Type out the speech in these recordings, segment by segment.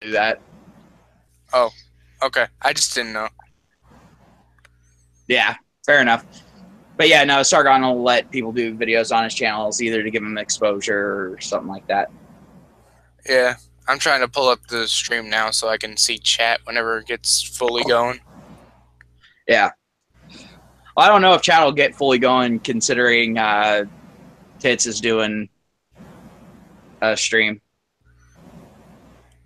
do that. Oh, okay. I just didn't know. Yeah, fair enough. But yeah, no, Sargon will let people do videos on his channels either to give them exposure or something like that. Yeah, I'm trying to pull up the stream now so I can see chat whenever it gets fully going. Yeah. Well, I don't know if chat will get fully going considering Tits is doing a stream.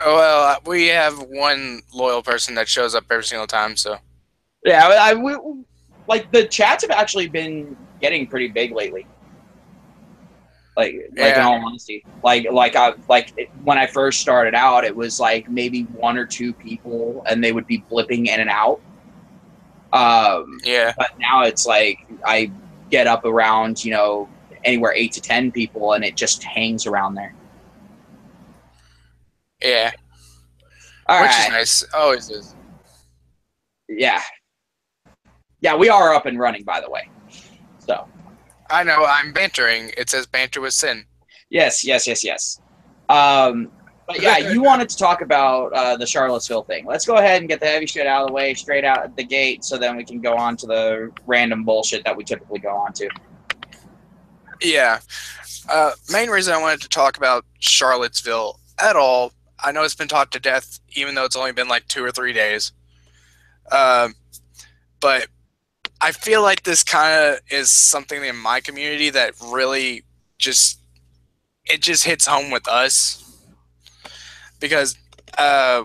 Oh, well, we have one loyal person that shows up every single time, so. Yeah, like the chats have actually been getting pretty big lately. Like in Yeah, all honesty, when I first started out, it was like maybe one or two people, and they would be blipping in and out. yeah, But now it's like I get up around anywhere 8 to 10 people, and it just hangs around there. yeah. All Which is right, nice. Always is. yeah, yeah, we are up and running, by the way. So I know, I'm bantering. It says banter with sin. yes, yes, yes, yes. Um, but yeah, you wanted to talk about the Charlottesville thing. Let's go ahead and get the heavy shit out of the way, straight out the gate, so then we can go on to the random bullshit that we typically go on to. Yeah. Main reason I wanted to talk about Charlottesville at all, I know it's been talked to death, even though it's only been like 2 or 3 days. Uh, but I feel like this kind of is something in my community that really just it just hits home with us because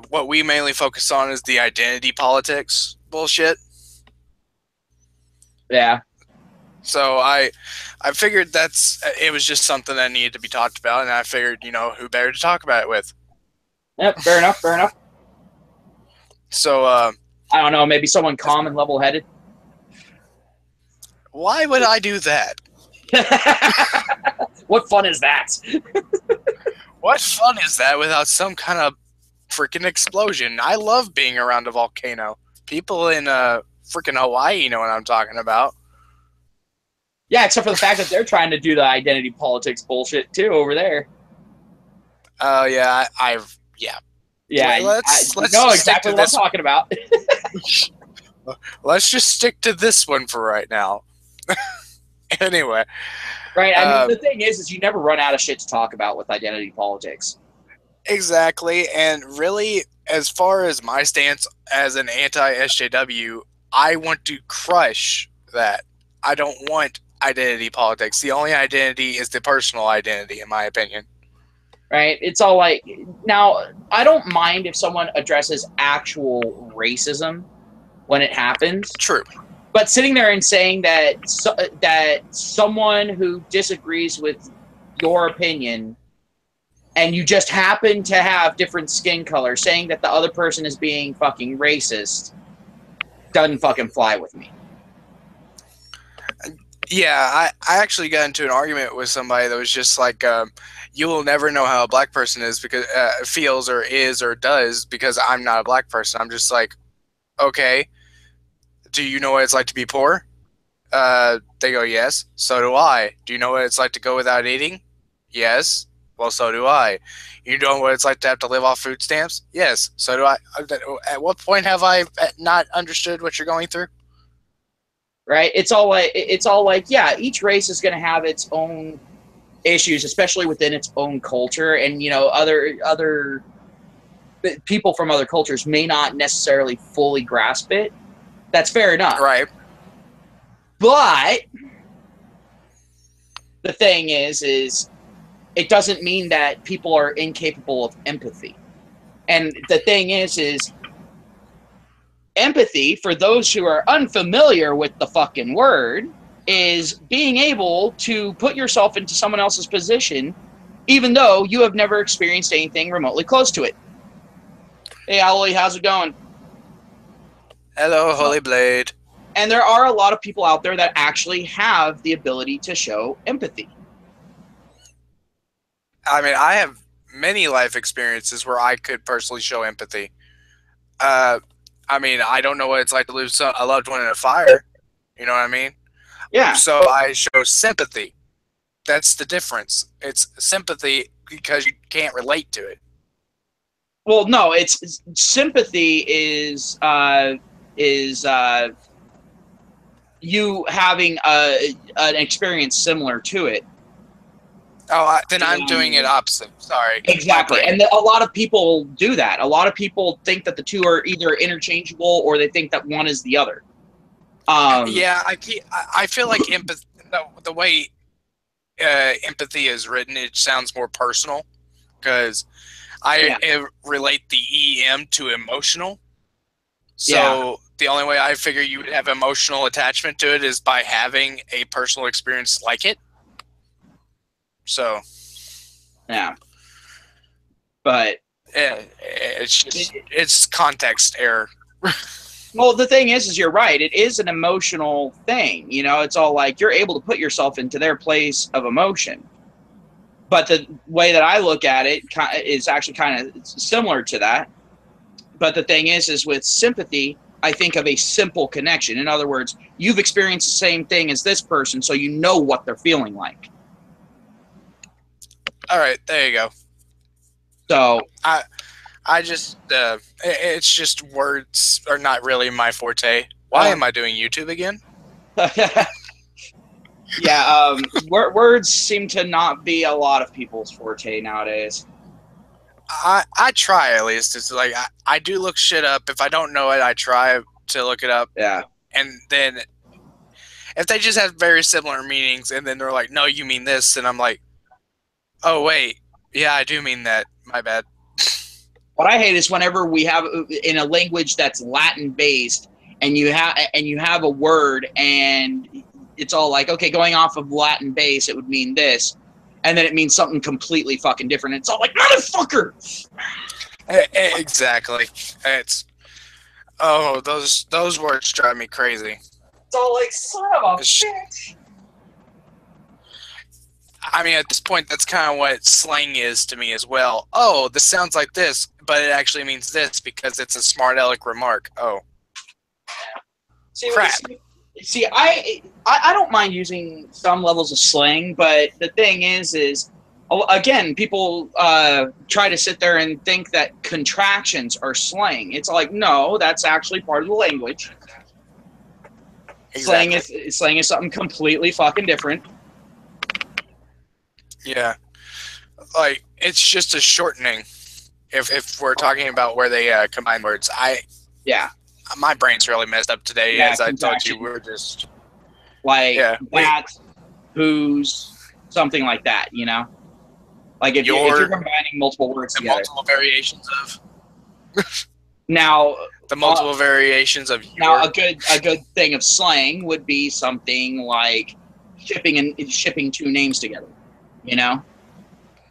what we mainly focus on is the identity politics bullshit. Yeah. So I figured it was just something that needed to be talked about, and I figured who better to talk about it with. Yep. Fair enough. Fair enough. So I don't know. Maybe someone calm and level-headed. why would I do that? What fun is that? What fun is that without some kind of freaking explosion? I love being around a volcano. People in freaking Hawaii know what I'm talking about. Yeah, except for the fact that they're trying to do the identity politics bullshit too over there. Oh yeah, I've yeah. Yeah, you Let's know just stick exactly to what I'm this. talking about. Let's just stick to this one for right now. Anyway, Right? I mean, uh, the thing is you never run out of shit to talk about with identity politics. exactly, and really, as far as my stance as an anti-SJW, I want to crush that. I don't want identity politics. The only identity is the personal identity, in my opinion. Right? It's all like now. I don't mind if someone addresses actual racism when it happens, True. but sitting there and saying that someone who disagrees with your opinion and you just happen to have different skin color, saying that the other person is being fucking racist doesn't fucking fly with me. Yeah, I actually got into an argument with somebody that was just like, you will never know how a black person is because feels or is or does because I'm not a black person. I'm just like, okay, do you know what it's like to be poor? They go, yes. So do I. Do you know what it's like to go without eating? Yes. Well, so do I. You know what it's like to have to live off food stamps? Yes. So do I. At what point have I not understood what you're going through? Right? It's all like yeah, each race is going to have its own issues, especially within its own culture, and other people from other cultures may not necessarily fully grasp it. That's fair enough. Right. But the thing is it doesn't mean that people are incapable of empathy. And the thing is empathy, for those who are unfamiliar with the fucking word, is being able to put yourself into someone else's position, even though you have never experienced anything remotely close to it. Hey, Ollie, how's it going? Hello, So, Holy Blade. and there are a lot of people out there that actually have the ability to show empathy. I mean, I have many life experiences where I could personally show empathy. Uh, I mean, I don't know what it's like to lose a loved one in a fire. You know what I mean? Yeah, So I show sympathy. That's the difference. It's sympathy because you can't relate to it. well, no, it's sympathy is you having an experience similar to it. Oh, then I'm doing it And opposite. Sorry, my exactly. brain. And a lot of people do that. A lot of people think that the two are either interchangeable or they think that one is the other. Um, Yeah, I feel like empathy. The way empathy is written, it sounds more personal because yeah, relate the EM to emotional. yeah, So the only way I figure you would have emotional attachment to it is by having a personal experience like it. So yeah. But it's just it, it's context error. well, the thing is you're right. It is an emotional thing. You know, it's all like you're able to put yourself into their place of emotion. But the way that I look at it is actually kind of similar to that. But the thing is with sympathy, I think of a simple connection. In other words, you've experienced the same thing as this person, so you know what they're feeling like. All right, there you go. So, I I just it's just words are not really my forte. Why uh, am I doing YouTube again? yeah, words seem to not be a lot of people's forte nowadays. I try at least. It's like I do look shit up. If I don't know it, I try to look it up. Yeah. And then if they just have very similar meanings, and then they're like, "No, you mean this," and I'm like, "Oh wait, yeah, I do mean that. My bad." What I hate is whenever we have in a language that's Latin based, and you have a word, and it's all like, okay, going off of Latin base, it would mean this, and then it means something completely fucking different. It's all like, motherfucker. Exactly. It's those words drive me crazy. It's all like, son of a It's, bitch. I mean, at this point, that's kind of what slang is to me as well. Oh, this sounds like this, but it actually means this because it's a smart aleck remark. Oh, See, crap. see, see I don't mind using some levels of slang, but the thing is again, people try to sit there and think that contractions are slang. It's like, no, that's actually part of the language. Exactly. Slang is something completely fucking different. Yeah. Like, it's just a shortening. If we're talking about where they combine words, Yeah, my brain's really messed up today. yeah, As I told you, contraction. we're just Like yeah. Wait, that, who's, something like that, you know? Like if you're your combining multiple words the together. multiple variations of Now, the uh, multiple variations of now your. a good thing of slang would be something like shipping two names together, you know,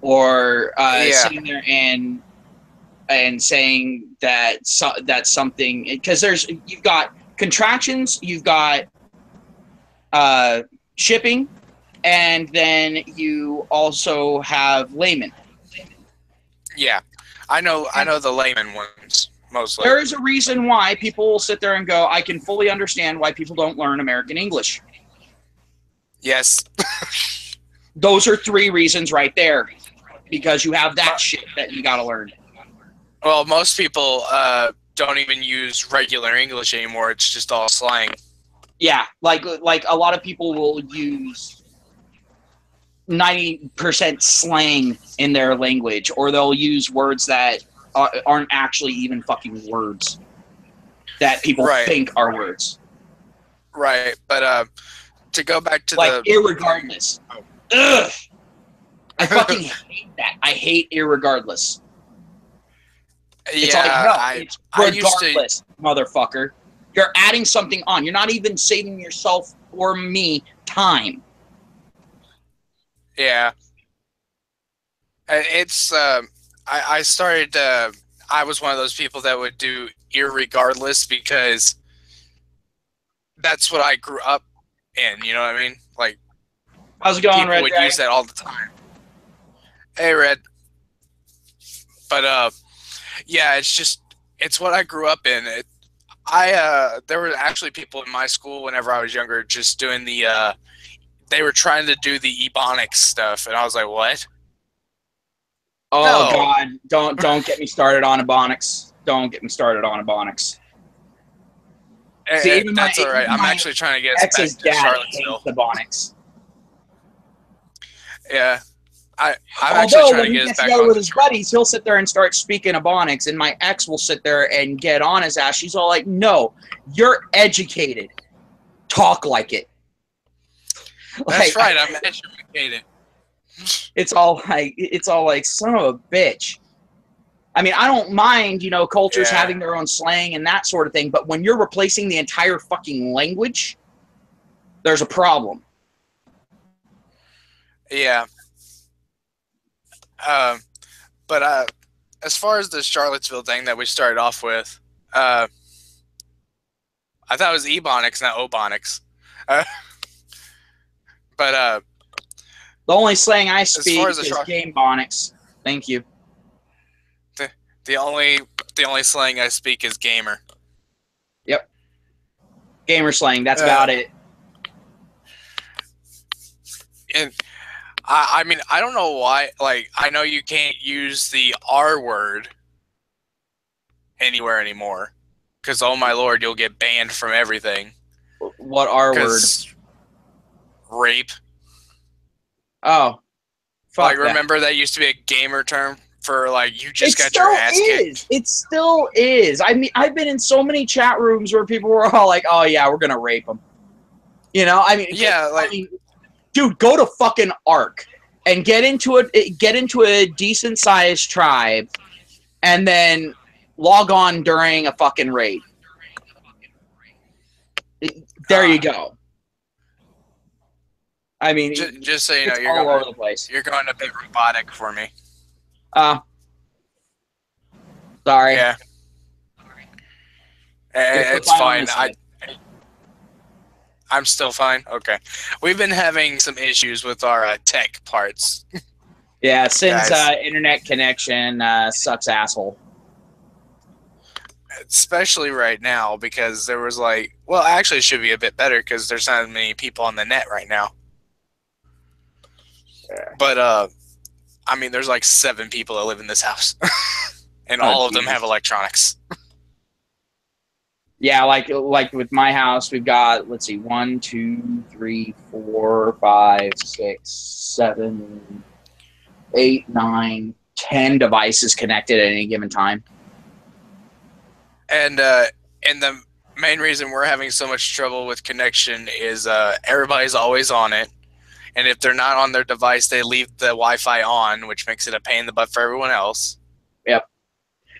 or Yeah, sitting there and saying that that's something, because there's you've got contractions, you've got uh, shipping, and then you also have layman. yeah. I know the layman ones mostly. There is a reason why people will sit there and go, I can fully understand why people don't learn American English. Yes. Those are three reasons right there, because you have that shit that you got to learn. Well, most people don't even use regular English anymore. It's just all slang. Yeah, like a lot of people will use 90% slang in their language, or they'll use words that aren't actually even fucking words that people Right, think are words. right. But to go back to Like the irregardless. Ugh. I fucking hate that. I hate irregardless. It's like, yeah, no, it's I used to regardless, motherfucker. You're adding something on. You're not even saving yourself or me time. yeah. It's I started I was one of those people that would do irregardless because that's what I grew up in. You know what I mean? Like How's it going, people Red would use Dragon? that all the time. Hey, Red. But yeah, it's just it's what I grew up in. There were actually people in my school whenever I was younger just doing the they were trying to do the Ebonics stuff, and I was like, what? Oh No, God, don't get me started on Ebonics. Don't get me started on Ebonics. See, that's all right. even I'm my actually trying to get us ex's back to dad hates Charlottesville. Ebonics. Yeah, I'm actually Although trying when to he get us gets back together with onto his Charlotte. buddies, he'll sit there and start speaking Ebonics, and my ex will sit there and get on his ass. She's all like, "No, you're educated. Talk like it." That's Like right. I'm educated. it's all like son of a bitch. I mean, I don't mind, cultures Yeah, having their own slang and that sort of thing, but when you're replacing the entire fucking language, there's a problem. yeah. Um, but as far as the Charlottesville thing that we started off with, uh, I thought it was Ebonics, not Obonics. Uh, but The only slang I as far speak as the is Char- game bonics. Thank you. the, the only slang I speak is gamer. Yep. Gamer slang. That's Uh, about it. and I mean, I don't know why. Like, I know you can't use the R word anywhere anymore, because oh my lord, you'll get banned from everything. What R word? Because rape. Oh, Like, fuck that. remember that used to be a gamer term for like you It just got your still ass is. kicked. It still is. I mean, I've been in so many chat rooms where people were all like, "Oh yeah, we're gonna rape them." Yeah, I like mean, dude, go to fucking Ark and get into a decent sized tribe, and then log on during a fucking raid. There you uh, go. I mean, just so you know, it's all over the place. you're going a bit robotic for me. Uh, sorry. Yeah, You're still it's fine on fine. this side. I'm still fine. Okay, we've been having some issues with our tech parts, Yeah, since guys. internet connection sucks asshole. Especially right now because there was like, well, actually, it should be a bit better because there's not many people on the net right now. Yeah. But I mean, there's like 7 people that live in this house, and Oh all of them have Jesus. electronics. Yeah, like with my house, we've got, let's see, 1, 2, 3, 4, 5, 6, 7, 8, 9, 10 devices connected at any given time. And the main reason we're having so much trouble with connection is everybody's always on it, and if they're not on their device, they leave the Wi-Fi on, which makes it a pain in the butt for everyone else. Yep.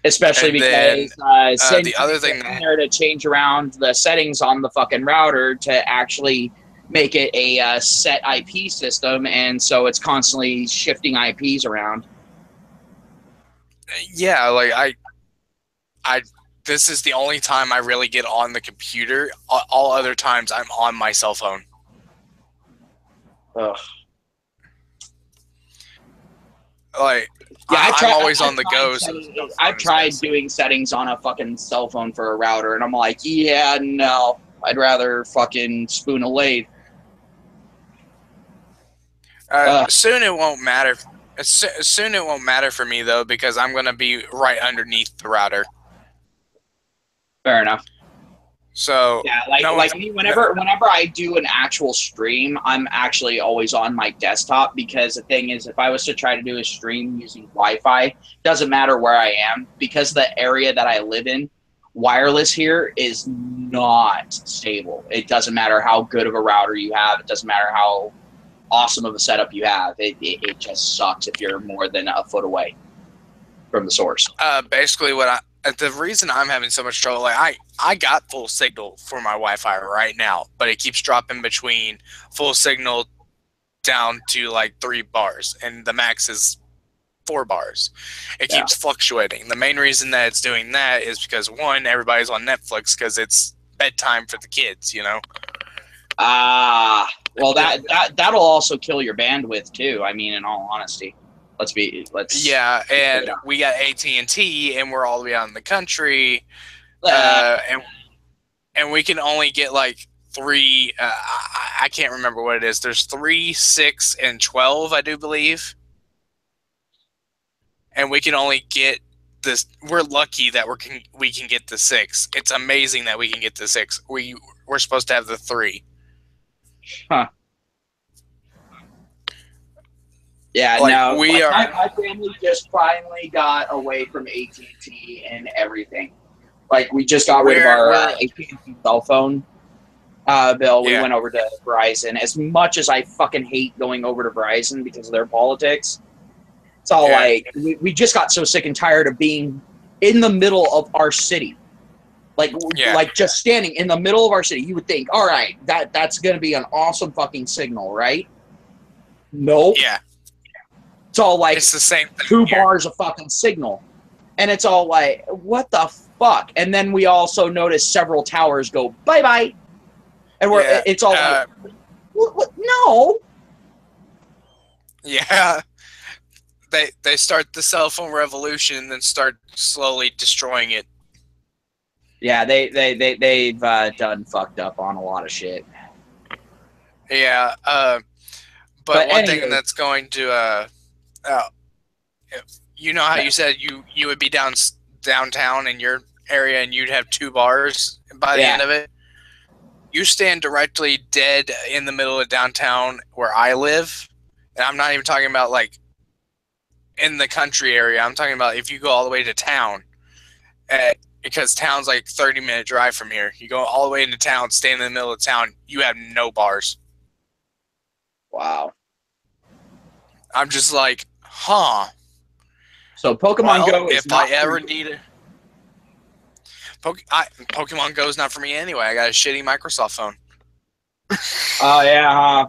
Especially And then because Sin the other can't thing get in that, there to change around the settings on the fucking router to actually make it a set IP system, and so it's constantly shifting IPs around. yeah, like I this is the only time I really get on the computer. All other times I'm on my cell phone. Ugh. Like Yeah, I'm always on the go, so no I've phone is tried best. doing settings on a fucking cell phone for a router, and I'm like, yeah, no, I'd rather fucking spoon a lathe. Soon it won't matter. Soon it won't matter for me though because I'm gonna be right underneath the router. Fair enough. So Yeah, no one's like me, no, whenever I do an actual stream, I'm actually always on my desktop, because the thing is, if I was to try to do a stream using Wi-Fi, doesn't matter where I am, because the area that I live in, wireless here is not stable. It doesn't matter how good of a router you have. It doesn't matter how awesome of a setup you have. It just sucks if you're more than a foot away from the source. basically what the reason I'm having so much trouble, like I got full signal for my Wi-Fi right now, but it keeps dropping between full signal down to like 3 bars, and the max is 4 bars. It Yeah. keeps fluctuating. The main reason that it's doing that is because one, everybody's on Netflix because it's bedtime for the kids, you know. Well, that'll also kill your bandwidth too. I mean, in all honesty, Yeah, and we got AT&T, and we're all the way out in the country, uh, and we can only get like 3. I can't remember what it is. There's 3, 6, and 12, I do believe. and we can only get this. We're lucky that we can get the 6. It's amazing that we can get the 6. We're supposed to have the 3. Huh. Yeah, Like no, we like are. my family just finally got away from AT&T and everything. Like we just got rid of our We're AT&T cell phone bill. We yeah went over to Verizon. As much as I fucking hate going over to Verizon because of their politics, it's all yeah like we just got so sick and tired of being in the middle of our city. yeah Like just standing in the middle of our city, you would think, all right, that's gonna be an awesome fucking signal, right? Nope. yeah. It's all like It's the same thing 2 here. bars of fucking signal. And it's all like, what the fuck? And then we also notice several towers go bye-bye. And Yeah. it's all like, what? No. Yeah. They start the cell phone revolution and then start slowly destroying it. Yeah, they've done fucked up on a lot of shit. Yeah. But But one thing anyway, that's going to uh you know how you said you would be downtown in your area and you'd have 2 bars by the yeah, end of it. You stand directly dead in the middle of downtown where I live, and I'm not even talking about like in the country area. I'm talking about if you go all the way to town, because town's like 30-minute drive from here. You go all the way into town, stand in the middle of town, you have no bars. wow. I'm just like, huh. So Pokemon Well, Go is if I not for ever you. need a Pokemon Go is not for me anyway. I got a shitty Microsoft phone. Oh yeah,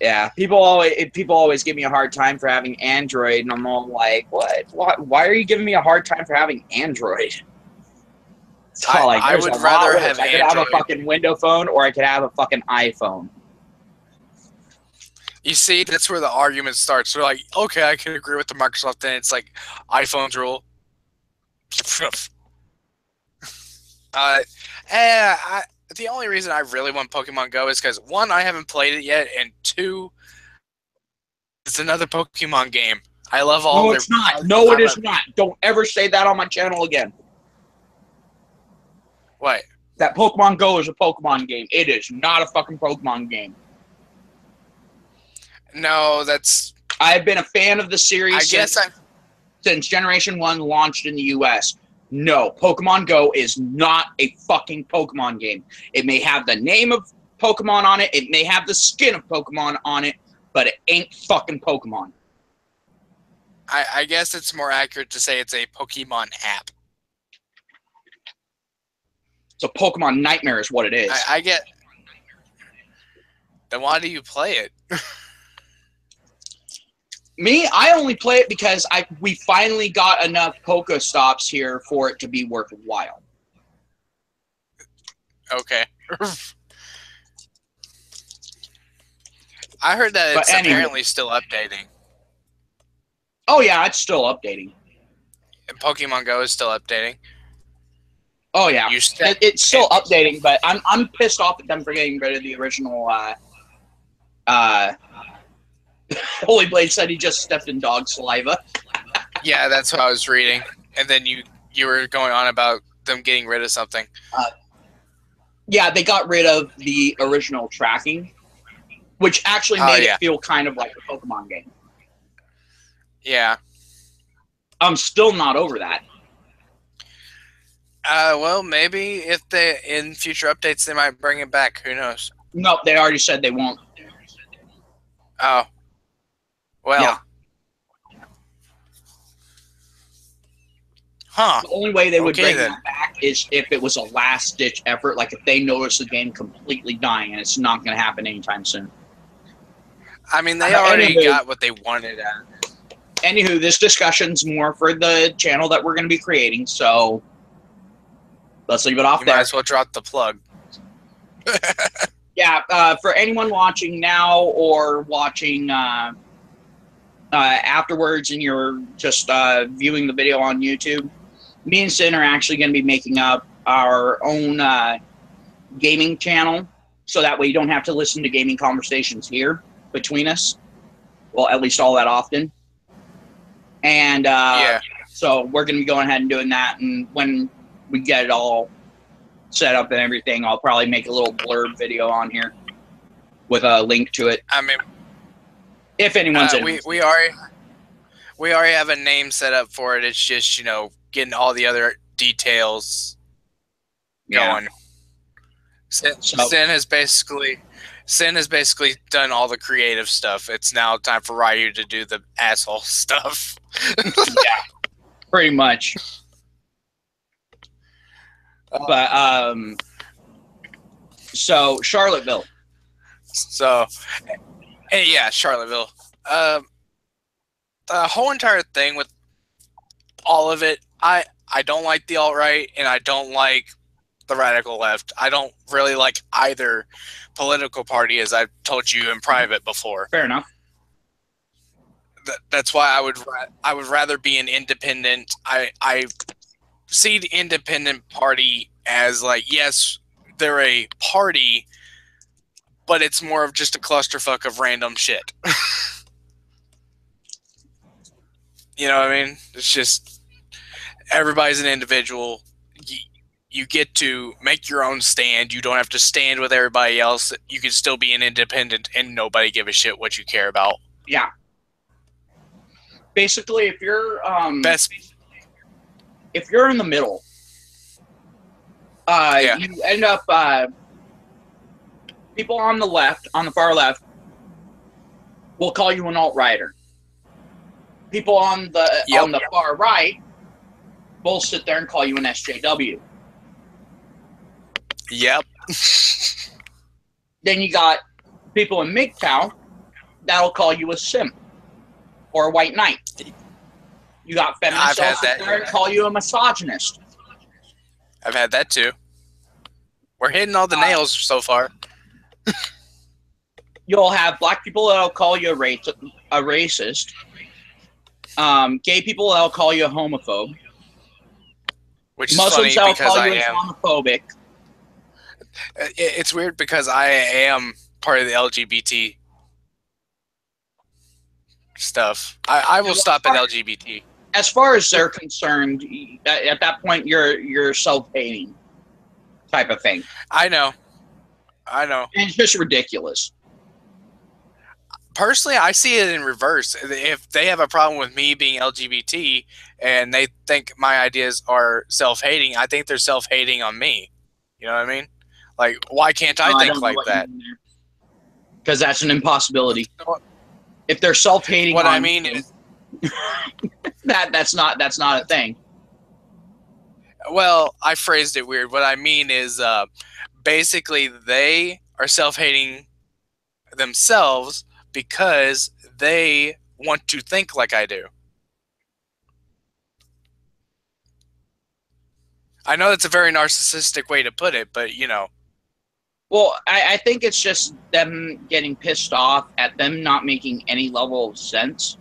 yeah. People always give me a hard time for having Android, and I'm all like, what? Why are you giving me a hard time for having Android? It's all like, I there's a would lot rather worse. have I could have a Android. fucking window phone, or I could have a fucking iPhone. You see, that's where the argument starts. They're like, okay, I can agree with the Microsoft thing. It's like iPhones rule. uh, the only reason I really want Pokemon Go is because 1, I haven't played it yet, and 2, it's another Pokemon game. I love all No, their. it's not. No, it is not. Don't ever say that on my channel again. What? That Pokemon Go is a Pokemon game. It is not a fucking Pokemon game. No, that's. I've been a fan of the I series guess I. since Generation 1 launched in the US. No, Pokemon Go is not a fucking Pokemon game. It may have the name of Pokemon on it, it may have the skin of Pokemon on it, but it ain't fucking Pokemon. I guess it's more accurate to say it's a Pokemon app. It's a Pokemon nightmare is what it is. I get. Then why do you play it? Me, I only play it because we finally got enough Pokestops here for it to be worthwhile. Okay. I heard that it's apparently still updating. Oh yeah, it's still updating. And Pokemon Go is still updating. Oh yeah, it's still updating, but I'm pissed off at them for getting rid of the original. Holy Blade said he just stepped in dog saliva. Yeah, that's what I was reading, and then you were going on about them getting rid of something. Yeah, they got rid of the original tracking, which actually made it feel kind of like a Pokemon game. Yeah. I'm still not over that. Well, maybe if in future updates they might bring it back. Who knows? No, they already said they won't. Oh. Well. Yeah. Huh. The only way they would bring that back is if it was a last-ditch effort, like if they notice the game completely dying, and it's not going to happen anytime soon. I mean, they already got what they wanted at. Anywho, this discussion's more for the channel that we're going to be creating, so let's leave it off there. Might as well drop the plug. Yeah, for anyone watching now or watching afterwards and you're just viewing the video on YouTube, me and Sin are actually going to be making up our own gaming channel, so that way you don't have to listen to gaming conversations here between us. well, at least all that often. And Yeah. so we're going to be going ahead and doing that. And when we get it all set up and everything, I'll probably make a little blurb video on here with a link to it. I mean, if anyone's interested. we already have a name set up for it. It's just, you know, getting all the other details going. Sin has basically done all the creative stuff. It's now time for Ryu to do the asshole stuff. Yeah, pretty much. But so Charlottesville. So, yeah, Charlottesville. The whole entire thing with all of it, I don't like the alt-right and I don't like the radical left. I don't really like either political party, as I've told you in private before. Fair enough. That's why I would rather be an independent. I see the independent party as like, yes, they're a party, but it's more of just a clusterfuck of random shit. You know what I mean? It's just everybody's an individual. You get to make your own stand. You don't have to stand with everybody else. You can still be an independent and nobody give a shit what you care about. Yeah. Basically, if you're in the middle, you end up people on the left, on the far left, will call you an alt-righter. People on the far right will sit there and call you an SJW. Yep. Then you got people in MGTOW that'll call you a simp or a white knight. You got feminists that'll sit there and call you a misogynist. I've had that too. We're hitting all the nails so far. You'll have black people that'll call you a racist. Gay people that'll call you a homophobe. Which is Muslims funny that'll call you Islamophobic. It's weird because I am part of the LGBT stuff. I will stop at LGBT. As far as they're concerned, at that point you're self-hating type of thing. I know. And it's just ridiculous. Personally, I see it in reverse. If they have a problem with me being LGBT and they think my ideas are self-hating, I think they're self-hating on me. You know what I mean? Like, why can't I think like that? Because that's an impossibility. If they're self-hating, what I mean is that's not a thing. Well, I phrased it weird. What I mean is, basically, they are self-hating themselves because they want to think like I do. I know that's a very narcissistic way to put it, but you know. Well, I think it's just them getting pissed off at them not making any level of sense.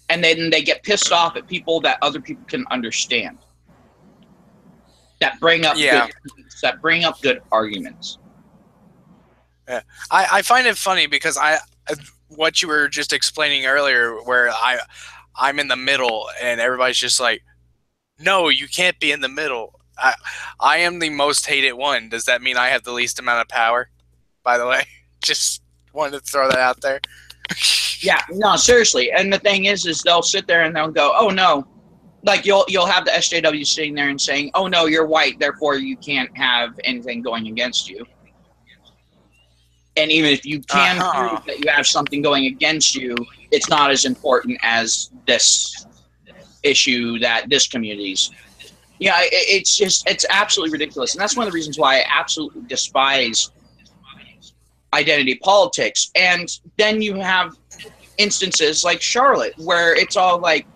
And then they get pissed off at people that other people can understand. That bring up good arguments. Yeah. I find it funny because what you were just explaining earlier, where I'm in the middle and everybody's just like, no, you can't be in the middle. I am the most hated one. Does that mean I have the least amount of power? By the way, just wanted to throw that out there. Yeah, no, seriously. And the thing is they'll sit there and they'll go, oh no. Like you'll have the SJW sitting there and saying, oh no, you're white, therefore you can't have anything going against you. And even if you can prove that you have something going against you, it's not as important as this issue that this community's. Yeah, it's absolutely ridiculous. And that's one of the reasons why I absolutely despise identity politics. And then you have instances like Charlotte, where it's all like,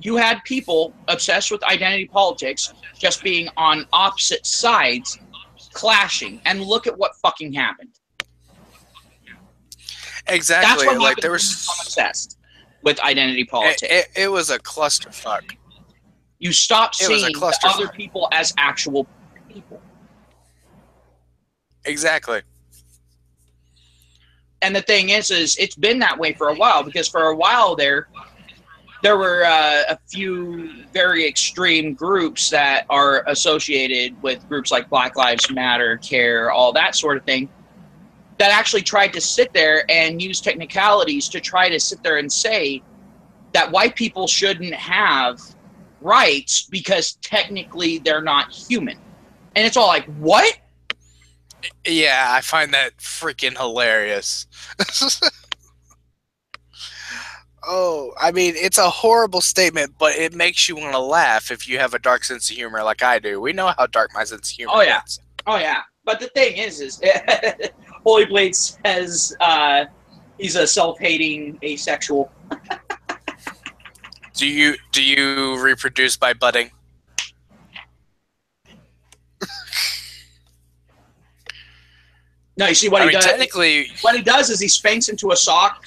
you had people obsessed with identity politics just being on opposite sides, clashing, and look at what fucking happened. Exactly. That's what like there was obsessed with identity politics. It was a clusterfuck. You stop seeing the other people as actual people. Exactly. And the thing is it's been that way for a while, because for a while there were a few very extreme groups that are associated with groups like Black Lives Matter, CARE, all that sort of thing, that actually tried to sit there and use technicalities to try to sit there and say that white people shouldn't have rights because technically they're not human. And it's all like, what? Yeah, I find that freaking hilarious. Oh, I mean, it's a horrible statement, but it makes you want to laugh if you have a dark sense of humor like I do. We know how dark my sense of humor Oh yeah, gets. oh yeah. But the thing is Holy Blade says he's a self-hating asexual. Do you reproduce by budding? No, you see what I he mean, does. technically, What he does is he spanks into a sock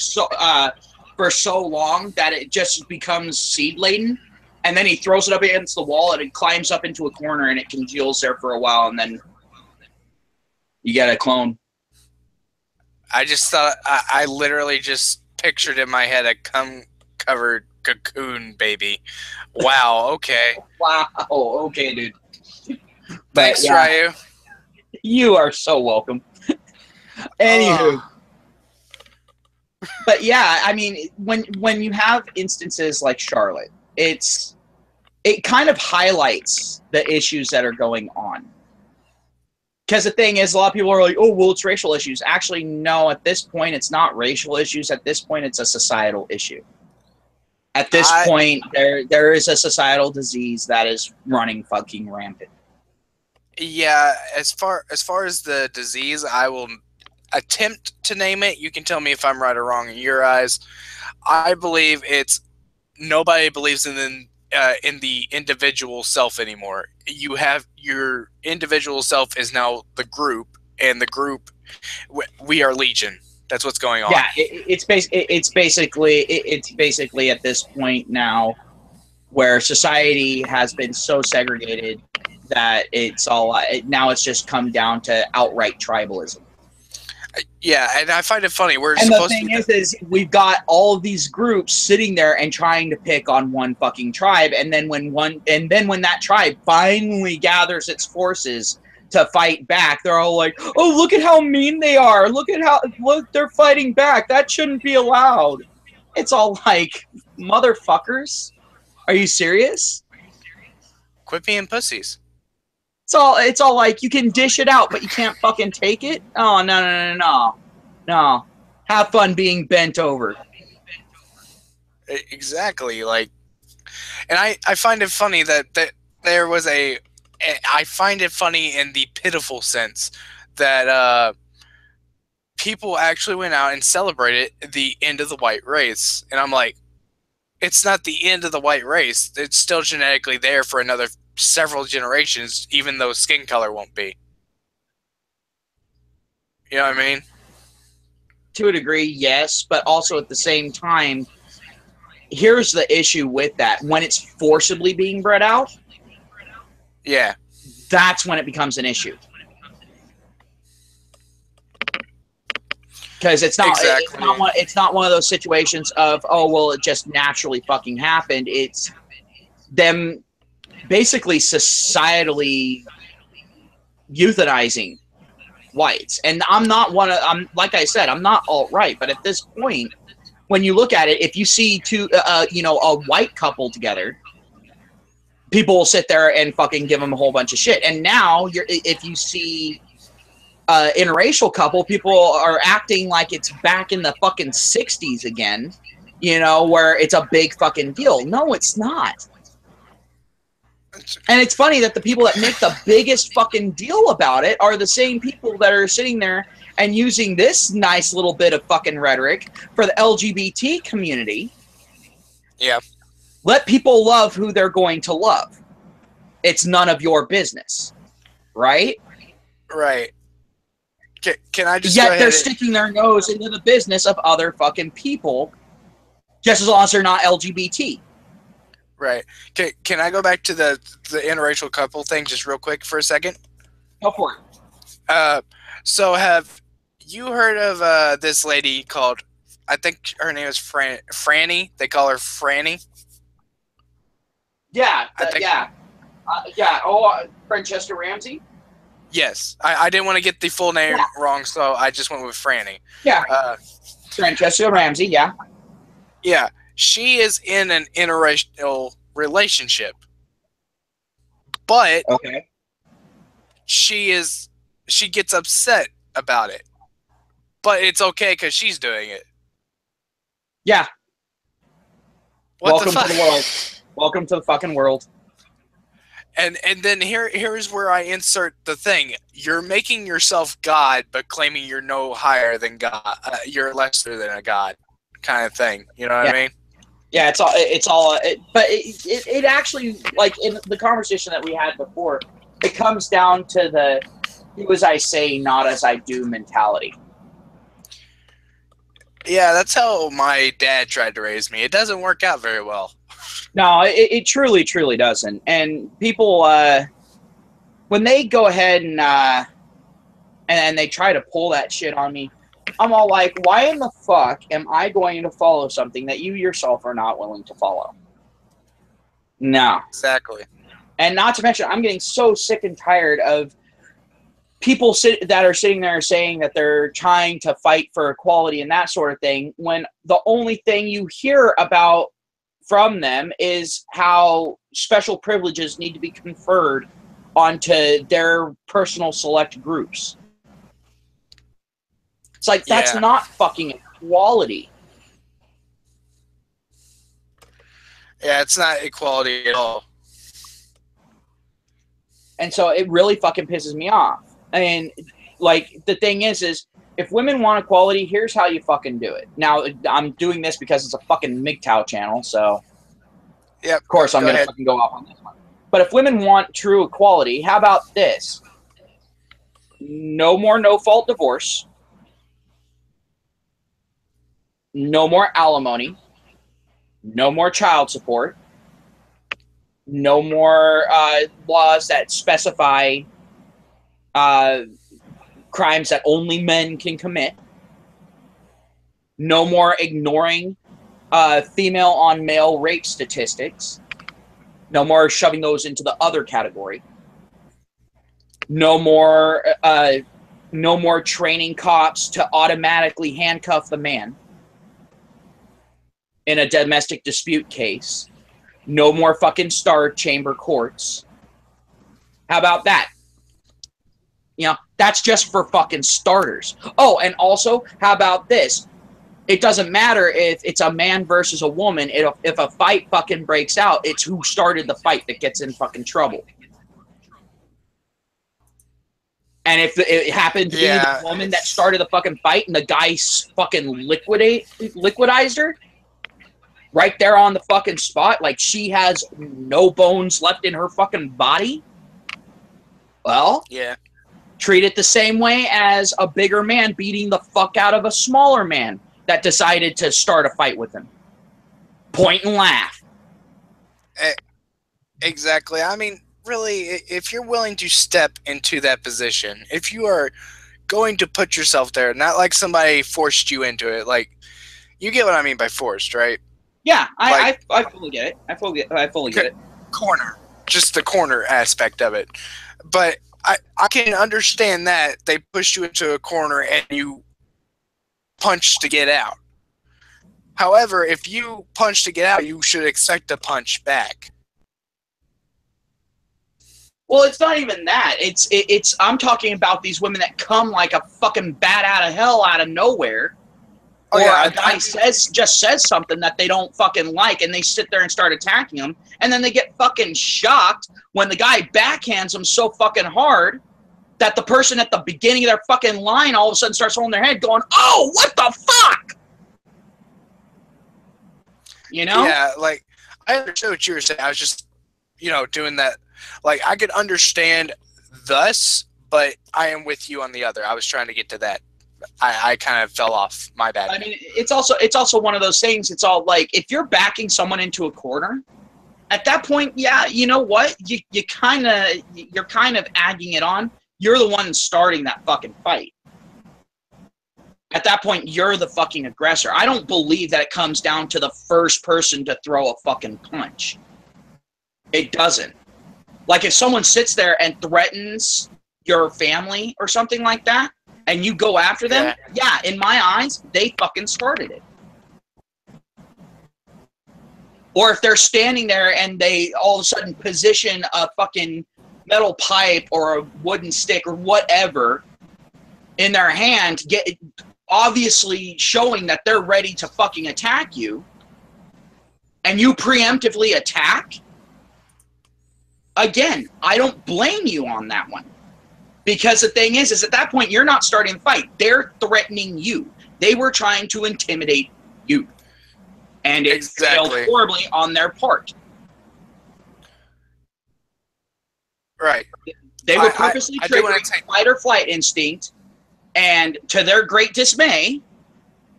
for so long that it just becomes seed laden, and then he throws it up against the wall and it climbs up into a corner and it congeals there for a while, and then you get a clone. I just thought I literally just pictured in my head a cum covered cocoon baby. Wow. Okay. Wow. Okay, dude. Thanks, yeah, Ryu. you are so welcome. Anywho. But yeah, I mean, when you have instances like Charlotte, it kind of highlights the issues that are going on. Because the thing is, a lot of people are like, oh, well, it's racial issues. Actually, no, at this point, it's not racial issues. At this point, it's a societal issue. At this point, there is a societal disease that is running fucking rampant. Yeah, as far as the disease, I will attempt to name it. You can tell me if I'm right or wrong in your eyes. I believe it's nobody believes in the individual self anymore. You have your individual self is now the group, and the group we are legion. That's what's going on. Yeah, it's basically at this point now where society has been so segregated that it's all now it's just come down to outright tribalism. Yeah, and I find it funny. We're and the supposed thing to be is we've got all of these groups sitting there and trying to pick on one fucking tribe, and then when that tribe finally gathers its forces to fight back, they're all like, "Oh, look at how mean they are! Look they're fighting back. That shouldn't be allowed." It's all like, motherfuckers, are you serious? quit being pussies. It's all like, you can dish it out, but you can't fucking take it. Oh, no. Have fun being bent over. Exactly. Like, and I find it funny that there was I find it funny in the pitiful sense that people actually went out and celebrated the end of the white race. And I'm like, it's not the end of the white race. It's still genetically there for another several generations, even though skin color won't be. You know what I mean? To a degree, yes, but also at the same time, here's the issue with that. When it's forcibly being bred out, yeah, that's when it becomes an issue. Because it's not, exactly. it's not one of those situations of, oh, well, it just naturally fucking happened. It's them basically societally euthanizing whites. And I'm like I said, I'm not alt-right, but at this point, when you look at it, if you see a white couple together, people will sit there and fucking give them a whole bunch of shit. And now if you see interracial couple, people are acting like it's back in the fucking 60s again, where it's a big fucking deal. No, it's not. And it's funny that the people that make the biggest fucking deal about it are the same people that are sitting there and using this nice little bit of fucking rhetoric for the LGBT community. Yeah. Let people love who they're going to love. It's none of your business. Right? Right. Can I just Yet they're sticking their nose into the business of other fucking people, just as long as they're not LGBT. Right. Can I go back to the interracial couple thing just real quick for a second? Go for it. So have you heard of this lady called, I think her name is Franny. They call her Franny. Yeah, I think. yeah, yeah. Oh, Francesca Ramsey. Yes. I didn't want to get the full Yeah, name wrong, so I just went with Franny. yeah. Uh, Francesca Ramsey. Yeah, yeah. She is in an interracial relationship, but okay. she is she gets upset about it. But it's okay because she's doing it. Yeah. What the Welcome to fuck? the world. Welcome to the fucking world. And then here's where I insert the thing. You're making yourself God, but claiming you're no higher than God. You're lesser than a God, kind of thing. You know what Yeah. I mean? Yeah, but it actually, like in the conversation that we had before, it comes down to the do as I say, not as I do mentality. Yeah, that's how my dad tried to raise me. It doesn't work out very well. No, it truly, truly doesn't. And people, when they go ahead and they try to pull that shit on me, I'm all like, why in the fuck am I going to follow something that you yourself are not willing to follow? No. Exactly. And not to mention, I'm getting so sick and tired of people that are sitting there saying that they're trying to fight for equality and that sort of thing, when the only thing you hear about from them is how special privileges need to be conferred onto their personal select groups. It's like, that's Yeah. not fucking equality. Yeah, it's not equality at all. And so it really fucking pisses me off. And like, the thing is if women want equality, here's how you fucking do it. Now, I'm doing this because it's a fucking MGTOW channel, so Yep. of course I'm Go going to ahead. fucking go off on this one. But if women want true equality, how about this? No more no-fault divorce. No more alimony. No more child support. No more laws that specify crimes that only men can commit. No more ignoring female on male rape statistics. No more shoving those into the other category. No more training cops to automatically handcuff the man in a domestic dispute case. No more fucking star chamber courts. How about that? You know, that's just for fucking starters. Oh, and also, how about this? It doesn't matter if it's a man versus a woman. If a fight fucking breaks out, it's who started the fight that gets in fucking trouble. And if it happened to be the woman that started the fucking fight and the guy fucking liquidized her right there on the fucking spot, like she has no bones left in her fucking body, well, Yeah. treat it the same way as a bigger man beating the fuck out of a smaller man that decided to start a fight with him. Point and laugh. Exactly. I mean, really, if you're willing to step into that position, if you are going to put yourself there, not like somebody forced you into it, like, you get what I mean by forced, right? Yeah, Like, I fully get it. I fully get it. corner, just the corner aspect of it. But I can understand that they pushed you into a corner and you punch to get out. However, if you punch to get out, you should expect a punch back. Well, it's not even that. It's I'm talking about these women that come like a fucking bat out of hell out of nowhere. Oh, Or yeah, a guy says something that they don't fucking like, and they sit there and start attacking him, and then they get fucking shocked when the guy backhands them so fucking hard that the person at the beginning of their fucking line all of a sudden starts holding their head going, oh, what the fuck? You know? Yeah, like, I understood what you were saying. I was just, doing that. Like, I could understand thus, but I am with you on the other. I was trying to get to that. I kind of fell off. My bad. I mean, it's also one of those things. It's all like, if you're backing someone into a corner, at that point, yeah, you know what? You're kind of agging it on. You're the one starting that fucking fight. At that point, you're the fucking aggressor. I don't believe that it comes down to the first person to throw a fucking punch. It doesn't. Like, if someone sits there and threatens your family or something like that, and you go after them, yeah, in my eyes, they fucking started it. Or if they're standing there and they all of a sudden position a fucking metal pipe or a wooden stick or whatever in their hand, obviously showing that they're ready to fucking attack you, and you preemptively attack, again, I don't blame you on that one. Because the thing is at that point, you're not starting the fight. They're threatening you. They were trying to intimidate you. And it failed horribly on their part. Right. They were purposely triggering fight or flight instinct, and to their great dismay,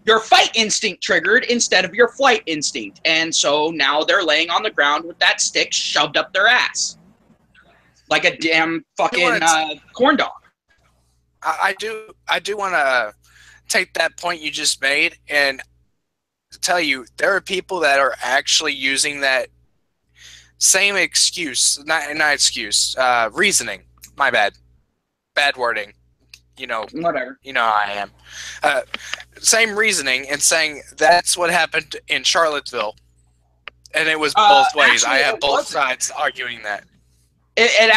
your fight instinct triggered instead of your flight instinct. And so now they're laying on the ground with that stick shoved up their ass. Like a damn fucking corn dog. I do want to take that point you just made and tell you there are people that are actually using that same excuse, not excuse, reasoning. My bad wording. You know, whatever. You know how I am. Same reasoning and saying that's what happened in Charlottesville, and it was both ways. Actually, I have both sides arguing that. It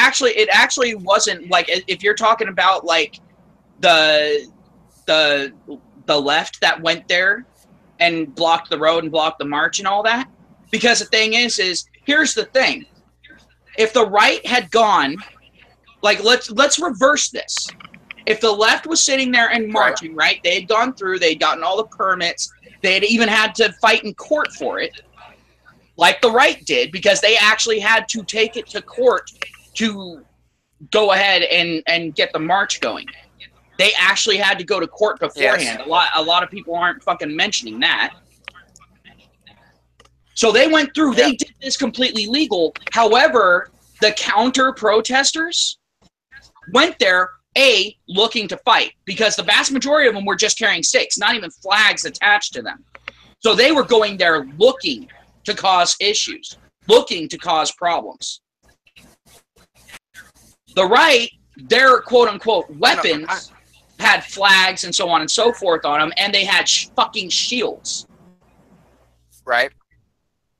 actually wasn't. Like, if you're talking about like the left that went there and blocked the road and blocked the march and all that, because the thing is here's the thing: if the right had gone, like, let's reverse this. If the left was sitting there and marching, right, they had gone through, they'd gotten all the permits, they had even had to fight in court for it, like the right did, because they actually had to take it to court to go ahead and get the march going. They actually had to go to court beforehand. Yes. A lot of people aren't fucking mentioning that. So they went through, they did this completely legal. However, the counter protesters went there, looking to fight, because the vast majority of them were just carrying sticks, not even flags attached to them. So they were going there looking to cause issues, looking to cause problems. The right, their quote-unquote weapons had flags and so on and so forth on them, and they had fucking shields. Right.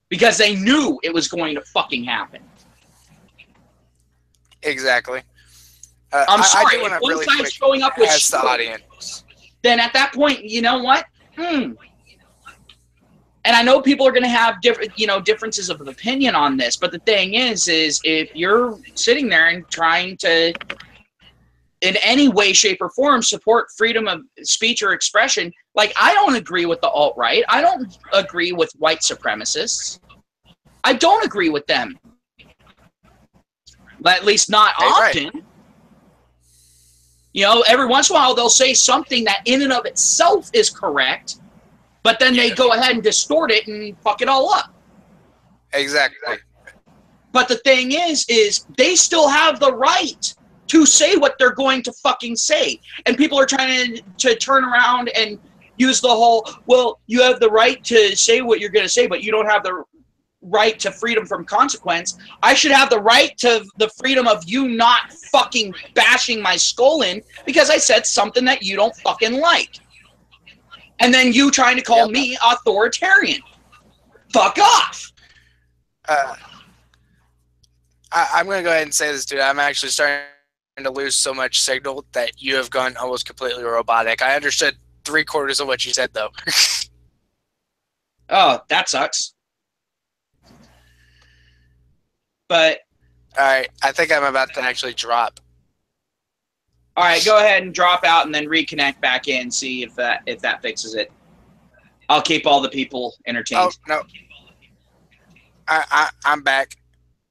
Because they knew it was going to fucking happen. Exactly. I'm sorry, if one side's showing up with the audience, then at that point, you know what? And I know people are going to have differences of opinion on this, but the thing is if you're sitting there and trying to, in any way, shape, or form, support freedom of speech or expression, like, I don't agree with the alt-right. I don't agree with white supremacists. I don't agree with them. At least not often. Right. You know, every once in a while they'll say something that in and of itself is correct, but then they go ahead and distort it and fuck it all up. Exactly. But the thing is they still have the right to say what they're going to fucking say. And people are trying to turn around and use the whole, well, you have the right to say what you're going to say, but you don't have the right to freedom from consequence. I should have the right to the freedom of you not fucking bashing my skull in because I said something that you don't fucking like. And then you trying to call me authoritarian. Fuck off. I'm going to go ahead and say this, dude. I'm actually starting to lose so much signal that you have gone almost completely robotic. I understood 3/4 of what you said, though. Oh, that sucks. But all right, I think I'm about to actually drop. All right, go ahead and drop out and then reconnect back in. See if that fixes it. I'll keep all the people entertained. Oh no, I'm back.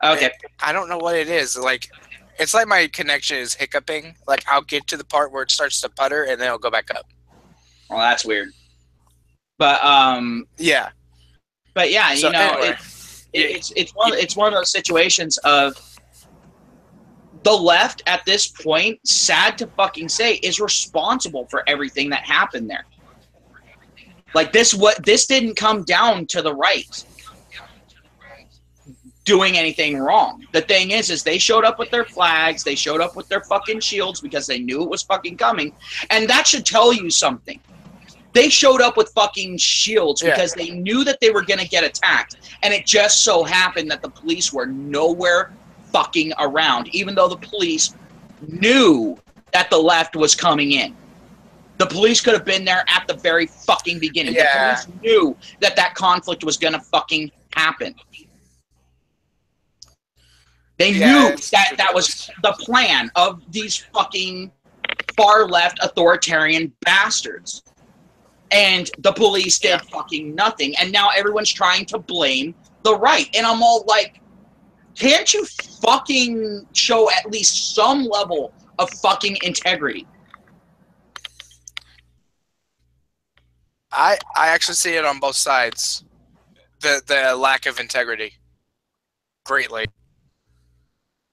Okay. I don't know what it is. Like, it's like my connection is hiccuping. Like, I'll get to the part where it starts to putter and then it'll go back up. Well, that's weird. But yeah. But yeah, so, you know, anyway. it's one of those situations of the left at this point, sad to fucking say, is responsible for everything that happened there. Like this didn't come down to the right doing anything wrong. The thing is they showed up with their flags, they showed up with their fucking shields because they knew it was fucking coming, and that should tell you something. They showed up with fucking shields because they knew that they were going to get attacked, and it just so happened that the police were nowhere fucking around, even though the police knew that the left was coming in. The police could have been there at the very fucking beginning. The police knew that that conflict was going to fucking happen. They knew that that was the plan of these fucking far-left authoritarian bastards. And the police did fucking nothing. And now everyone's trying to blame the right. And I'm all like, can't you fucking show at least some level of fucking integrity? I actually see it on both sides. The lack of integrity. Greatly.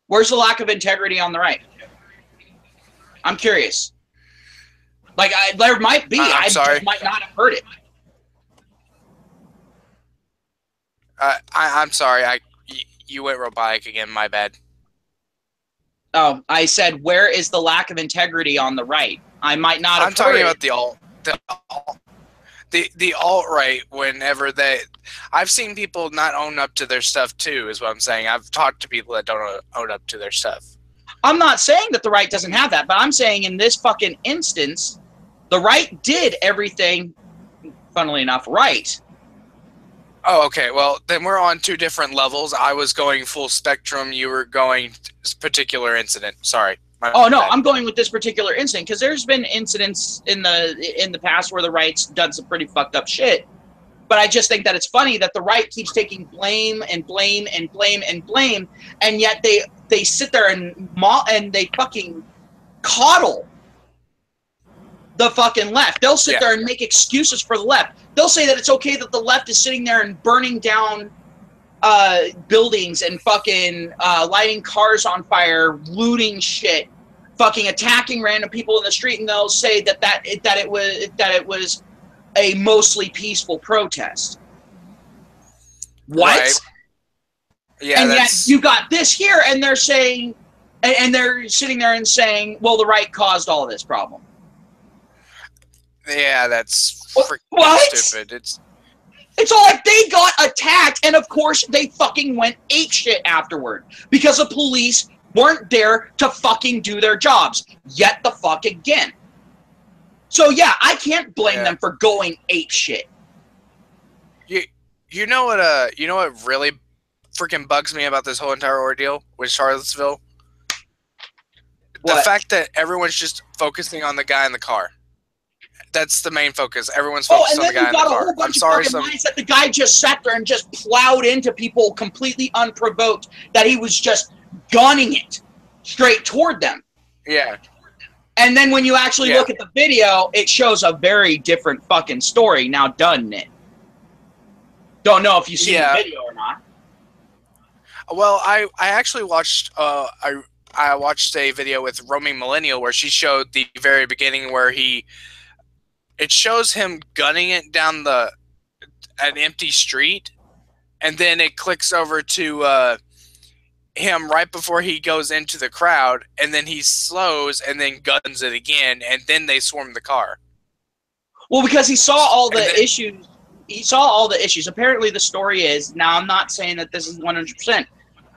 Where's the lack of integrity on the right? I'm curious. Like, there might be. I just might not have heard it. I'm sorry. You went robotic again. My bad. Oh, I said, where is the lack of integrity on the right? I might not have heard it. I'm talking about the alt-right. Whenever I've seen people not own up to their stuff too, is what I'm saying. I've talked to people that don't own up to their stuff. I'm not saying that the right doesn't have that, but I'm saying in this fucking instance, the right did everything, funnily enough, right. Oh, okay. Well, then we're on two different levels. I was going full spectrum. You were going particular incident. Sorry. Oh no, I'm going with this particular incident because there's been incidents in the past where the right's done some pretty fucked up shit. But I just think that it's funny that the right keeps taking blame and blame and blame and blame, and yet they sit there and they fucking coddle the fucking left. They'll sit there and make excuses for the left. They'll say that it's okay that the left is sitting there and burning down buildings and fucking lighting cars on fire, looting shit, fucking attacking random people in the street, and they'll say that it was a mostly peaceful protest. What? Right. Yeah, and yet you got this here, and they're saying, and they're sitting there and saying, well, the right caused all this problem. Yeah, that's freaking stupid. It's all like they got attacked, and of course they fucking went apeshit afterward because the police weren't there to fucking do their jobs yet the fuck again. So yeah, I can't blame them for going apeshit. You know what really freaking bugs me about this whole entire ordeal with Charlottesville? What? The fact that everyone's just focusing on the guy in the car. That's the main focus. Everyone's focused on the guy in the car. I'm sorry, that the guy just sat there and just plowed into people completely unprovoked. That he was just gunning it straight toward them. Yeah. And then when you actually look at the video, it shows a very different fucking story. Now, doesn't it? Don't know if you've seen the video or not. Well, I actually watched I watched a video with Roaming Millennial where she showed the very beginning where it shows him gunning it down an empty street, and then it clicks over to him right before he goes into the crowd, and then he slows and then guns it again, and then they swarm the car. Well, because he saw all the issues. He saw all the issues. Apparently, the story is, now I'm not saying that this is 100%,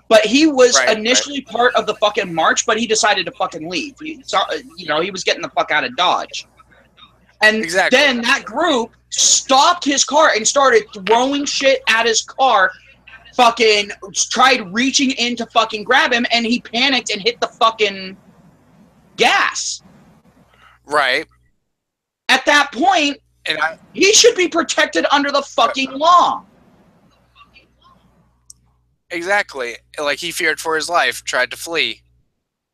but he was initially part of the fucking march, but he decided to fucking leave. He saw, he was getting the fuck out of Dodge. And then that group stopped his car and started throwing shit at his car, fucking tried reaching in to fucking grab him, and he panicked and hit the fucking gas. Right. At that point, he should be protected under the fucking law. Exactly. Like, he feared for his life, tried to flee.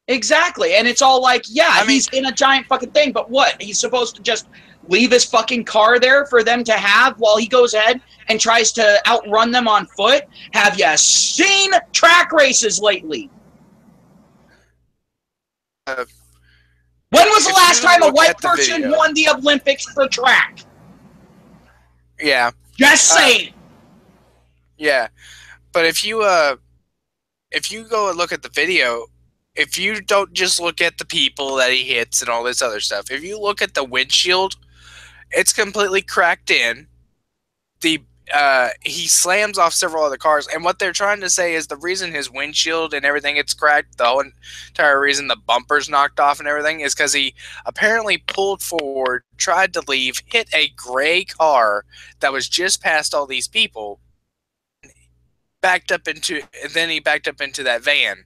Exactly. And it's all like, he's in a giant fucking thing, but what? He's supposed to just leave his fucking car there for them to have while he goes ahead and tries to outrun them on foot? Have you seen track races lately? When was the last time a white person won the Olympics for track? Yeah. Just Uh, saying. yeah. But if you go and look at the video, if you don't just look at the people that he hits and all this other stuff, if you look at the windshield, it's completely cracked in. The he slams off several other cars, and what they're trying to say is the reason his windshield and everything gets cracked, the whole entire reason the bumper's knocked off and everything, is because he apparently pulled forward, tried to leave, hit a gray car that was just past all these people, backed up into, and then he backed up into that van,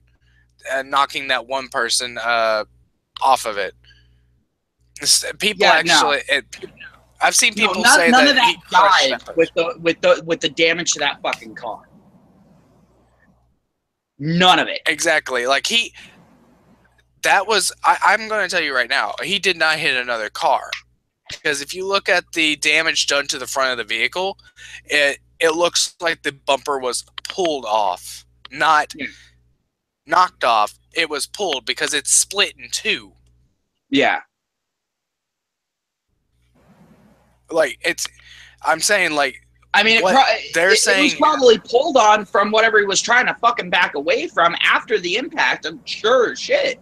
knocking that one person off of it. People Yeah, no. actually, I've seen No, people say none that of that he crushed died that person. with the damage to that fucking car. None of it. Exactly. Like that was, I'm going to tell you right now, he did not hit another car. Because if you look at the damage done to the front of the vehicle, it looks like the bumper was pulled off, not knocked off. It was pulled because it's split in two. Yeah. Like I'm saying, like, I mean, it was probably pulled on from whatever he was trying to fucking back away from after the impact. I'm sure as shit.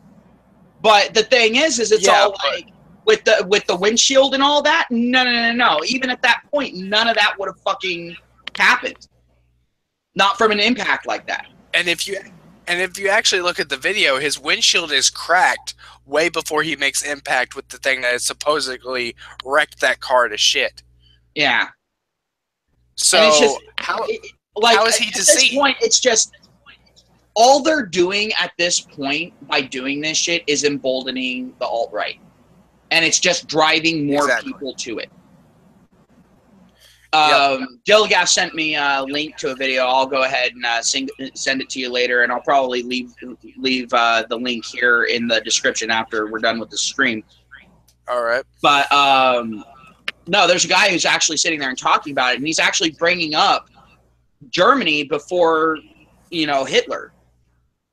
But the thing is it's all like with the windshield and all that. No. Even at that point, none of that would have fucking happened. Not from an impact like that. And if you actually look at the video, his windshield is cracked way before he makes impact with the thing that has supposedly wrecked that car to shit. Yeah. So and it's just, how is he at to see? This point, it's just all they're doing at this point by doing this shit is emboldening the alt-right. And it's just driving more people to it. Gilligaff sent me a link to a video. I'll go ahead and send it to you later, and I'll probably leave the link here in the description after we're done with the stream. All right. But no, there's a guy who's actually sitting there and talking about it, and he's actually bringing up Germany before, Hitler,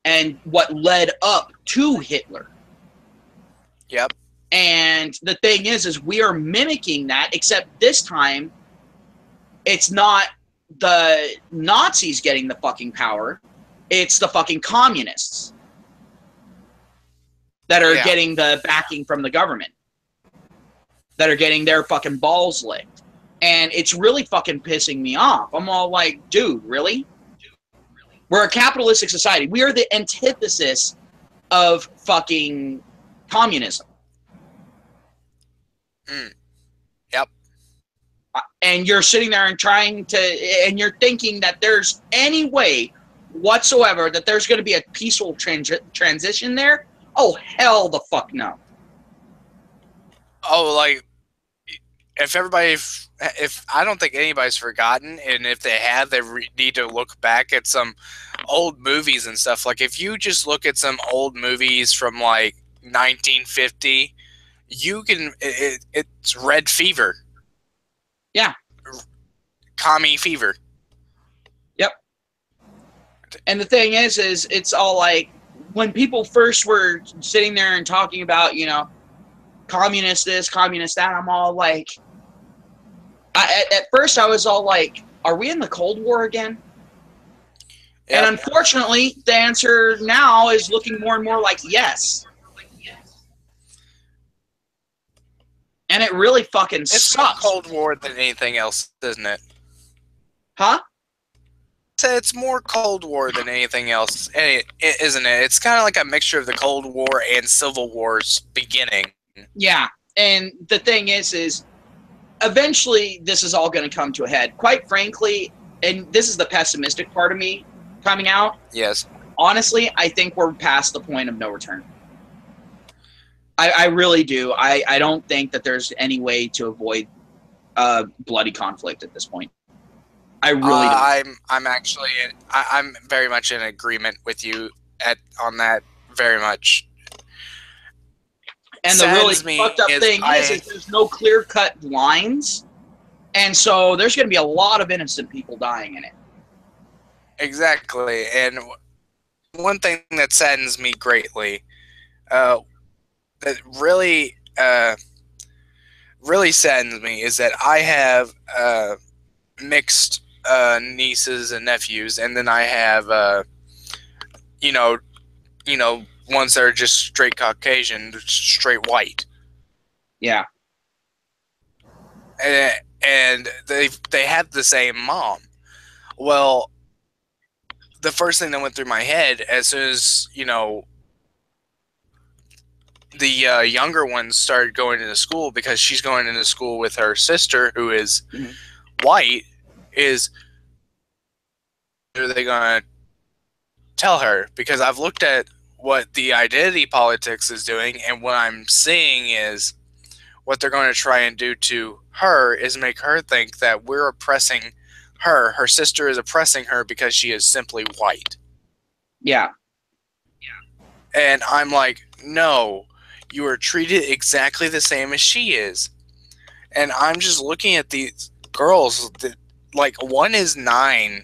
and what led up to Hitler. Yep. And the thing is we are mimicking that, except this time it's not the Nazis getting the fucking power. It's the fucking communists that are getting the backing from the government, that are getting their fucking balls licked. And it's really fucking pissing me off. I'm all like, dude, really? We're a capitalistic society. We are the antithesis of fucking communism. Yep. And you're sitting there and you're thinking that there's any way whatsoever that there's going to be a peaceful transition there. Oh, hell the fuck no. Oh, like, if I don't think anybody's forgotten, and if they have, they need to look back at some old movies and stuff. Like, if you just look at some old movies from like 1950, you can, it's Red Fever. Yeah. Commie fever. Yep. And the thing is it's all like, when people first were sitting there and talking about, communist this, communist that, I'm all like, at first I was all like, are we in the Cold War again? Yep. And unfortunately, the answer now is looking more and more like yes. And it really fucking sucks. It's more Cold War than anything else, isn't it? Huh? It's more Cold War than anything else, isn't it? It's kind of like a mixture of the Cold War and Civil War's beginning. Yeah, and the thing is eventually this is all going to come to a head. Quite frankly, and this is the pessimistic part of me coming out. Yes. Honestly, I think we're past the point of no return. I really do. I don't think that there's any way to avoid bloody conflict at this point. I really do. I'm very much in agreement with you on that, very much. And the really fucked up thing is there's no clear-cut lines, and so there's going to be a lot of innocent people dying in it. Exactly, and one thing that saddens me greatly, that really saddens me, is that I have mixed nieces and nephews, and then I have you know ones that are just straight Caucasian, straight white, Yeah. and they have the same mom. Well, the first thing that went through my head as soon as the younger one started going into school, because she's going into school with her sister who is Mm-hmm. white, is are they going to tell her? Because I've looked at what the identity politics is doing, and what I'm seeing is what they're going to try and do to her is make her think that we're oppressing her. Her sister is oppressing her because she is simply white. Yeah. And I'm like, no, you are treated exactly the same as she is. And I'm just looking at these girls that, like, one is 9.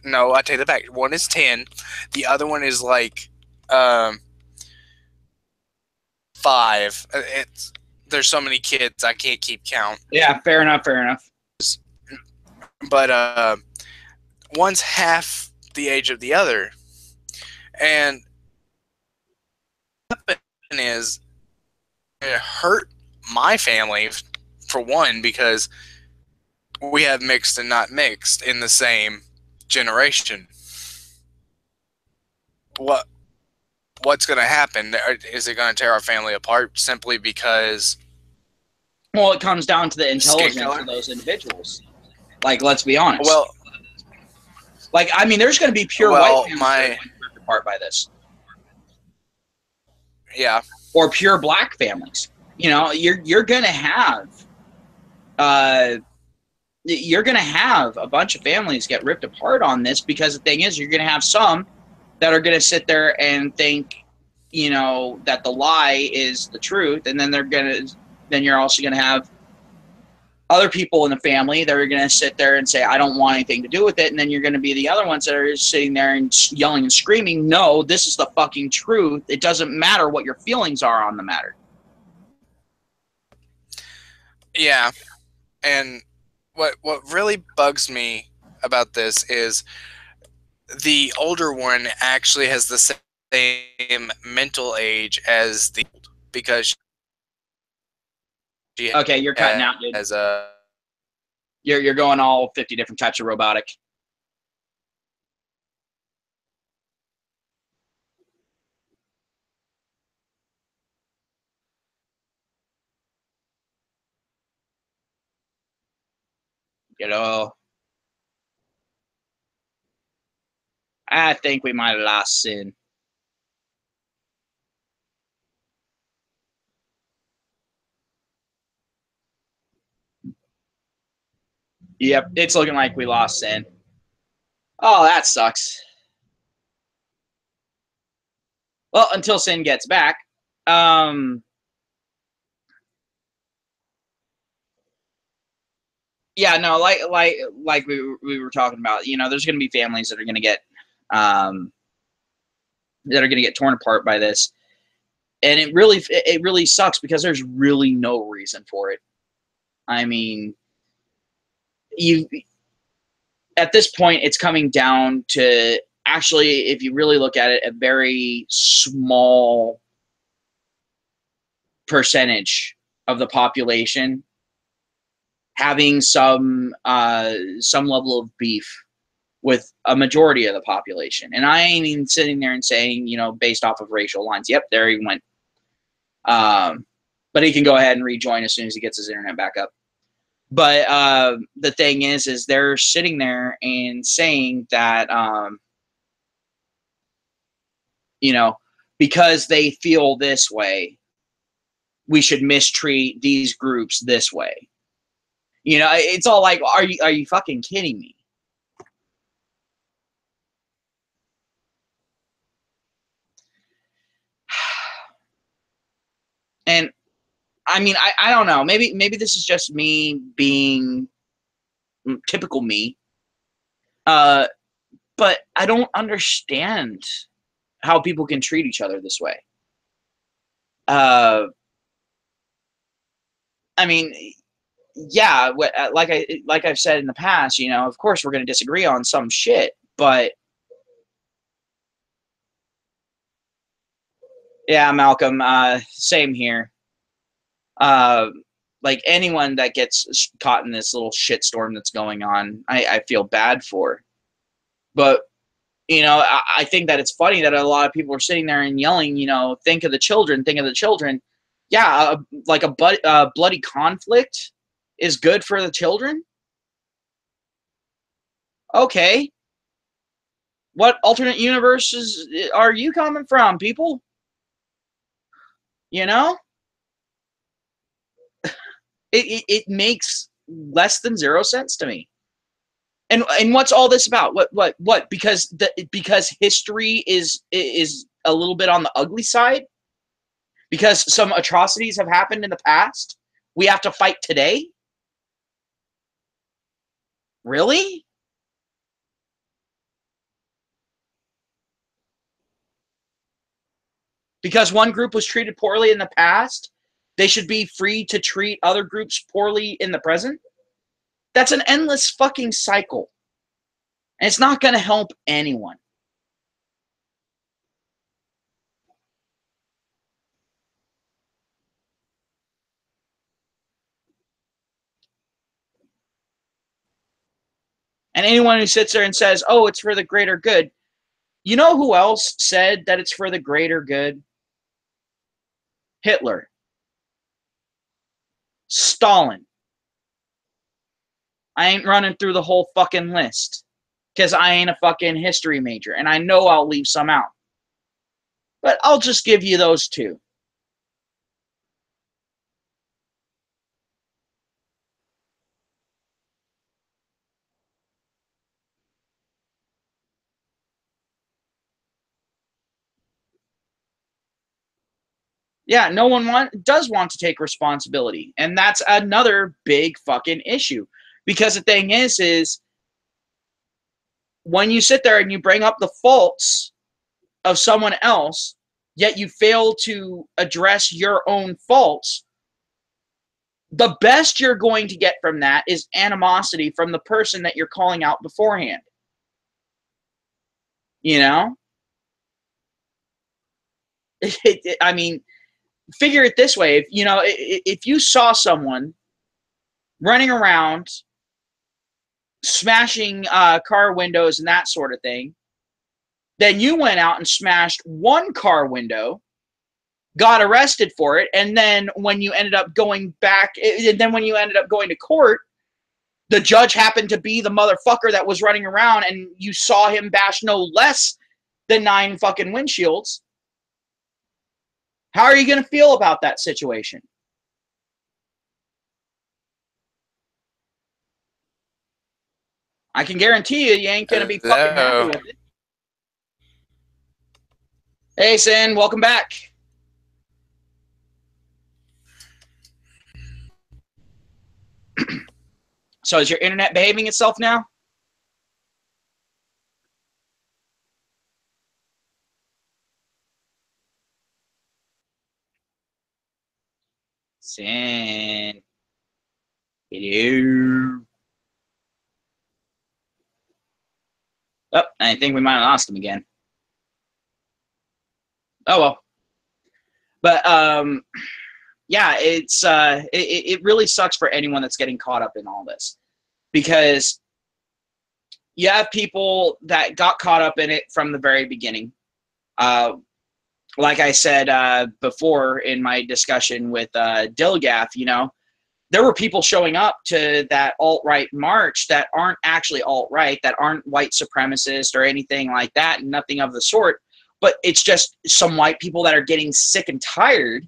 No, I take that back. One is 10. The other one is like um, 5. There's so many kids I can't keep count. Yeah. Fair enough. Fair enough. But one's half the age of the other, and what is it hurt my family for one, because we have mixed and not mixed in the same generation. What's going to happen? Is it going to tear our family apart simply because Well, it comes down to the skin intelligence color? of those individuals. Like, let's be honest. Well, Like, I mean, there's going to be pure white well, families that are going to be ripped apart by this, yeah, or pure black families. You know, you're going to have, uh, you're going to have a bunch of families get ripped apart on this, because the thing is, you're going to have some that are going to sit there and think, you know, that the lie is the truth, and then then you're also going to have other people in the family that are going to sit there and say, I don't want anything to do with it. And then you're going to be the other ones that are sitting there and yelling and screaming, no, this is the fucking truth. It doesn't matter what your feelings are on the matter. yeah. And what really bugs me about this is the older one actually has the same mental age as the, because she Okay, you're cutting out, dude. has a You're going all 50 different types of robotic. You know, I think we might have lost Sin. Yep, it's looking like we lost Sin. Oh, that sucks. Well, until Sin gets back. Um, yeah, no, like we were talking about, you know, there's going to be families that are going to get um, that are going to get torn apart by this, and it really sucks, because there's really no reason for it. I mean, you at this point, it's coming down to, actually, if you really look at it, a very small percentage of the population having some level of beef with a majority of the population. And I ain't even sitting there and saying, you know, based off of racial lines. Yep, there he went. But he can go ahead and rejoin as soon as he gets his internet back up. But the thing is they're sitting there and saying that, you know, because they feel this way, we should mistreat these groups this way. You know, it's all like, are you fucking kidding me? And I mean, I don't know. Maybe this is just me being typical me. Uh, but I don't understand how people can treat each other this way. Uh, I mean, yeah, like I've said in the past, you know, of course we're going to disagree on some shit, but yeah, Malcolm, same here. Uh, like anyone that gets caught in this little shitstorm that's going on, I feel bad for. But you know, I think that it's funny that a lot of people are sitting there and yelling, you know, think of the children, think of the children. Yeah, like a bloody conflict is good for the children. Okay, what alternate universes are you coming from, people? You know, it makes less than zero sense to me. And what's all this about? What? Because history is a little bit on the ugly side. Because some atrocities have happened in the past, we have to fight today. Really? Because one group was treated poorly in the past, they should be free to treat other groups poorly in the present? That's an endless fucking cycle. And it's not going to help anyone. And anyone who sits there and says, oh, it's for the greater good, you know who else said that it's for the greater good? Hitler, Stalin. I ain't running through the whole fucking list because I ain't a fucking history major and I know I'll leave some out. But I'll just give you those two. Yeah, no one does want to take responsibility. And that's another big fucking issue. Because the thing is when you sit there and you bring up the faults of someone else, yet you fail to address your own faults, the best you're going to get from that is animosity from the person that you're calling out beforehand. You know? I mean, figure it this way. If, you know, if you saw someone running around smashing car windows and that sort of thing, then you went out and smashed one car window, got arrested for it, and then when you ended up going back, and then when you ended up going to court, the judge happened to be the motherfucker that was running around, and you saw him bash no less than 9 fucking windshields. How are you going to feel about that situation? I can guarantee you ain't going to be fucking happy Hello. with it. Hey, Sin, welcome back. So is your internet behaving itself now? Sin. Hello. Oh, I think we might have lost him again. Oh well. But yeah, it really sucks for anyone that's getting caught up in all this because you have people that got caught up in it from the very beginning. Uh, like I said before in my discussion with Dilgaff, you know, there were people showing up to that alt-right march that aren't actually alt-right, that aren't white supremacist or anything like that, nothing of the sort. But it's just some white people that are getting sick and tired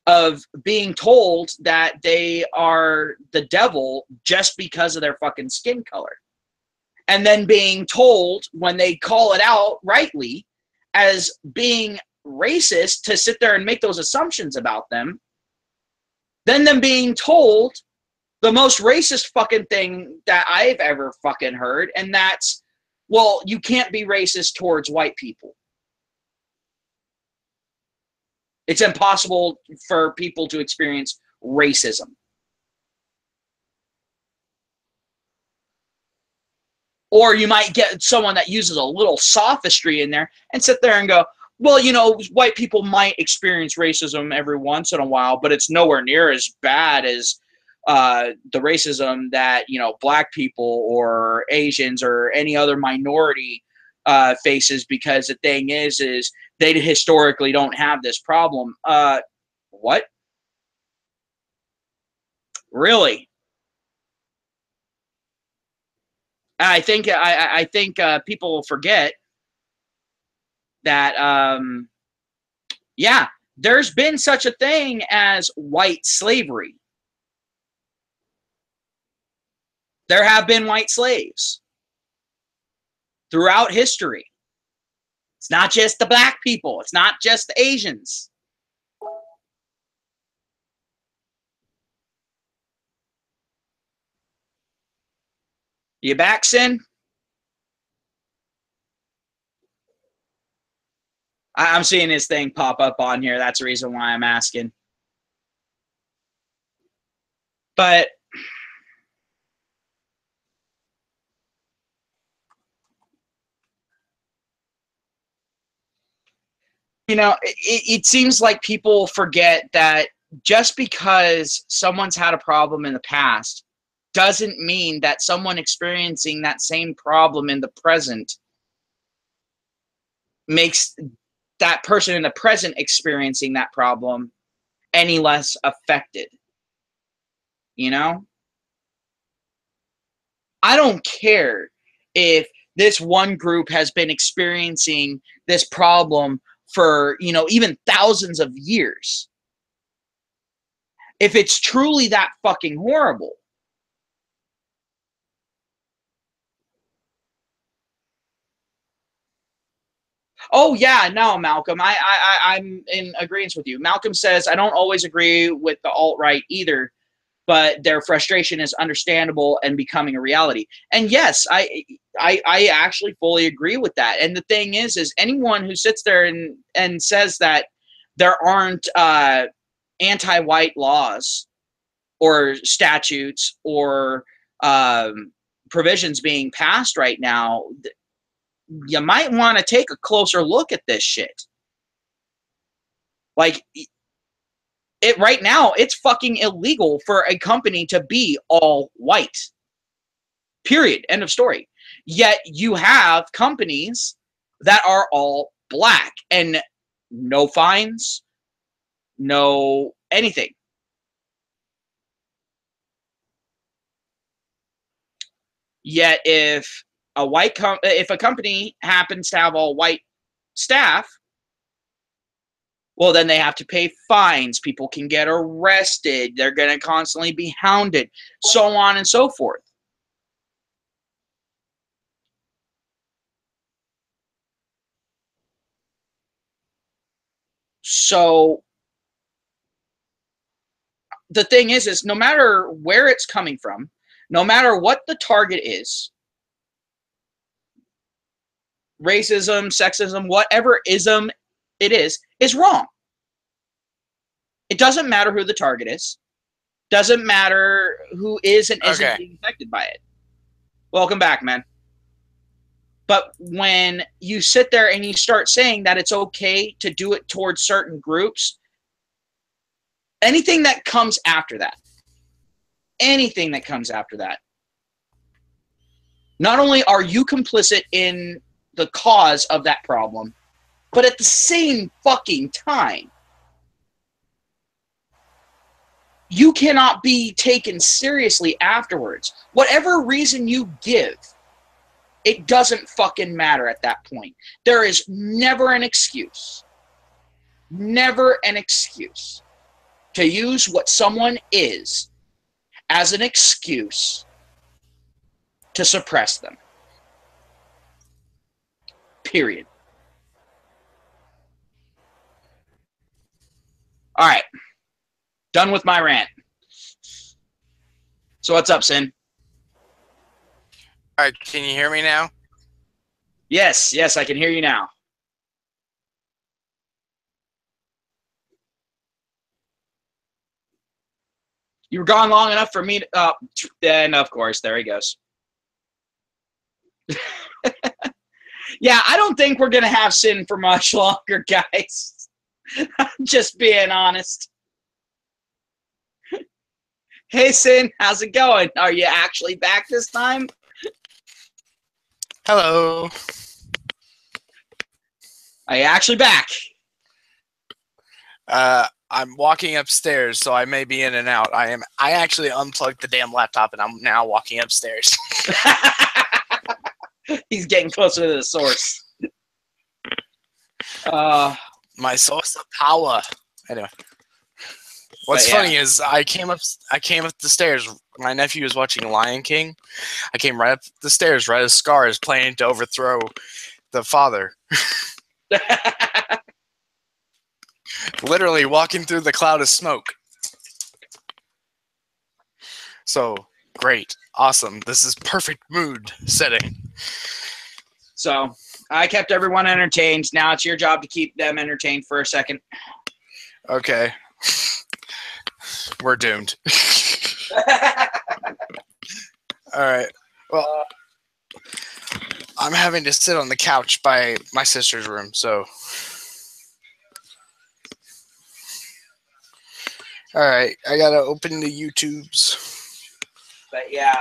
of being told that they are the devil just because of their fucking skin color. And then being told when they call it out rightly as being racist to sit there and make those assumptions about them, then them being told the most racist fucking thing that I've ever fucking heard, and that's, well, you can't be racist towards white people. It's impossible for people to experience racism. Or you might get someone that uses a little sophistry in there and sit there and go, well, you know, white people might experience racism every once in a while, but it's nowhere near as bad as the racism that, you know, black people or Asians or any other minority faces, because the thing is they historically don't have this problem. What? Really? I think people forget that yeah, there's been such a thing as white slavery. There have been white slaves throughout history. It's not just the black people. It's not just the Asians. You back, Sin? I'm seeing this thing pop up on here. That's the reason why I'm asking. But you know, it seems like people forget that just because someone's had a problem in the past doesn't mean that someone experiencing that same problem in the present makes that person in the present experiencing that problem any less affected. You know, I don't care if this one group has been experiencing this problem for, you know, even thousands of years. If it's truly that fucking horrible. Oh yeah, no, Malcolm. I'm in agreement with you. Malcolm says I don't always agree with the alt right either, but their frustration is understandable and becoming a reality. And yes, I actually fully agree with that. And the thing is anyone who sits there and says that there aren't anti-white laws or statutes or provisions being passed right now, you might want to take a closer look at this shit. Like it right now, it's fucking illegal for a company to be all white. Period. End of story. Yet you have companies that are all black and no fines, no anything. Yet if a company happens to have all white staff, well, then they have to pay fines. People can get arrested. They're going to constantly be hounded, so on and so forth. So the thing is no matter where it's coming from, no matter what the target is, racism, sexism, whatever ism it is wrong. It doesn't matter who the target is. Doesn't matter who is and isn't being affected by it. Welcome back, man. But when you sit there and you start saying that it's okay to do it towards certain groups, anything that comes after that, not only are you complicit in the cause of that problem, but at the same fucking time, you cannot be taken seriously afterwards. Whatever reason you give, it doesn't fucking matter at that point. There is never an excuse to use what someone is as an excuse to suppress them. Period. All right. Done with my rant. So what's up, Sin? All right, can you hear me now? Yes, I can hear you now. You were gone long enough for me to... then, of course, there he goes. Yeah, I don't think we're going to have Sin for much longer, guys. Just being honest. Hey, Sin, how's it going? Are you actually back this time? Hello. Are you actually back? I'm walking upstairs, so I may be in and out. I actually unplugged the damn laptop, and I'm now walking upstairs. He's getting closer to the source. My source of power. Anyway, what's funny is I came up the stairs. My nephew was watching Lion King. I came right up the stairs, right as Scar is planning to overthrow the father. Literally walking through the cloud of smoke. So great, awesome. This is perfect mood setting. So I kept everyone entertained. Now it's your job to keep them entertained for a second. Okay. We're doomed. All right. Well, I'm having to sit on the couch by my sister's room, so. All right, I gotta open the YouTubes. But yeah,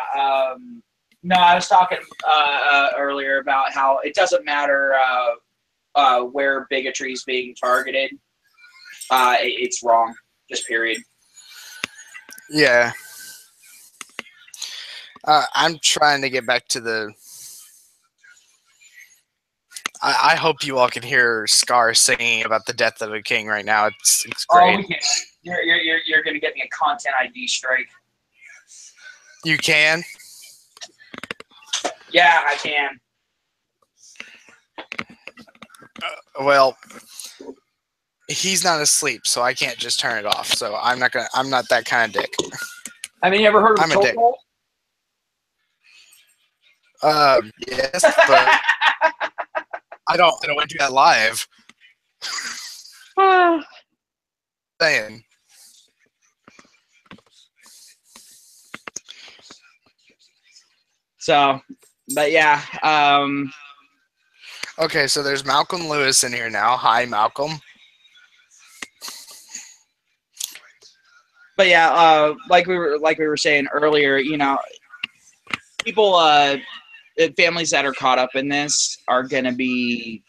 no, I was talking earlier about how it doesn't matter where bigotry is being targeted. It's wrong, just period. Yeah. I'm trying to get back to the. I hope you all can hear Scar singing about the death of a king right now. It's great. Oh, we can. You're gonna get me a content ID strike. You can? Yeah, I can. Well, he's not asleep, so I can't just turn it off. So I'm not that kind of dick. I mean, you ever heard of I'm a dick. chokehold? Yes, but I don't want to do that live. Saying. So, but yeah. Okay, so there's Malcolm Lewis in here now. Hi, Malcolm. But yeah, like we were saying earlier, you know, people, families that are caught up in this are gonna be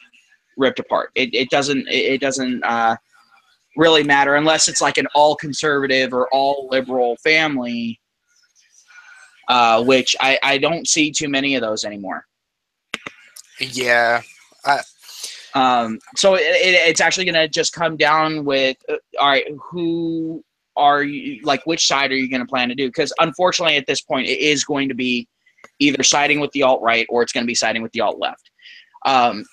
ripped apart. It doesn't really matter unless it's like an all conservative or all liberal family, which I don't see too many of those anymore. Yeah. So it's actually going to just come down with, all right, who are you, like, which side are you going to plan to do? Because unfortunately at this point, it is going to be either siding with the alt-right or it's going to be siding with the alt-left.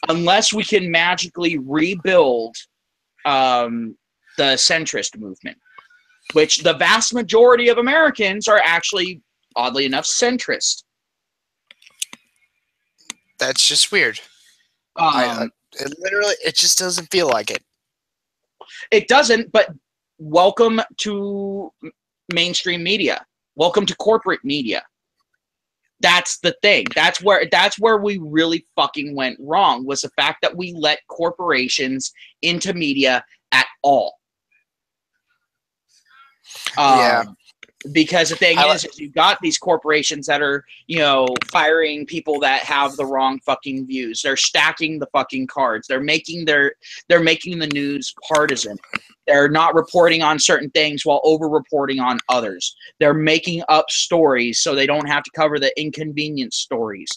Unless we can magically rebuild the centrist movement, which the vast majority of Americans are actually, oddly enough, centrist. That's just weird. It just doesn't feel like it. It doesn't, but welcome to mainstream media. Welcome to corporate media. That's the thing. That's where we really fucking went wrong, was the fact that we let corporations into media at all. Yeah. Because the thing is you've got these corporations that are, you know, firing people that have the wrong fucking views. They're stacking the fucking cards. They're making the news partisan. They're not reporting on certain things while over-reporting on others. They're making up stories so they don't have to cover the inconvenient stories,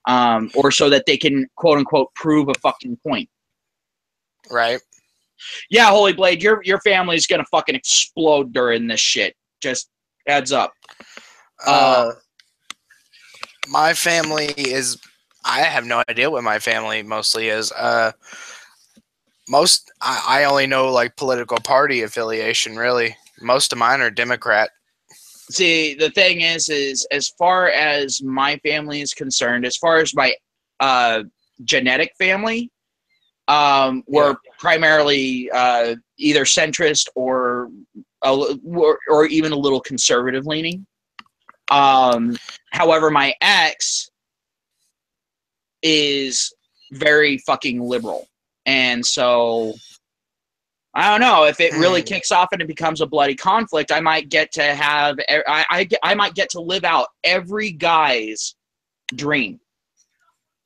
or so that they can, quote-unquote, prove a fucking point. Right. Yeah, Holy Blade, your family's gonna fucking explode during this shit. Just heads up. My family is. I have no idea what my family mostly is. I only know like political party affiliation. Really, most of mine are Democrat. See, the thing is as far as my family is concerned, as far as my genetic family, we're primarily either centrist or even a little conservative leaning. However, my ex is very fucking liberal. And so I don't know if it really kicks off and it becomes a bloody conflict. I might get to have I might get to live out every guy's dream.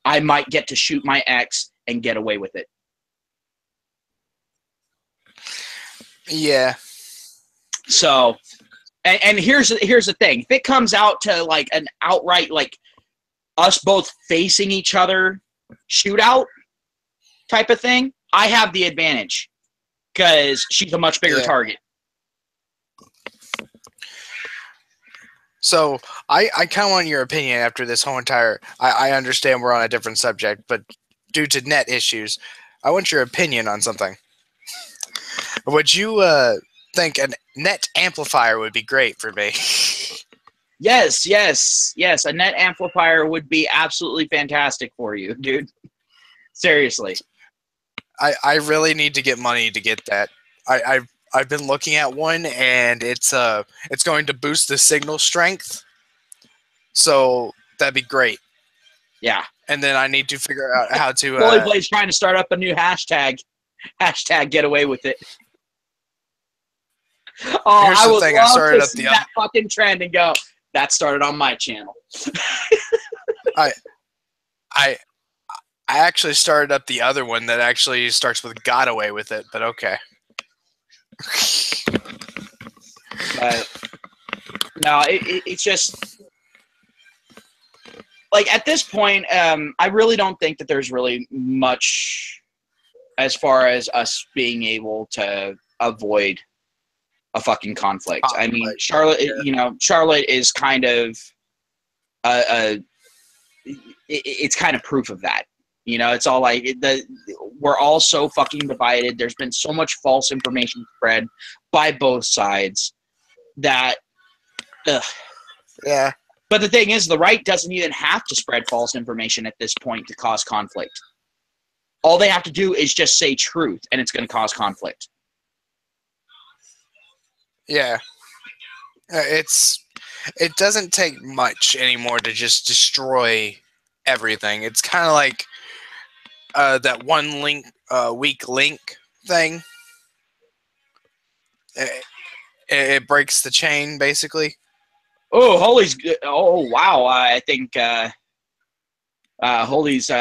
I might get to shoot my ex and get away with it. Yeah. So, and here's the thing: if it comes out to like an outright like us both facing each other shootout type of thing, I have the advantage because she's a much bigger target. So I kind of want your opinion after this whole entire. I understand we're on a different subject, but due to net issues, I want your opinion on something. Would you think a net amplifier would be great for me? Yes. A net amplifier would be absolutely fantastic for you, dude. Seriously. I really need to get money to get that. I've been looking at one, and it's going to boost the signal strength. So that'd be great. Yeah. And then I need to figure out how to. Bully Blade's trying to start up a new hashtag. Hashtag get away with it. Oh, Here's I the would thing, love I started to up see the that fucking trend and go, that started on my channel. I actually started up the other one that actually starts with got away with it, but okay. But no, it's just like at this point, I really don't think that there's really much as far as us being able to avoid a fucking conflict. I mean, Charlotte, Charlotte is kind of it's kind of proof of that. You know, it's all like we're all so fucking divided. There's been so much false information spread by both sides that, yeah. But the thing is, the right doesn't even have to spread false information at this point to cause conflict. All they have to do is just say truth, and it's going to cause conflict. Yeah. It doesn't take much anymore to just destroy everything. It's kind of like that one weak link thing. It breaks the chain, basically. Oh, Holy's good. Oh, wow. I think Holy's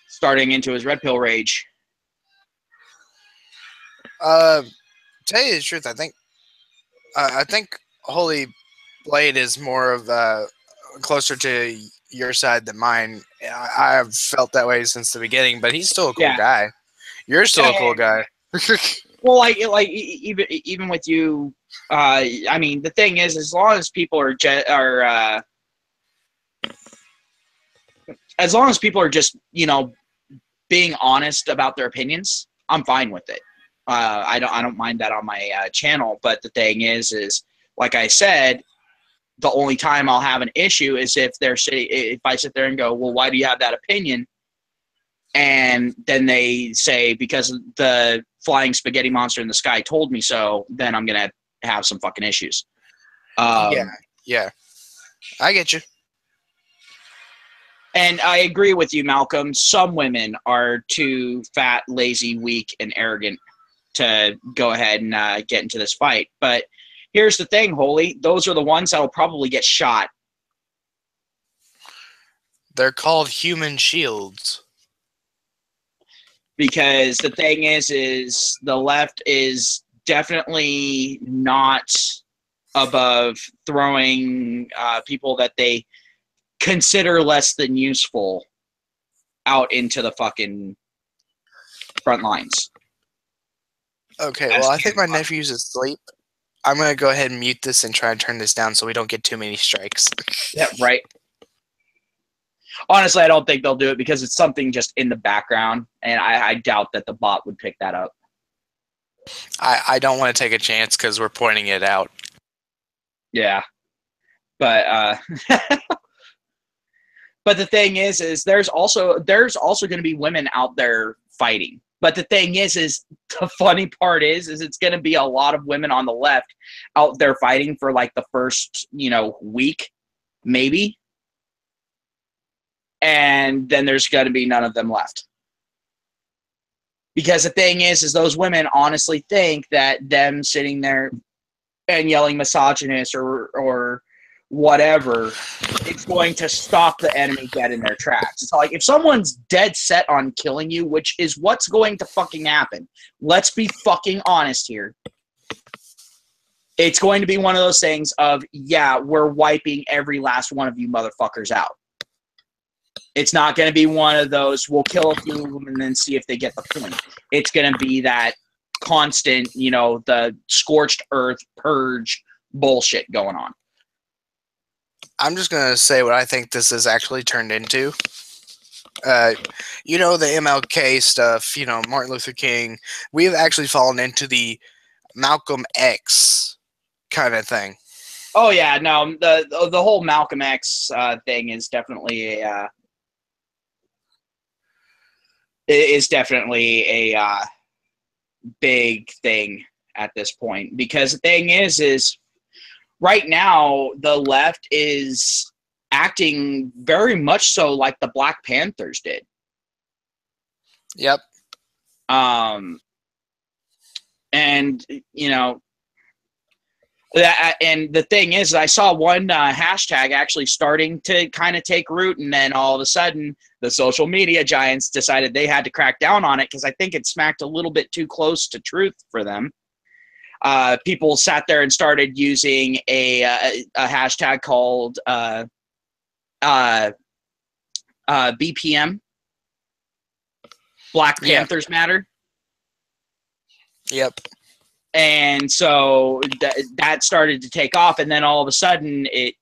starting into his red pill rage. Tell you the truth, I think Holy Blade is more of closer to your side than mine. I've felt that way since the beginning, but he's still a cool guy. You're still a cool guy. Well, like even with you, I mean, the thing is, as long as people are as long as people are just being honest about their opinions, I'm fine with it. I don't mind that on my channel. But the thing is like I said, the only time I'll have an issue is if I sit there and go, well, why do you have that opinion? And then they say, because the flying spaghetti monster in the sky told me so, then I'm going to have some fucking issues. Yeah. I get you. And I agree with you, Malcolm. Some women are too fat, lazy, weak, and arrogant to go ahead and get into this fight. But here's the thing, Holy. Those are the ones that will probably get shot. They're called human shields. Because the thing is the left is definitely not above throwing people that they consider less than useful out into the fucking front lines. Okay, well, I think my nephew's asleep. I'm going to go ahead and mute this and try and turn this down so we don't get too many strikes. Yeah, right. Honestly, I don't think they'll do it because it's something just in the background, and I doubt that the bot would pick that up. I don't want to take a chance because we're pointing it out. Yeah. But but the thing is there's also going to be women out there fighting. But the thing is the funny part is it's going to be a lot of women on the left out there fighting for like the first, week, maybe. and then there's going to be none of them left. Because the thing is those women honestly think that them sitting there and yelling misogynist or whatever, it's going to stop the enemy dead in their tracks. It's like if someone's dead set on killing you, which is what's going to fucking happen. Let's be fucking honest here. It's going to be one of those things of, yeah, we're wiping every last one of you motherfuckers out. It's not going to be one of those, we'll kill a few of them and then see if they get the point. It's going to be that constant, the scorched earth purge bullshit going on. I'm just going to say what I think this has actually turned into. The MLK stuff, Martin Luther King. We have actually fallen into the Malcolm X kind of thing. Oh, yeah, no, the whole Malcolm X thing is definitely a big thing at this point, because the thing is right now the left is acting very much so like the Black Panthers did. Yep. And and the thing is, I saw one hashtag actually starting to kind of take root, and then all of a sudden the social media giants decided they had to crack down on it because I think it smacked a little bit too close to truth for them. People sat there and started using a hashtag called BPM, Black Panthers Matter. Yep. And so that started to take off, and then all of a sudden it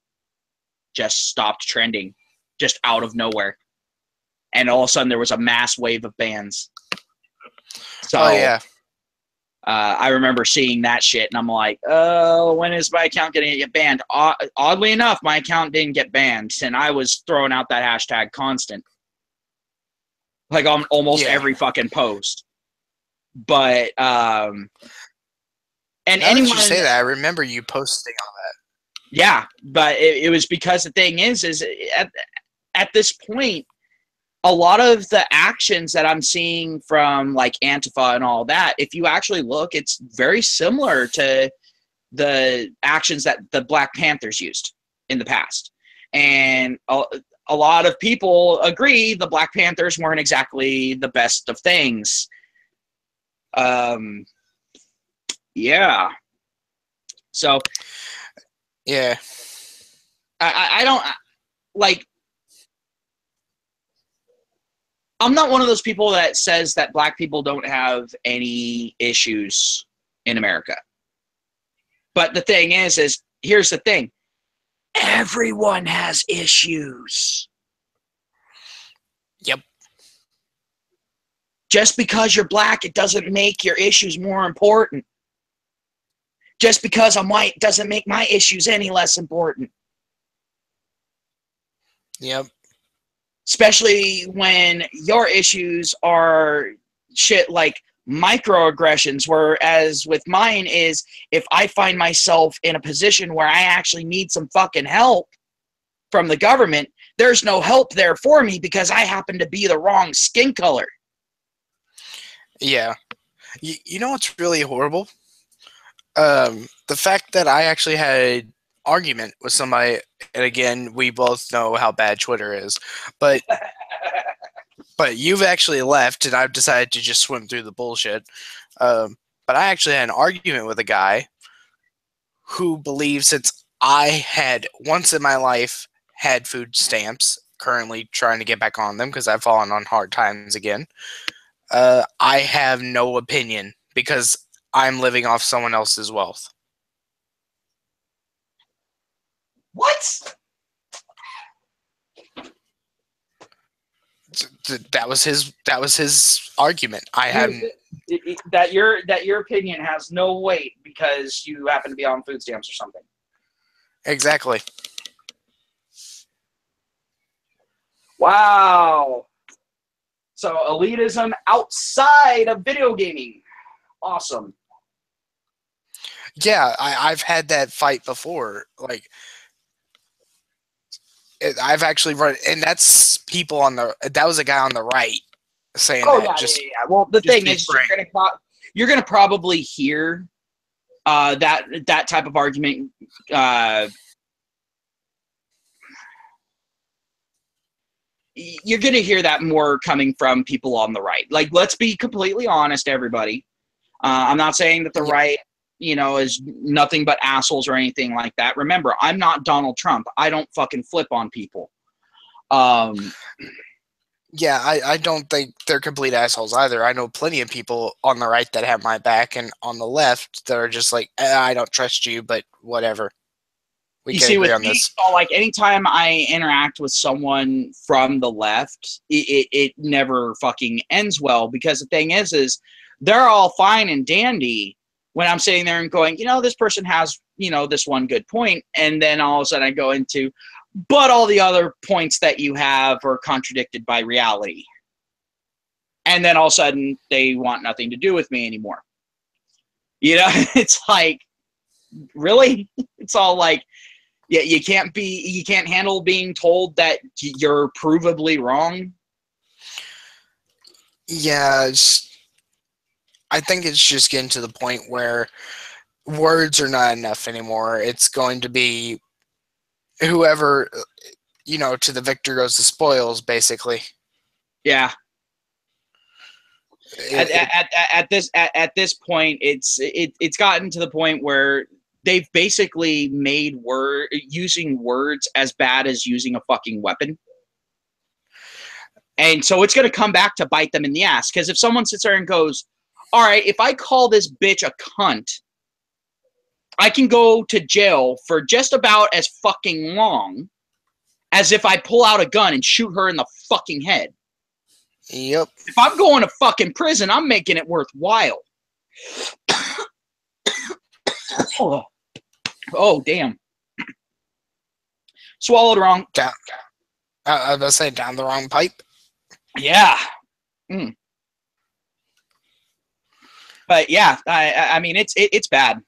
just stopped trending, just out of nowhere. And all of a sudden there was a mass wave of bans. So, I remember seeing that shit, and I'm like, oh, when is my account going to get banned? Oddly enough, my account didn't get banned, and I was throwing out that hashtag constant. Like on almost every fucking post. But, and now anyone, that you say that, I remember you posting on that. Yeah, but it was because the thing is at this point, a lot of the actions that I'm seeing from like Antifa and all that, if you actually look, it's very similar to the actions that the Black Panthers used in the past. And a lot of people agree the Black Panthers weren't exactly the best of things. Yeah. So, yeah. I don't like. I'm not one of those people that says that Black people don't have any issues in America. But the thing is here's the thing. Everyone has issues. Yep. Just because you're Black, it doesn't make your issues more important. Just because I'm white doesn't make my issues any less important. Yep. Especially when your issues are shit like microaggressions, whereas with mine is if I find myself in a position where I actually need some fucking help from the government, there's no help there for me because I happen to be the wrong skin color. Yeah. You know what's really horrible? The fact that I actually had an argument with somebody, and again, we both know how bad Twitter is, but you've actually left, and I've decided to just swim through the bullshit. But I actually had an argument with a guy who believes since I had once in my life had food stamps, currently trying to get back on them because I've fallen on hard times again, I have no opinion because I'm living off someone else's wealth. What? That was his argument. I have that your opinion has no weight because you happen to be on food stamps or something. Exactly. Wow. So elitism outside of video gaming. Awesome. Yeah, I've had that fight before. Like, I've actually run, and that's people on the. That was a guy on the right saying Oh that. yeah, yeah, yeah. Well, the Just thing to be is, frank. you're gonna probably hear that type of argument. You're gonna hear that more coming from people on the right. Like, let's be completely honest, everybody. I'm not saying that the Yeah, right, is nothing but assholes or anything like that. Remember, I'm not Donald Trump. I don't fucking flip on people. Um, yeah. I don't think they're complete assholes either. I know plenty of people on the right that have my back, and on the left that are just like, I don't trust you, but whatever. We you can see, agree with on me, this. so like anytime I interact with someone from the left, it never fucking ends well because the thing is they're all fine and dandy when I'm sitting there and going, this person has, this one good point, and then all of a sudden I go into, but all the other points that you have are contradicted by reality. And then all of a sudden they want nothing to do with me anymore. It's like, really? It's all like, yeah, you can't handle being told that you're provably wrong. Yeah, I think it's just getting to the point where words are not enough anymore. It's going to be whoever, to the victor goes the spoils, basically. Yeah. It, it, At this point, it's gotten to the point where they've basically made using words as bad as using a fucking weapon. And so it's going to come back to bite them in the ass. Because if someone sits there and goes, all right, if I call this bitch a cunt, I can go to jail for just about as fucking long as if I pull out a gun and shoot her in the fucking head. yep. If I'm going to fucking prison, I'm making it worthwhile. Oh, damn. Swallowed wrong. Down. I was about to say down the wrong pipe. Yeah. Mm. But yeah, I mean, it's bad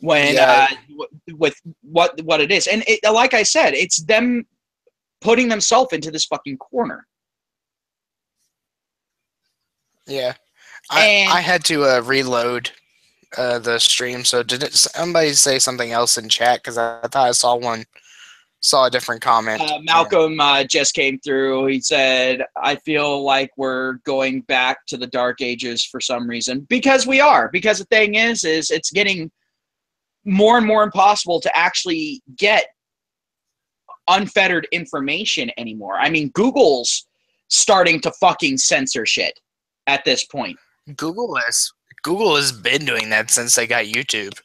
when Yeah, with what it is, and like I said, it's them putting themselves into this fucking corner. yeah. I And had to reload the stream. So did somebody say something else in chat? Because I thought I saw a different comment. Malcolm just came through. He said, I feel like we're going back to the dark ages for some reason. Because we are. Because the thing is it's getting more and more impossible to actually get unfettered information anymore. I mean, Google's starting to fucking censor shit at this point. Google has been doing that since they got YouTube.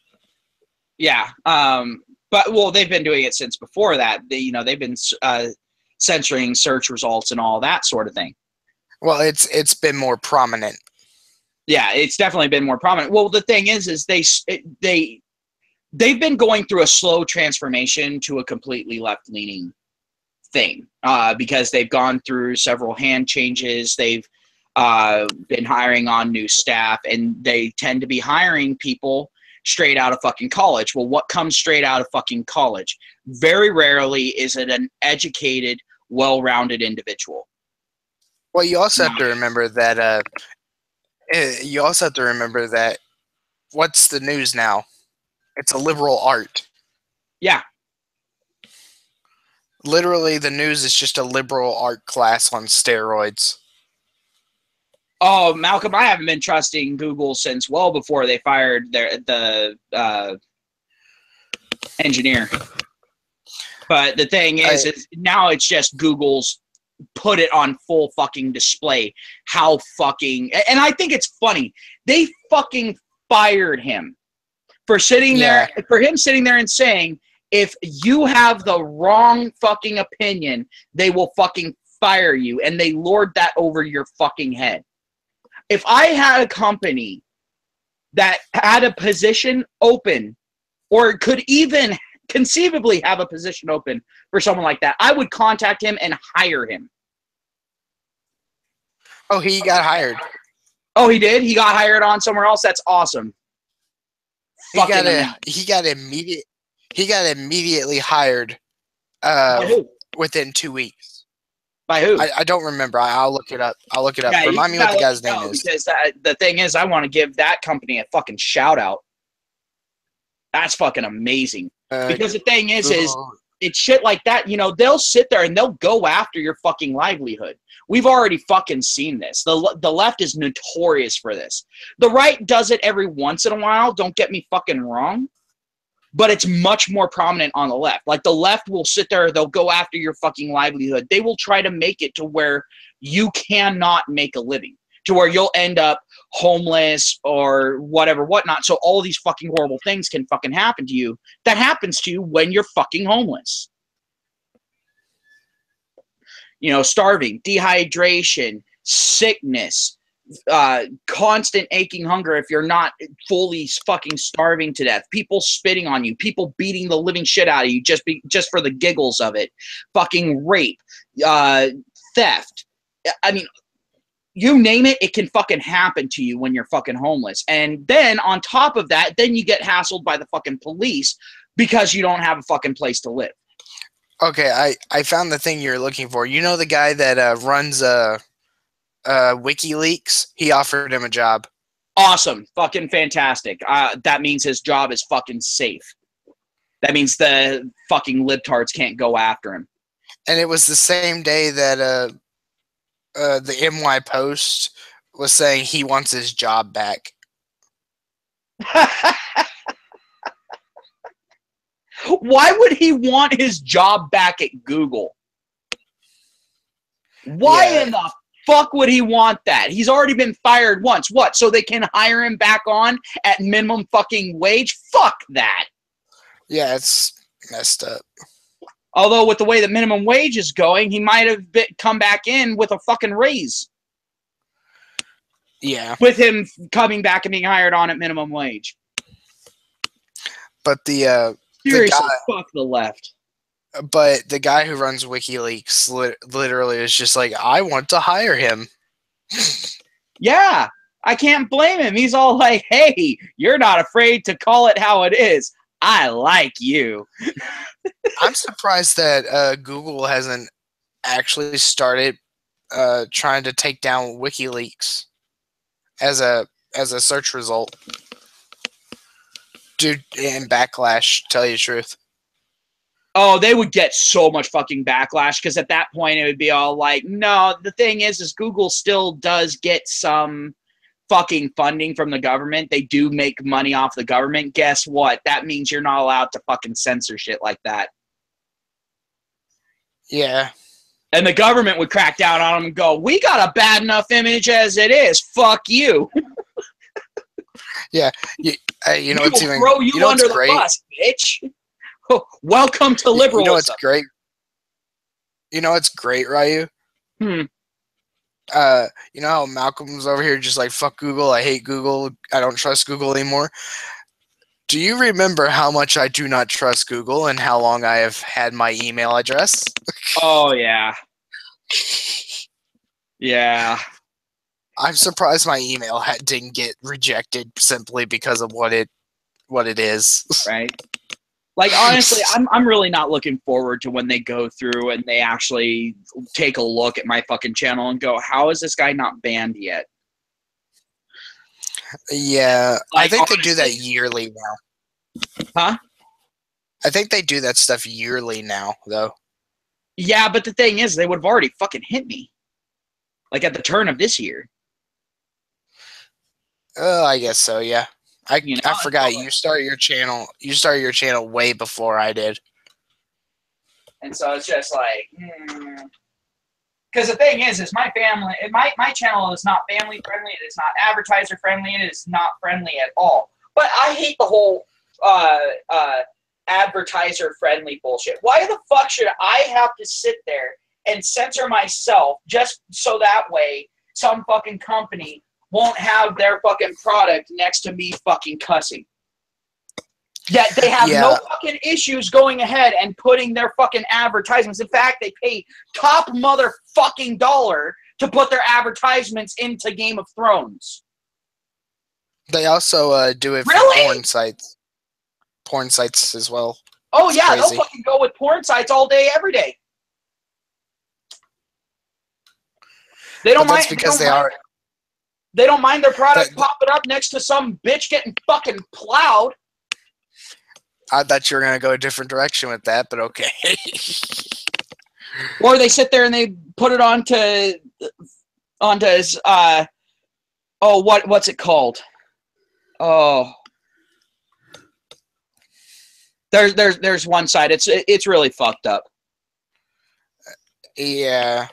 Yeah. But well, they've been doing it since before that. They've been censoring search results and all that sort of thing. Well, it's been more prominent. Yeah, it's definitely been more prominent. Well, the thing is they've been going through a slow transformation to a completely left-leaning thing because they've gone through several hand changes. They've been hiring on new staff, and they tend to be hiring people straight out of fucking college. Well, what comes straight out of fucking college? Very rarely is it an educated, well-rounded individual. Well, you also have to remember that. You also have to remember that. What's the news now? It's a liberal art. Yeah. Literally, the news is just a liberal art class on steroids. Oh, Malcolm, I haven't been trusting Google since well before they fired the engineer. But the thing is now it's just Google's put it on full fucking display how fucking, and I think it's funny. They fucking fired him for sitting there, for him sitting there and saying, if you have the wrong fucking opinion, they will fucking fire you, and they lord that over your fucking head. If I had a company that had a position open, or could even conceivably have a position open for someone like that, I would contact him and hire him. Oh, he got hired. Oh, he did? He got hired on somewhere else? That's awesome. He got immediately hired By who? within 2 weeks. By who? I don't remember. I'll look it up. I'll look it up. Yeah, you Remind me what gotta the let guy's me name know is. because the thing is, I want to give that company a fucking shout out. That's fucking amazing. Because the thing is Google. it's shit like that. You know, they'll sit there and they'll go after your fucking livelihood. We've already fucking seen this. The left is notorious for this. The right does it every once in a while. Don't get me fucking wrong. But it's much more prominent on the left. Like the left will sit there, they'll go after your fucking livelihood. They will try to make it to where you cannot make a living, to where you'll end up homeless or whatever, whatnot. So all these fucking horrible things can fucking happen to you. That happens to you when you're fucking homeless. You know, starving, dehydration, sickness, constant aching hunger if you're not fully fucking starving to death, people spitting on you, people beating the living shit out of you just for the giggles of it, fucking rape, theft. I mean, you name it, it can fucking happen to you when you're fucking homeless. And then on top of that, then you get hassled by the fucking police because you don't have a fucking place to live. Okay, I found the thing you're looking for. You know the guy that runs WikiLeaks? He offered him a job. Awesome. Fucking fantastic. That means his job is fucking safe. That means the fucking libtards can't go after him. And it was the same day that the MY Post was saying he wants his job back. Why would he want his job back at Google? Why in the fuck would he want that? He's already been fired once. What? So they can hire him back on at minimum fucking wage? Fuck that. Yeah, it's messed up. Although with the way the minimum wage is going, he might have come back in with a fucking raise. Yeah. With him coming back and being hired on at minimum wage. But the seriously, fuck the left. But the guy who runs WikiLeaks literally is just like, I want to hire him. Yeah, I can't blame him. He's all like, hey, you're not afraid to call it how it is. I like you. I'm surprised that Google hasn't actually started trying to take down WikiLeaks as a search result. Dude, and backlash, tell you the truth. Oh, they would get so much fucking backlash because at that point it would be all like, no, the thing is Google still does get some fucking funding from the government. They do make money off the government. Guess what? That means you're not allowed to fucking censor shit like that. Yeah. And the government would crack down on them and go, we got a bad enough image as it is. Fuck you. Yeah. You know what's even throw you under the bus, bitch. Welcome to liberalism. You know what's great? You know what's great, Ryu? You know how Malcolm's over here just like, fuck Google, I hate Google, I don't trust Google anymore? Do you remember how much I do not trust Google and how long I have had my email address? Oh, yeah. Yeah. I'm surprised my email didn't get rejected simply because of what it is. Right. Like, honestly, I'm really not looking forward to when they go through and they actually take a look at my fucking channel and go, how is this guy not banned yet? Yeah, like, I think honestly, they do that yearly now. Huh? I think they do that stuff yearly now, though. Yeah, but the thing is, they would have already fucking hit me. Like, at the turn of this year. I guess so, yeah. I forgot you started your channel. You started your channel way before I did. And so it's just like, because the thing is my family, my channel is not family friendly. It is not advertiser friendly. It is not friendly at all. But I hate the whole advertiser friendly bullshit. Why the fuck should I have to sit there and censor myself just so that way some fucking company won't have their fucking product next to me fucking cussing? Yet they have no fucking issues going ahead and putting their fucking advertisements. In fact, they pay top motherfucking dollar to put their advertisements into Game of Thrones. They also do it for porn sites. Porn sites as well. Oh It's yeah, they'll crazy. fucking go with porn sites all day, every day. They don't But that's mind. because they are. They don't mind their That, product popping up next to some bitch getting fucking plowed. I thought you were gonna go a different direction with that, but okay. Or they sit there and they put it onto what's it called? Oh, there's one side. It's really fucked up. Yeah,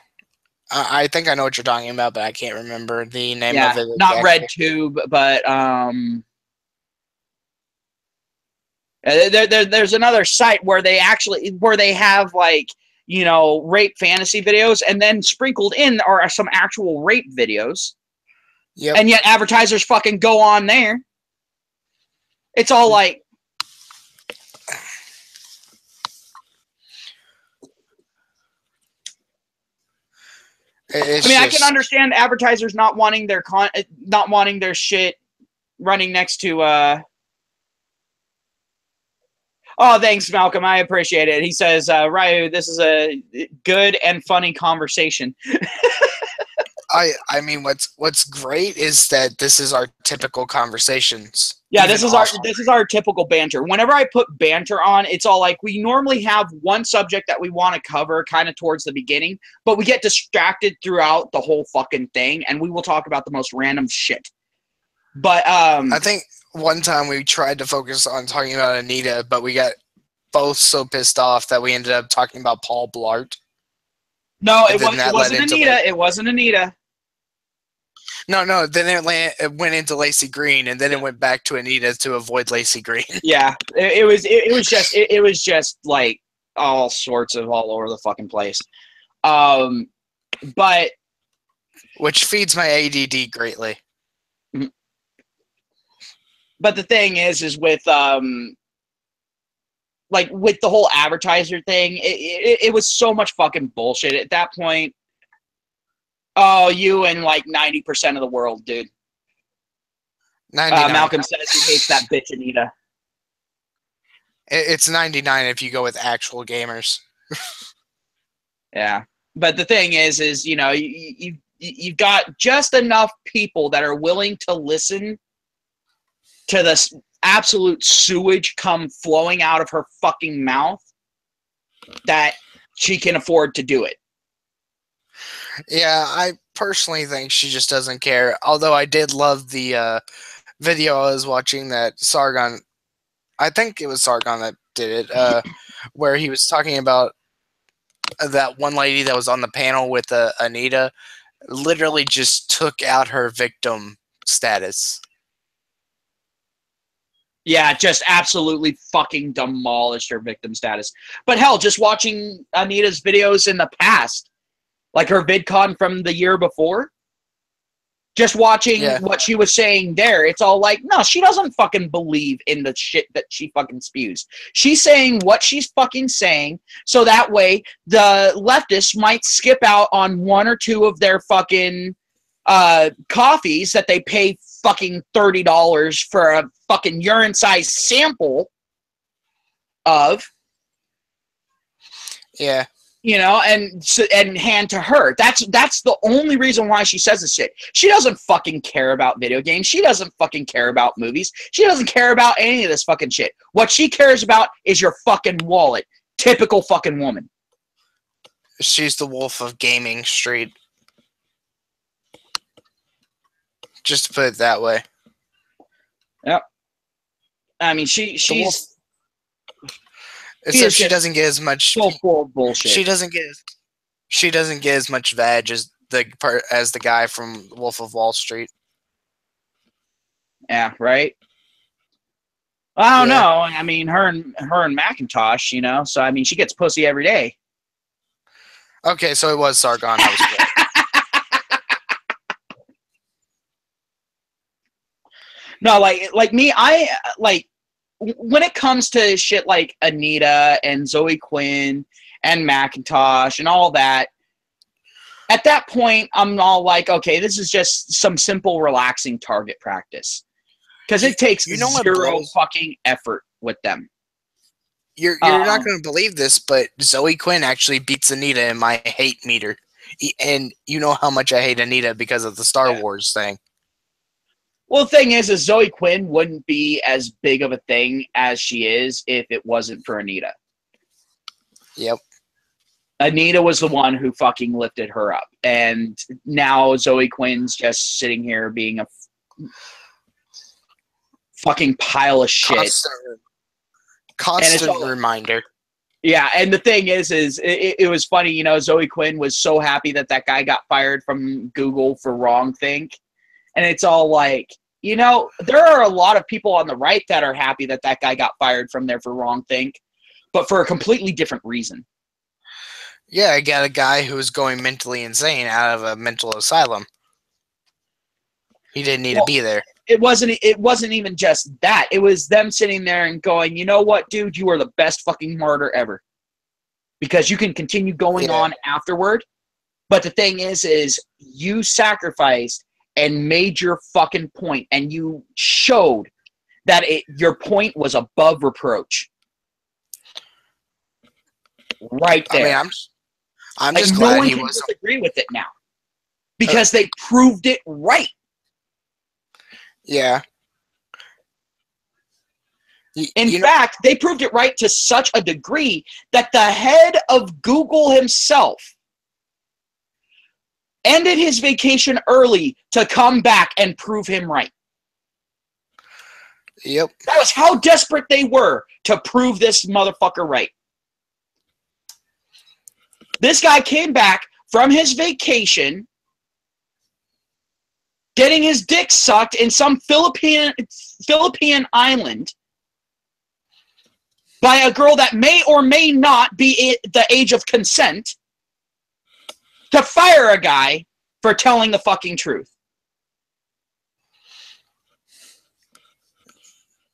I think I know what you're talking about, but I can't remember the name of Yeah, it not exactly. RedTube, but there's another site where they have like, you know, rape fantasy videos, and then sprinkled in are some actual rape videos. Yep. And yet advertisers fucking go on there. It's all like, It's I mean, I can just. understand advertisers not wanting their shit running next to Oh, thanks, Malcolm. I appreciate it. He says, Ryu, this is a good and funny conversation. I mean, what's great is that this is our typical conversations. Yeah, Even off. this is our typical banter. Whenever I put banter on, it's all like we normally have one subject that we want to cover kind of towards the beginning, but we get distracted throughout the whole fucking thing, and we will talk about the most random shit. But I think one time we tried to focus on talking about Anita, but we got both so pissed off that we ended up talking about Paul Blart. no, And then it wasn't Anita. It wasn't Anita. No. Then it went into Lacey Green, and then it went back to Anita to avoid Lacey Green. Yeah, it was just like all sorts of all over the fucking place. But Which feeds my ADD greatly. But the thing is with like with the whole advertiser thing, it was so much fucking bullshit at that point. Oh, you and like 90% of the world, dude. 99. Malcolm says he hates that bitch Anita. It's 99 if you go with actual gamers. Yeah, but the thing is you know you've got just enough people that are willing to listen to this absolute sewage come flowing out of her fucking mouth that she can afford to do it. Yeah, I personally think she just doesn't care. Although I did love the video I was watching that Sargon, I think it was Sargon that did it, where he was talking about that one lady that was on the panel with Anita literally just took out her victim status. Yeah, just absolutely fucking demolished her victim status. But hell, just watching Anita's videos in the past, like her VidCon from the year before, just watching what she was saying there, it's all like, no, she doesn't fucking believe in the shit that she fucking spews. She's saying what she's fucking saying, so that way the leftists might skip out on one or two of their fucking coffees that they pay fucking $30 for a fucking urine-sized sample of. Yeah. You know, and hand to her. That's the only reason why she says this shit. She doesn't fucking care about video games. She doesn't fucking care about movies. She doesn't care about any of this fucking shit. What she cares about is your fucking wallet. Typical fucking woman. She's the wolf of gaming street. Just to put it that way. Yep. I mean, she's... Except she doesn't get as much. So full of bullshit. She doesn't get as much vag as the guy from Wolf of Wall Street. Yeah, right. I don't know. I mean, her and Macintosh, you know. So I mean, she gets pussy every day. Okay, so it was Sargon. No, like me, I like. When it comes to shit like Anita and Zoe Quinn and Macintosh and all that, at that point, I'm all like, okay, this is just some simple, relaxing target practice. Because it takes zero fucking effort with them. You're not Um, going to believe this, but Zoe Quinn actually beats Anita in my hate meter. And you know how much I hate Anita because of the Star yeah. Wars thing. Well, the thing is Zoe Quinn wouldn't be as big of a thing as she is if it wasn't for Anita. Yep. Anita was the one who fucking lifted her up. And now Zoe Quinn's just sitting here being a fucking pile of shit. And it's Constant all, reminder. yeah, and the thing is it was funny, you know, Zoe Quinn was so happy that that guy got fired from Google for wrong think. And it's all like, you know, there are a lot of people on the right that are happy that that guy got fired from there for wrong think, but for a completely different reason. Yeah, I got a guy who was going mentally insane out of a mental asylum. He didn't need to Well, be there. it wasn't even just that. It was them sitting there and going, "You know what, dude? You are the best fucking martyr ever." Because you can continue going Yeah. on afterward. But the thing is you sacrificed and made your fucking point, and you showed that your point was above reproach. Right I mean, there. I'm Like, just no glad one he can wasn't. disagree with it now because they proved it right. Yeah. In You know, fact, they proved it right to such a degree that the head of Google himself ended his vacation early to come back and prove him right. yep. That was how desperate they were to prove this motherfucker right. This guy came back from his vacation, getting his dick sucked in some Philippine island by a girl that may or may not be the age of consent, to fire a guy for telling the fucking truth.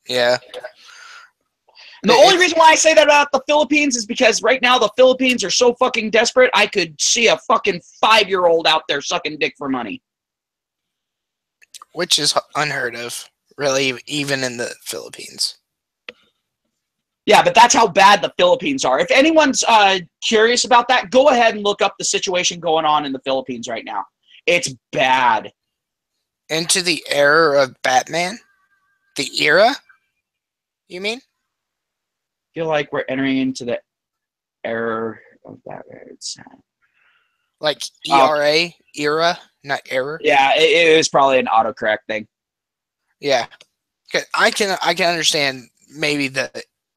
Yeah. And the only reason why I say that about the Philippines is because right now the Philippines are so fucking desperate, I could see a fucking 5-year-old out there sucking dick for money. Which is unheard of, really, even in the Philippines. Yeah, but that's how bad the Philippines are. If anyone's curious about that, go ahead and look up the situation going on in the Philippines right now. It's bad. Into the era of Batman? The era? You mean? I feel like we're entering into the era of that. It's sad. Like Oh, ERA? Era? Not error? yeah, it was probably an autocorrect thing. Yeah. I can understand maybe the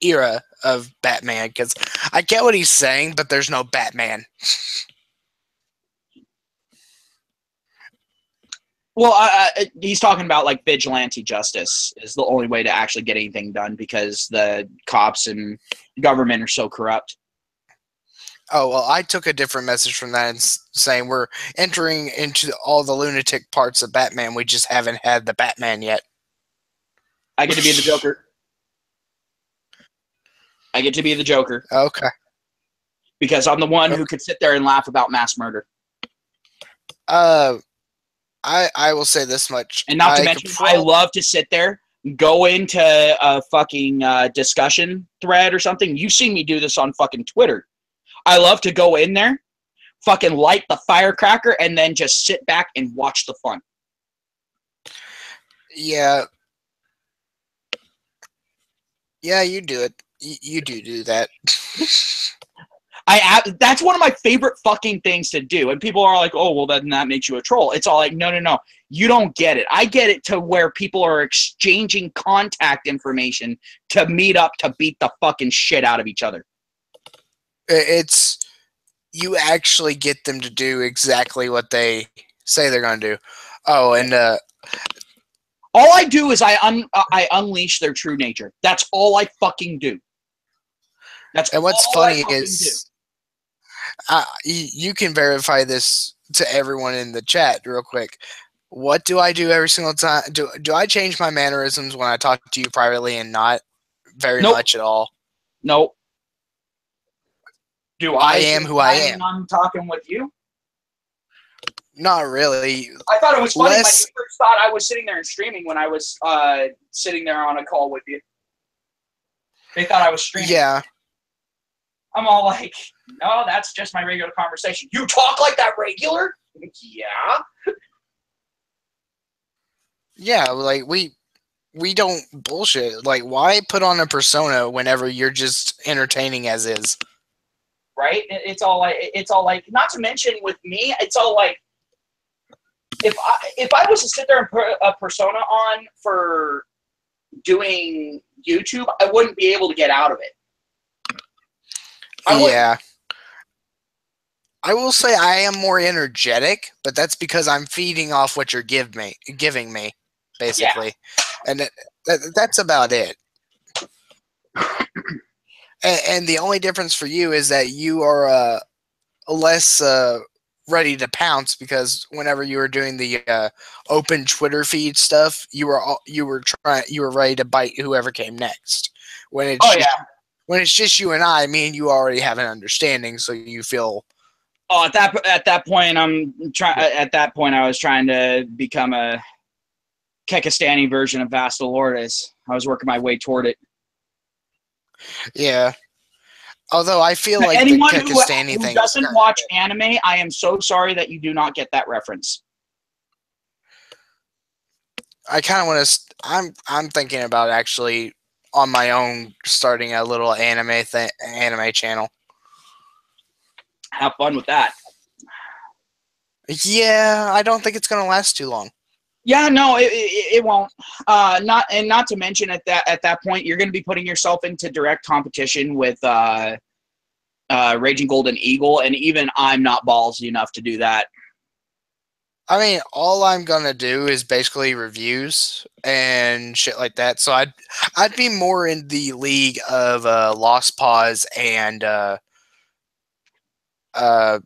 era of Batman because I get what he's saying, but there's no Batman. Well, he's talking about like vigilante justice is the only way to actually get anything done because the cops and government are so corrupt. Oh, well, I took a different message from that and saying we're entering into all the lunatic parts of Batman. We just haven't had the Batman yet. I get to be the Joker. I get to be the Joker Okay. because I'm the one Okay. who could sit there and laugh about mass murder. Uh, I will say this much. And not to mention, I love to sit there, go into a fucking discussion thread or something. You've seen me do this on fucking Twitter. I love to go in there, fucking light the firecracker, and then just sit back and watch the fun. Yeah. Yeah, you do it. You do that. That's one of my favorite fucking things to do. And people are like, oh, well, then that makes you a troll. It's all like, no. You don't get it. I get it to where people are exchanging contact information to meet up to beat the fucking shit out of each other. It's you actually get them to do exactly what they say they're going to do. Oh, and all I do is I unleash their true nature. That's all I fucking do. That's and what's all I funny fucking is you can verify this to everyone in the chat real quick. What do I do every single time? Do I change my mannerisms when I talk to you privately and not very Nope. much at all? Nope. Do I I am say who I hi am. when I'm talking with you? Not really. I thought it was funny when you Less. first thought I was sitting there and streaming when I was sitting there on a call with you. They thought I was streaming. Yeah. I'm all like, no, that's just my regular conversation. You talk like that regular? Yeah. Yeah, like we don't bullshit. Like, why put on a persona whenever you're just entertaining as is? Right? It's all like. Not to mention with me, it's all like if I was to sit there and put a persona on for doing YouTube, I wouldn't be able to get out of it. I wouldn't. Yeah. I will say I am more energetic, but that's because I'm feeding off what you're giving me, basically, Yeah. and that's about it. And the only difference for you is that you are less ready to pounce, because whenever you were doing the open Twitter feed stuff, you were ready to bite whoever came next. When it's Oh just yeah. when it's just you and I, me and you already have an understanding, so you feel. Oh, at that point, I'm trying. At that point, I was trying to become a Kekistani version of Vasta Lourdes. I was working my way toward it. Yeah. Although I feel like the Anyone Kekistani who thing is doesn't starting to watch get. anime, I am so sorry that you do not get that reference. I kind of want to. I'm thinking about actually on my own starting a little anime channel. Have fun with that. Yeah, I don't think it's gonna last too long. Yeah, no, it won't. Not to mention at that point, you're going to be putting yourself into direct competition with Raging Golden Eagle, and even I'm not ballsy enough to do that. I mean, all I'm gonna do is basically reviews and shit like that. So I'd be more in the league of Lost Paws and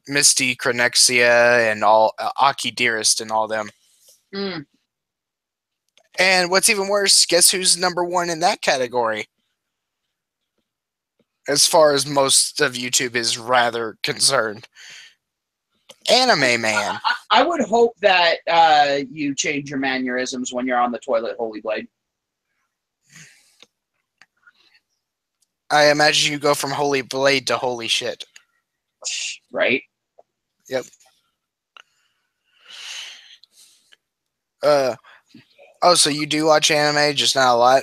Misty Chronexia and all Aki Dearest and all them. Mm. And what's even worse, guess who's number one in that category? As far as most of YouTube is rather concerned. Anime Man. I would hope that you change your mannerisms when you're on the toilet, Holy Blade. I imagine you go from Holy Blade to Holy Shit. Right? Yep. Oh, so you do watch anime, just not a lot?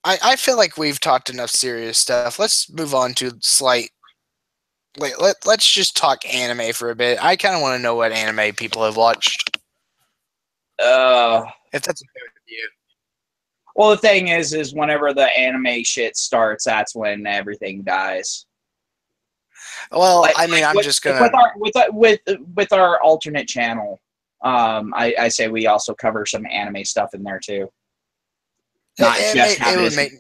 I feel like we've talked enough serious stuff. Let's move on to slight. Let's just talk anime for a bit. I kind of want to know what anime people have watched. If that's okay with you. Well, the thing is whenever the anime shit starts, that's when everything dies. Well, I mean, I'm just gonna. With our alternate channel, I say we also cover some anime stuff in there too. Not just have It it would as make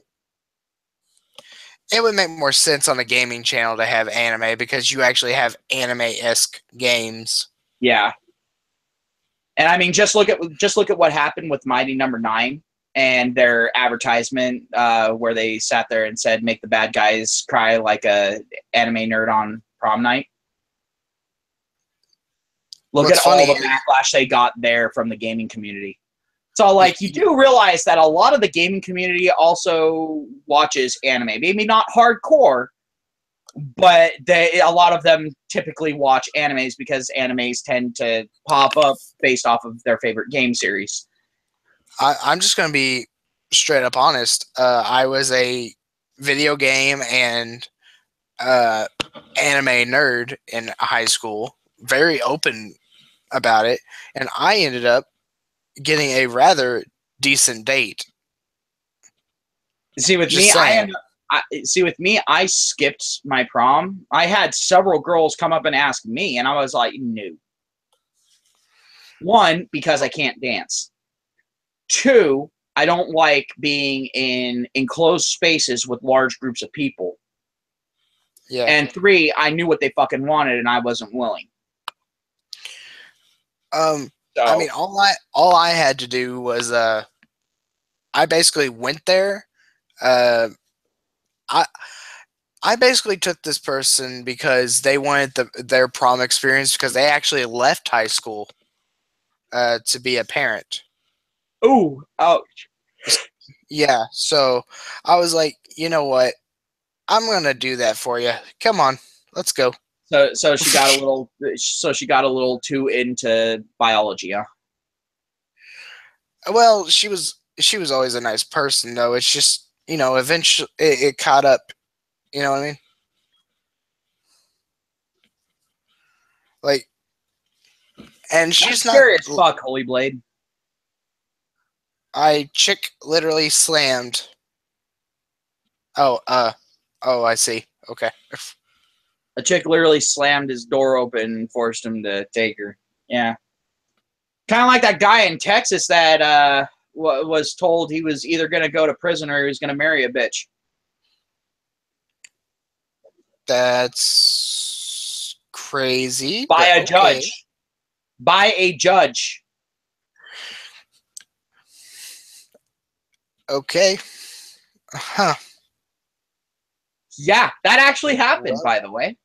it would make more sense on a gaming channel to have anime, because you actually have anime-esque games. yeah. And I mean, just look at what happened with Mighty Number Nine and their advertisement, where they sat there and said, "Make the bad guys cry like a anime nerd on prom night." Look at What's all funny the is, backlash they got there from the gaming community. So, like, you do realize that a lot of the gaming community also watches anime. Maybe not hardcore, but a lot of them typically watch animes because animes tend to pop up based off of their favorite game series. I'm just gonna be straight up honest. I was a video game and anime nerd in high school, very open about it, and I ended up getting a rather decent date. See, with Just me, saying. I skipped my prom. I had several girls come up and ask me, and I was like, no. One, because I can't dance. Two, I don't like being in enclosed spaces with large groups of people. Yeah. And three, I knew what they fucking wanted, and I wasn't willing. I mean, all I had to do was I basically went there. Uh, I I basically took this person because they wanted their prom experience, because they actually left high school to be a parent. Ooh, ouch. Yeah, so I was like, you know what? I'm gonna do that for you. Come on, let's go. So she got a little too into biology, huh? Well, she was always a nice person though. It's just eventually it caught up. You know what I mean? Like, and That's she's not. scary as fuck, Holy Blade. I chick literally slammed. Oh, I see. Okay. A chick literally slammed his door open and forced him to take her. Yeah. Kind of like that guy in Texas that was told he was either going to go to prison or he was going to marry a bitch. That's crazy, By but a okay. judge. By a judge. Okay. Huh. Yeah, that actually happened, Well, by the way.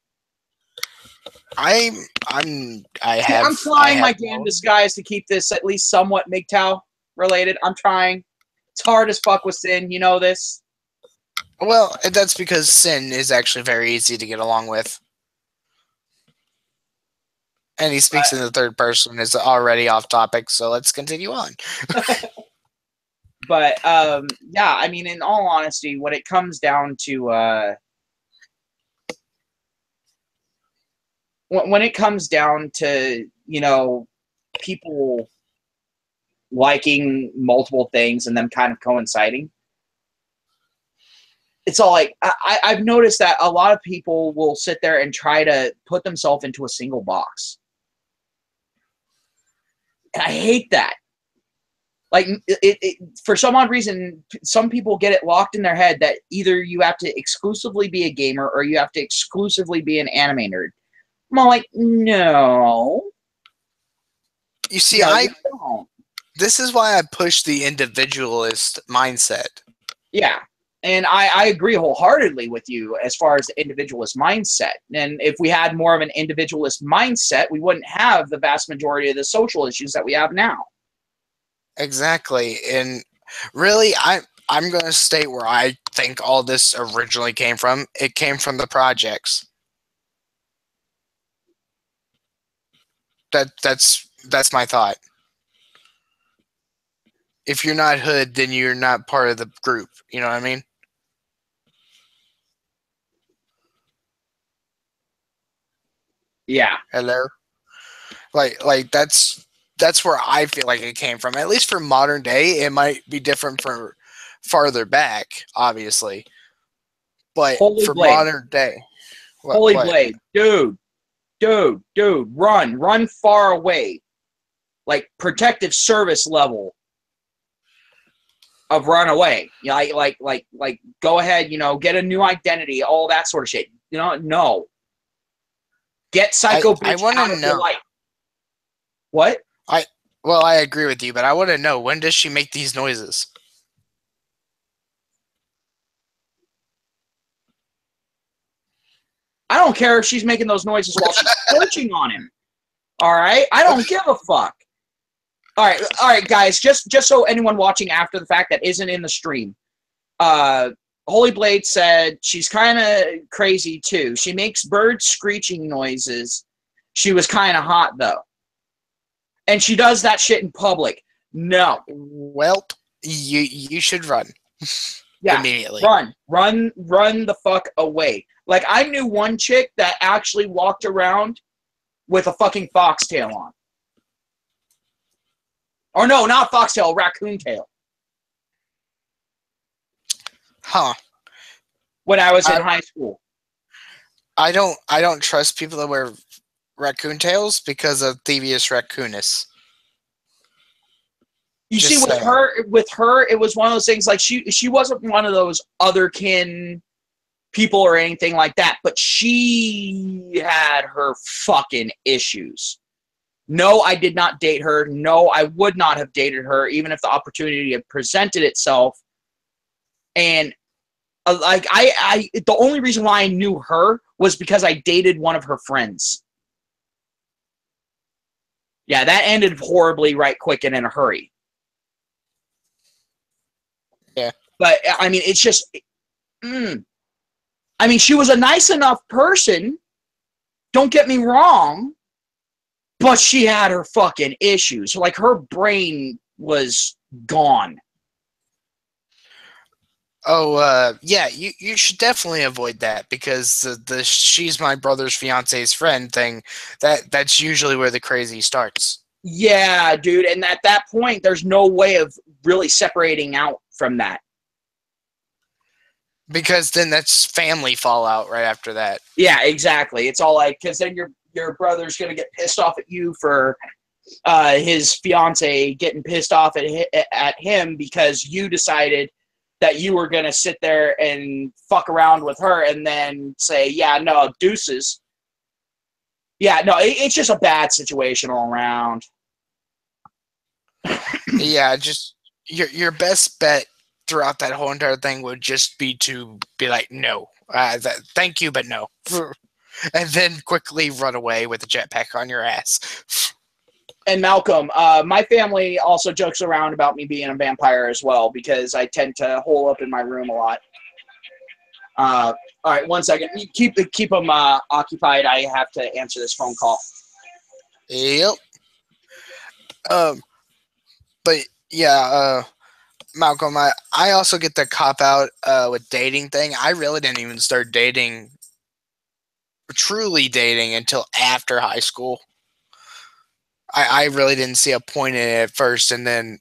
I'm I'm I See, I'm have I trying have my damn no. disguise to keep this at least somewhat MGTOW related. I'm trying. It's hard as fuck with Sin. You know this. Well, that's because Sin is actually very easy to get along with. And he speaks in the third person is already off topic, so let's continue on. But yeah, I mean, in all honesty, when it comes down to when it comes down to people liking multiple things and them kind of coinciding, it's all like I've noticed that a lot of people will sit there and try to put themselves into a single box, and I hate that. Like for some odd reason, some people get it locked in their head that either you have to exclusively be a gamer or you have to exclusively be an anime nerd. I'm all like, no, You see, no, I you don't. this is why I push the individualist mindset. Yeah. And I agree wholeheartedly with you as far as the individualist mindset. And if we had more of an individualist mindset, we wouldn't have the vast majority of the social issues that we have now. Exactly. And really I'm going to state where I think all this originally came from. It came from the projects. That's my thought. If you're not hood, then you're not part of the group. You know what I mean? Yeah. Hello. Like that's where I feel like it came from. At least for modern day, it might be different for farther back, obviously. But Holy for Blade. modern day, Holy what? Blade. Dude. Run far away. Like protective service level of run away. You know, like go ahead, get a new identity, all that sort of shit. No. Get Psycho I Bitch want to out of your know. life. What? I well, I agree with you, but I want to know, when does she make these noises? I don't care if she's making those noises while she's searching on him. All right? I don't give a fuck. All right, guys. Just so anyone watching after the fact that isn't in the stream, Holy Blade said she's kind of crazy too. She makes bird screeching noises. She was kind of hot though, and she does that shit in public. No. Well, you should run Yeah. immediately. Run the fuck away. Like I knew one chick that actually walked around with a fucking foxtail on. Or no, not foxtail, raccoon tail. Huh. When I was in I high school. I don't trust people that wear raccoon tails because of Thievius raccoonus. You see, Just saying. with her, it was one of those things like she wasn't one of those otherkin people or anything like that, but she had her fucking issues. No, I did not date her. No, I would not have dated her, even if the opportunity had presented itself. And like the only reason why I knew her was because I dated one of her friends. Yeah, that ended horribly right quick and in a hurry. Yeah. But I mean, it's just, mm. I mean, she was a nice enough person. Don't get me wrong, but she had her fucking issues. Like her brain was gone. Oh, yeah, you should definitely avoid that because the she's my brother's fiance's friend thing, that's usually where the crazy starts. Yeah, dude. And at that point, there's no way of really separating out from that. Because then that's family fallout right after that. Yeah, exactly. It's all like, because then your brother's gonna get pissed off at you for his fiance getting pissed off at him because you decided that you were gonna sit there and fuck around with her and then say, yeah, no, deuces. Yeah, no, it's just a bad situation all around. Yeah, just your best bet throughout that whole entire thing would just be to be like, no, thank you, but no, and then quickly run away with a jetpack on your ass. And Malcolm, my family also jokes around about me being a vampire as well because I tend to hole up in my room a lot. All right, 1 second. You keep them occupied. I have to answer this phone call. Yep. Um, but yeah, Malcolm, I also get the cop out with dating thing. I really didn't even start dating, truly dating, until after high school. I really didn't see a point in it at first, and then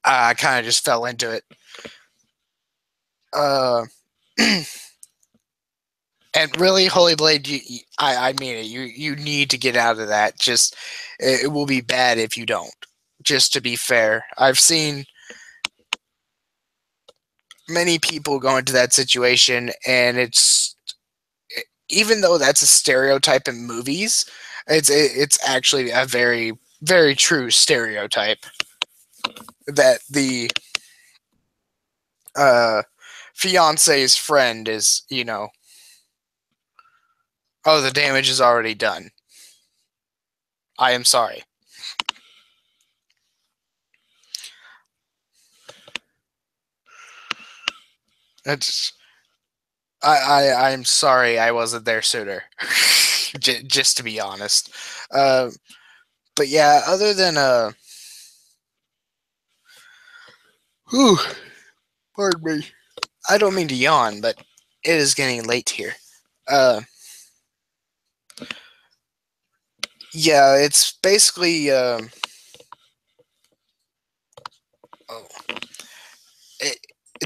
I kind of just fell into it. Uh, and really, Holy Blade, I mean it. You need to get out of that. Just it will be bad if you don't. Just to be fair, I've seen many people go into that situation, and it's, even though that's a stereotype in movies, it's actually a very very true stereotype that the uh fiance's friend is, oh, the damage is already done. I am sorry. It's I'm sorry I wasn't there sooner. Just to be honest. Uh, but yeah, other than whew, pardon me. I don't mean to yawn, but it is getting late here. Uh, yeah, it's basically oh, it,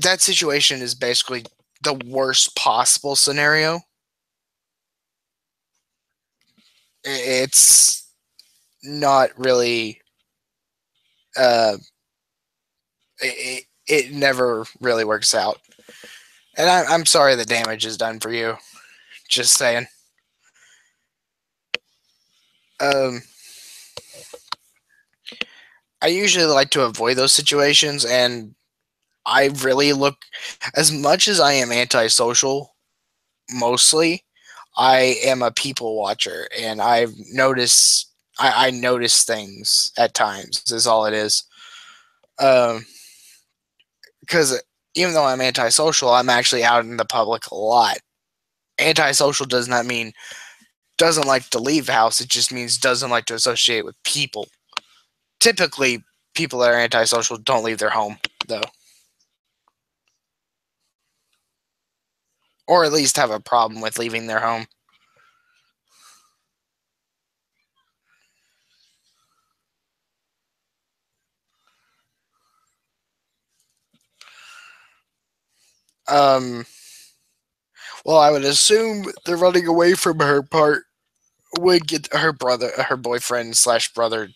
that situation is basically the worst possible scenario. It's not really uh it never really works out. And I'm sorry the damage is done for you. Just saying. Um, I usually like to avoid those situations, and I really look, as much as I am antisocial, mostly, I am a people watcher, and I notice things at times. Is all it is. Um, because even though I'm antisocial, I'm actually out in the public a lot. Antisocial does not mean doesn't like to leave the house. It just means doesn't like to associate with people. Typically, people that are antisocial don't leave their home, though, or at least have a problem with leaving their home. Um, well, I would assume the running away from her part would get her boyfriend slash brother,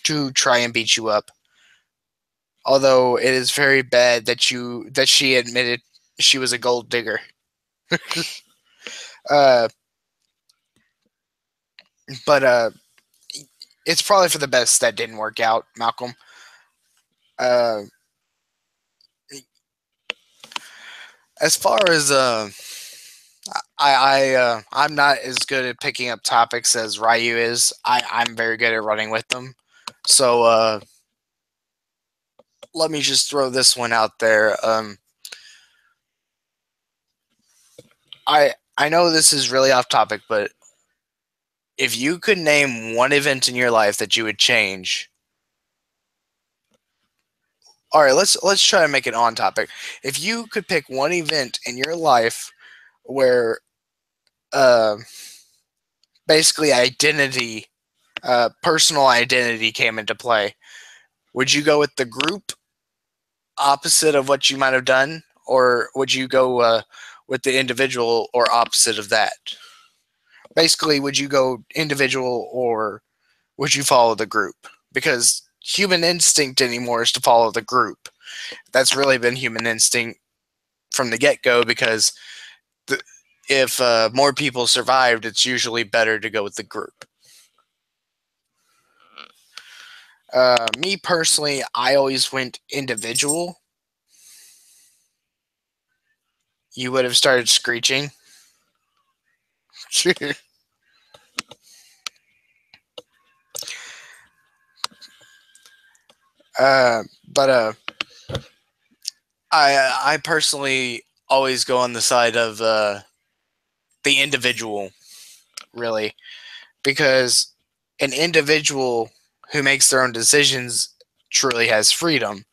to try and beat you up. Although it is very bad that she admitted she was a gold digger. Uh, but it's probably for the best that didn't work out, Malcolm. Uh, as far as I'm not as good at picking up topics as Ryu is. I'm very good at running with them. So let me just throw this one out there. I know this is really off topic, but if you could name one event in your life that you would change, all right, let's try to make it on topic. If you could pick one event in your life where uh, basically identity, personal identity came into play, would you go with the group opposite of what you might have done, or would you go with the individual or opposite of that? Basically, would you go individual or would you follow the group? Because human instinct anymore is to follow the group. That's really been human instinct from the get-go, because if more people survived, it's usually better to go with the group. Me personally, I always went individual. You would have started screeching. But I personally always go on the side of the individual, really, because an individual who makes their own decisions truly has freedom.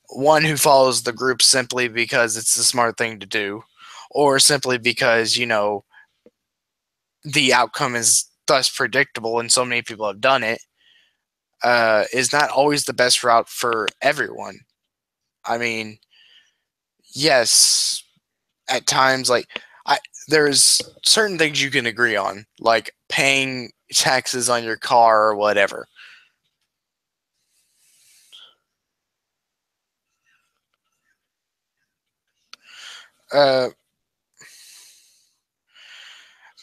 One who follows the group simply because it's the smart thing to do, or simply because, you know, the outcome is thus predictable and so many people have done it, is not always the best route for everyone. I mean, yes, at times, like, there's certain things you can agree on, like paying taxes on your car or whatever. Uh,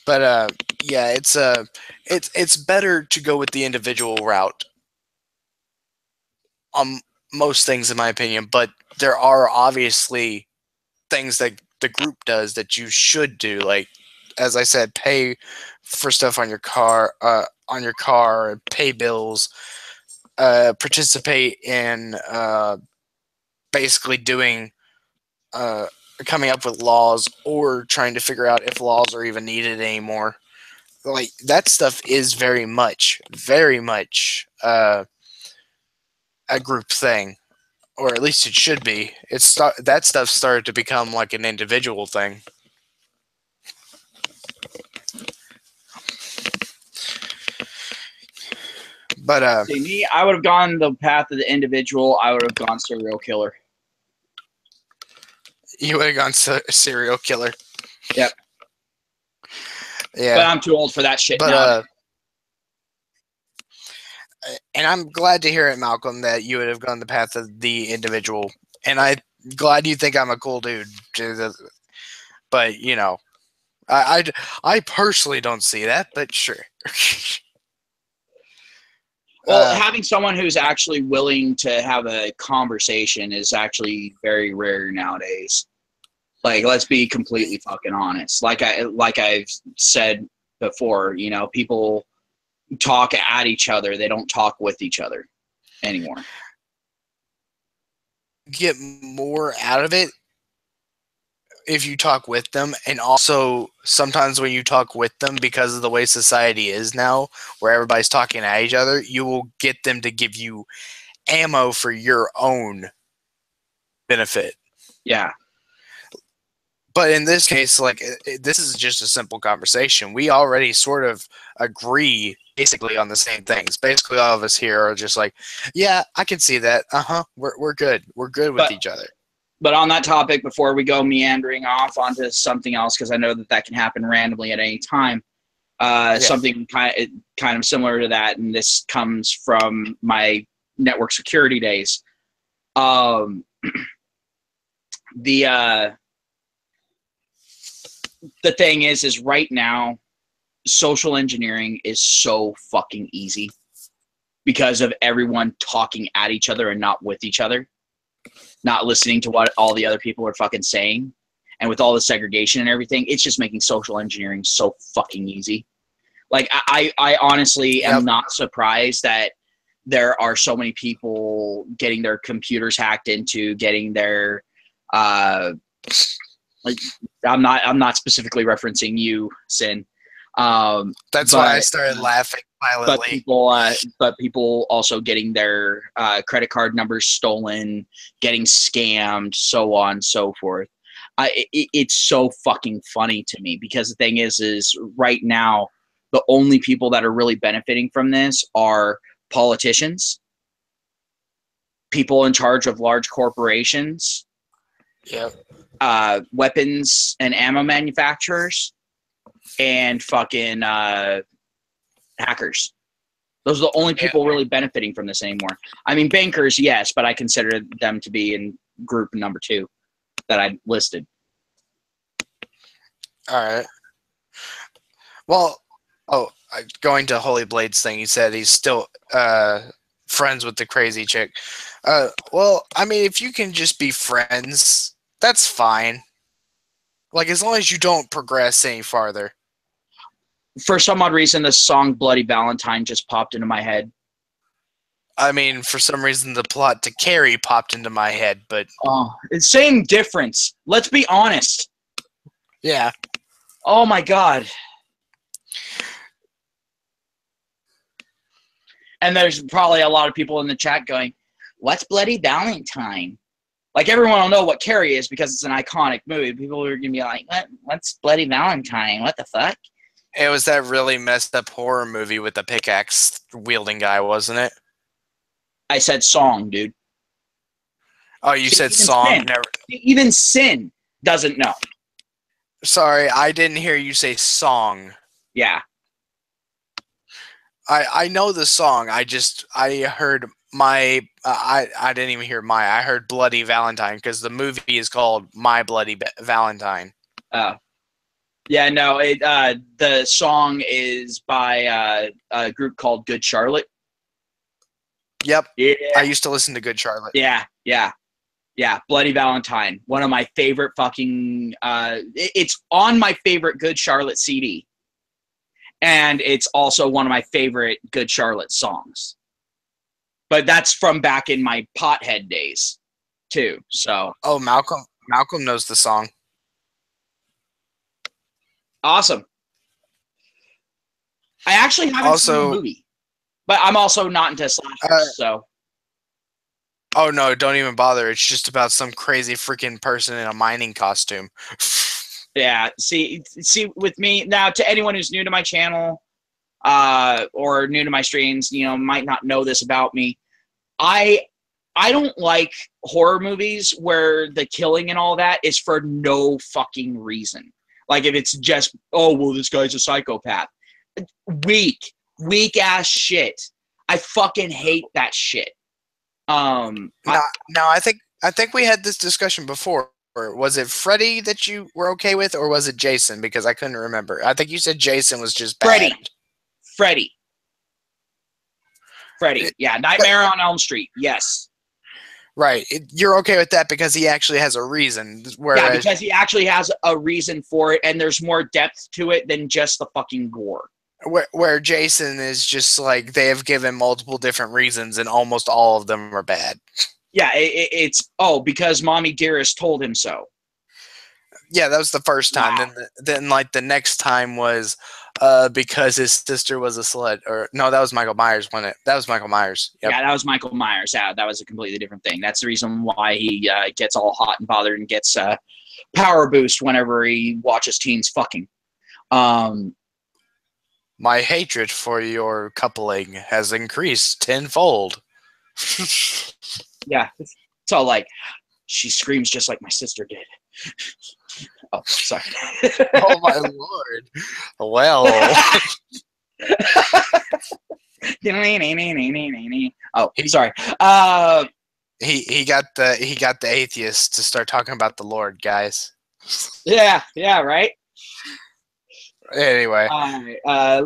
but yeah, it's better to go with the individual route on most things, in my opinion. But there are obviously things that the group does that you should do, like, as I said, pay for stuff on your car, pay bills, participate in basically doing uh, coming up with laws or trying to figure out if laws are even needed anymore. Like, that stuff is very much a group thing, or at least it should be. That stuff started to become like an individual thing. But See, me, I would have gone the path of the individual. I would have gone serial killer. you would have gone serial killer. Yep. Yeah. But I'm too old for that shit But now. And I'm glad to hear it, Malcolm, that you would have gone the path of the individual. And I'm glad you think I'm a cool dude. But, you know, I personally don't see that, but sure. Well, having someone who's actually willing to have a conversation is actually very rare nowadays. Like, let's be completely fucking honest. Like I've said before, you know, people talk at each other. They don't talk with each other anymore. Get more out of it if you talk with them, and also sometimes when you talk with them, because of the way society is now, where everybody's talking at each other, you will get them to give you ammo for your own benefit. Yeah. But in this case, like, this is just a simple conversation. We already sort of agree basically on the same things. Basically, all of us here are just like, yeah, I can see that. We're good. We're good with each other. But on that topic, before we go meandering off onto something else, because I know that can happen randomly at any time, something kind of similar to that, and this comes from my network security days. The thing is right now, social engineering is so fucking easy because of everyone talking at each other and not with each other, not listening to what all the other people are fucking saying. And with all the segregation and everything, it's just making social engineering so fucking easy. Like, I honestly am not surprised that there are so many people getting their computers hacked into, getting their like I'm not specifically referencing you, Sin. That's but why I started laughing violently. but people also getting their credit card numbers stolen, getting scammed, so on and so forth. It's so fucking funny to me because the thing is right now the only people that are really benefiting from this are politicians, people in charge of large corporations, Yep. weapons and ammo manufacturers, and fucking hackers. Those are the only people really benefiting from this anymore. I mean, bankers, yes, but I consider them to be in group number 2 that I listed. All right. Well, going to Holy Blade's thing, he said he's still friends with the crazy chick. Well, I mean, if you can just be friends, that's fine. Like, as long as you don't progress any farther. For some odd reason, the song Bloody Valentine just popped into my head. I mean, for some reason, the plot to Carrie popped into my head, but... Oh, same difference. Let's be honest. Yeah. Oh, my God. And there's probably a lot of people in the chat going, what's Bloody Valentine? Like, everyone will know what Carrie is because it's an iconic movie. People are going to be like, what's Bloody Valentine? What the fuck? It was that really messed up horror movie with the pickaxe wielding guy, wasn't it? I said song, dude. Oh, you said song? Never. Even Sin doesn't know. Sorry, I didn't hear you say song. Yeah. I know the song. I heard my I didn't even hear my. I heard Bloody Valentine because the movie is called My Bloody Valentine. Oh. Yeah, no, the song is by a group called Good Charlotte. Yep. Yeah. I used to listen to Good Charlotte. Yeah. Bloody Valentine. One of my favorite fucking it's on my favorite Good Charlotte CD. And it's also one of my favorite Good Charlotte songs. But that's from back in my pothead days too. So oh, Malcolm knows the song. Awesome. I actually haven't seen the movie, but I'm also not into slashers, so. Oh no! Don't even bother. It's just about some crazy freaking person in a mining costume. Yeah. See, with me now, to anyone who's new to my channel, or new to my streams, might not know this about me. I don't like horror movies where the killing and all that is for no fucking reason. Like if it's just, oh, well, this guy's a psychopath. Weak ass shit. I fucking hate that shit. No, I think we had this discussion before. Was it Freddy that you were okay with, or was it Jason? Because I couldn't remember. I think you said Jason was just bad. Freddy. Yeah, Nightmare on Elm Street. Yes. Right. You're okay with that because he actually has a reason. Yeah, because he actually has a reason for it, and there's more depth to it than just the fucking gore. Where Jason is just like, they have given multiple different reasons, and almost all of them are bad. Yeah, it's, because Mommy Dearest told him so. Yeah, that was the first time. Wow. Then like the next time was because his sister was a slut. Or no, that was Michael Myers, wasn't it? That was Michael Myers. Yep. Yeah, that was Michael Myers. Yeah, that was a completely different thing. That's the reason why he gets all hot and bothered and gets power boost whenever he watches teens fucking. My hatred for your coupling has increased tenfold. Yeah, it's all like, she screams just like my sister did. Oh, sorry. Oh my lord. Well. Oh, sorry. He got the atheist to start talking about the Lord, guys. Yeah, right. Anyway.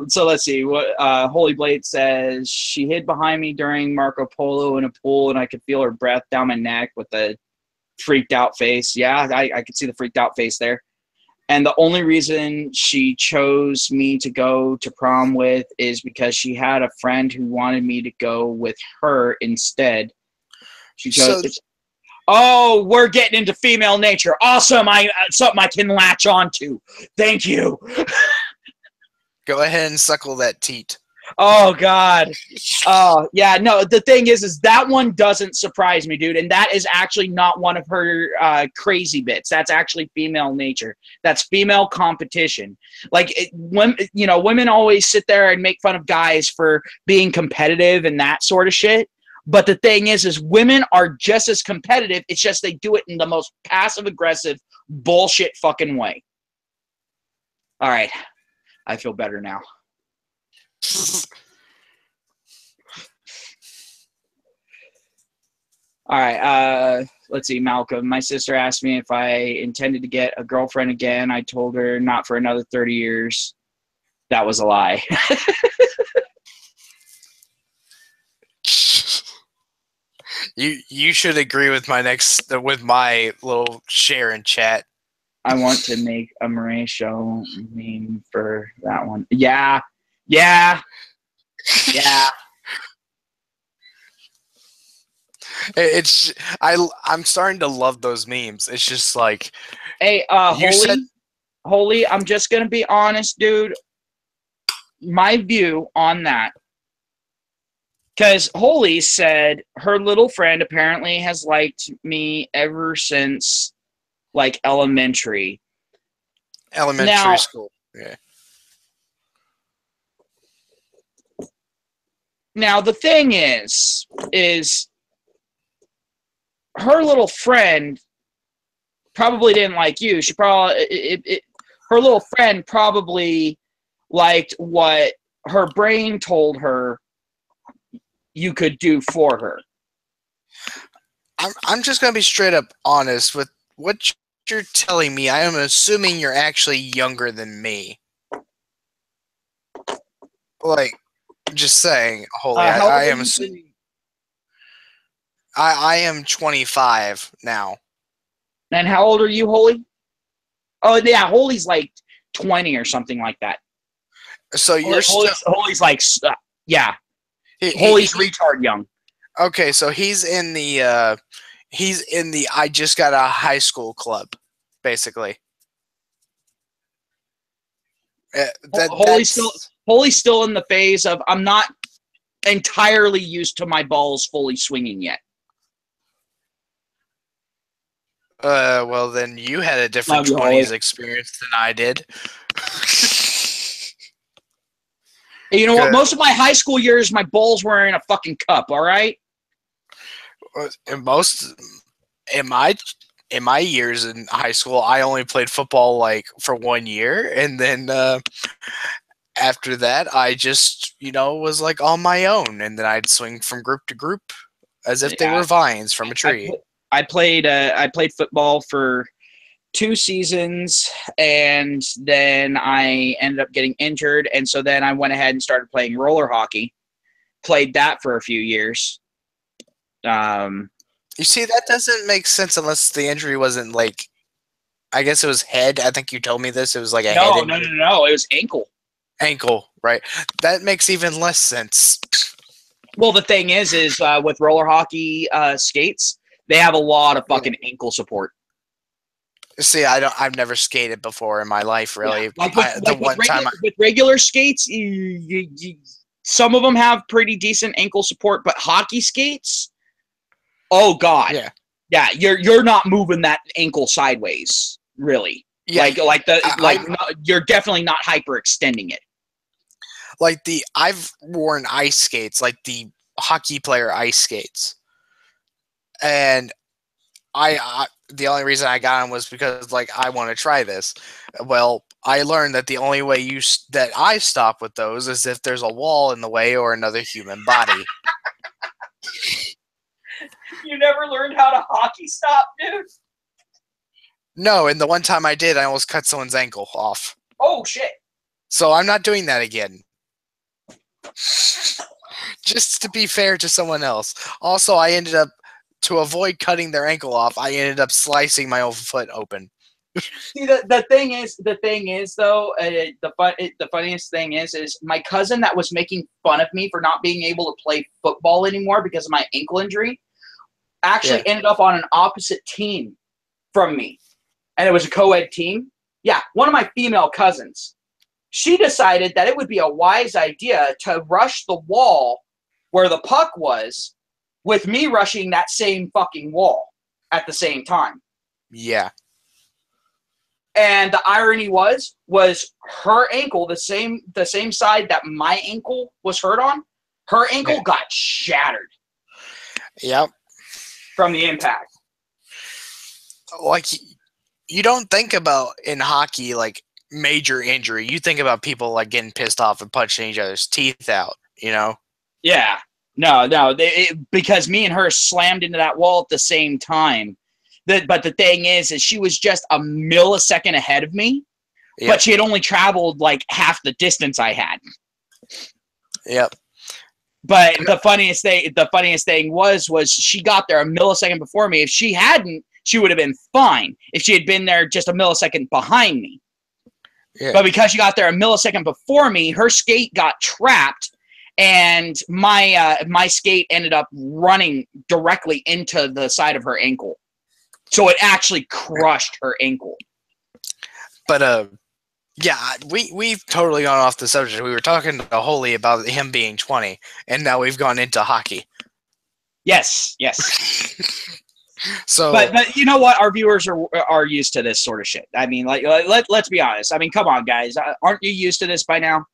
So let's see what Holy Blade says. She hid behind me during Marco Polo in a pool, and I could feel her breath down my neck with a freaked out face. Yeah, I could see the freaked out face there. And the only reason she chose me to go to prom with is because she had a friend who wanted me to go with her instead. She chose. So Oh, we're getting into female nature. Awesome! Something I can latch onto. Thank you. go ahead and suckle that teat. Oh God. Oh yeah. No, the thing is that one doesn't surprise me, dude. And that is actually not one of her crazy bits. That's actually female nature. That's female competition. Like when women always sit there and make fun of guys for being competitive and that sort of shit. But the thing is women are just as competitive. It's just they do it in the most passive aggressive bullshit fucking way. All right. I feel better now. All right. Let's see, Malcolm. My sister asked me if I intended to get a girlfriend again. I told her not for another 30 years. That was a lie. You should agree with my little share in chat. I want to make a Marie show meme for that one. Yeah. Yeah. Yeah. I'm starting to love those memes. It's just like, Hey, Holy, I'm just gonna be honest, dude. My view on that. Because Holy said her little friend apparently has liked me ever since like elementary. elementary school. Yeah. Now the thing is her little friend probably didn't like you. She probably her little friend probably liked what her brain told her you could do for her. I'm just gonna be straight up honest with what you're telling me. I am assuming you're actually younger than me. Like, just saying, Holy, I am assuming. I am 25 now. And how old are you, Holy? Oh yeah, Holy's like 20 or something like that. So you're Holy's like yeah. Holy's retard young. Okay, so he's in the I just got a high school club, basically. Holy's still in the phase of I'm not entirely used to my balls fully swinging yet. Well, then you had a different 20s experience than I did. You know what? Most of my high school years, my balls were in a fucking cup. All right. In my years in high school, I only played football like for 1 year, and then after that, I just was like on my own, and then I'd swing from group to group as if they were vines from a tree. I played football for 2 seasons, and then I ended up getting injured, and so then I went ahead and started playing roller hockey. Played that for a few years. You see, that doesn't make sense unless the injury wasn't like, I guess it was head. I think you told me this. It was like a head injury. No. It was ankle. Ankle, right? That makes even less sense. Well, the thing is with roller hockey skates, they have a lot of fucking ankle support. See, I've never skated before in my life, really. Yeah. With regular skates, some of them have pretty decent ankle support, but hockey skates, oh god, yeah, you're not moving that ankle sideways, really. Yeah. You're definitely not hyperextending it. Like I've worn ice skates, like the hockey player ice skates, and the only reason I got them was because like I want to try this. Well, I learned that the only way that I stop with those is if there's a wall in the way or another human body. You never learned how to hockey stop, dude? No, and the one time I did, I almost cut someone's ankle off. Oh shit! So I'm not doing that again. Just to be fair to someone else. Also, I ended up, to avoid cutting their ankle off, I ended up slicing my own foot open. See, the thing is though, the funniest thing is my cousin that was making fun of me for not being able to play football anymore because of my ankle injury Yeah. actually ended up on an opposite team from me, and it was a co-ed team. Yeah, one of my female cousins. She decided that it would be a wise idea to rush the wall where the puck was, with me rushing that same fucking wall at the same time. Yeah. And the irony was her ankle, the same side that my ankle was hurt on, her Yeah. ankle got shattered Yep. from the impact. Like, you don't think about in hockey like major injury. You think about people like getting pissed off and punching each other's teeth out. You know. Yeah. No, because me and her slammed into that wall at the same time. But the thing is she was just a millisecond ahead of me, Yep. but she had only traveled like half the distance I had. Yep. But the funniest thing was she got there a millisecond before me. If she hadn't, she would have been fine if she had been there just a millisecond behind me. Yeah. But because she got there a millisecond before me, her skate got trapped, and my skate ended up running directly into the side of her ankle. So it actually crushed her ankle. But yeah, we've totally gone off the subject. We were talking to Holy about him being 20, and now we've gone into hockey. Yes. So, but you know what? Our viewers are used to this sort of shit. I mean, like let's be honest. I mean, come on, guys. Aren't you used to this by now?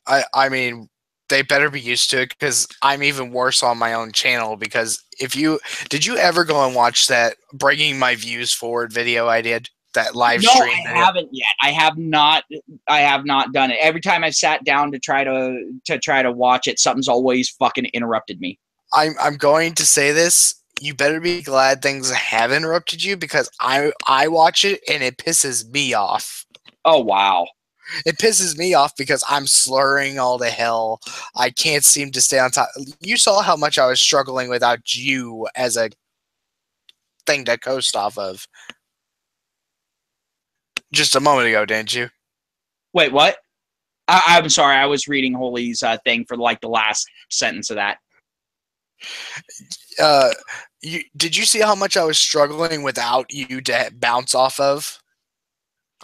I mean, they better be used to it because I'm even worse on my own channel. Because did you ever go and watch that bringing my views forward video I did? That live No, stream I video? haven't yet. I have not done it. Every time I've sat down to try to watch it, something's always fucking interrupted me. I'm going to say this. You better be glad things have interrupted you because I watch it and it pisses me off. Oh wow. It pisses me off because I'm slurring all to hell. I can't seem to stay on top. You saw how much I was struggling without you as a thing to coast off of just a moment ago, didn't you? Wait, what? I'm sorry. I was reading Holy's thing for like the last sentence of that. Did you see how much I was struggling without you to bounce off of?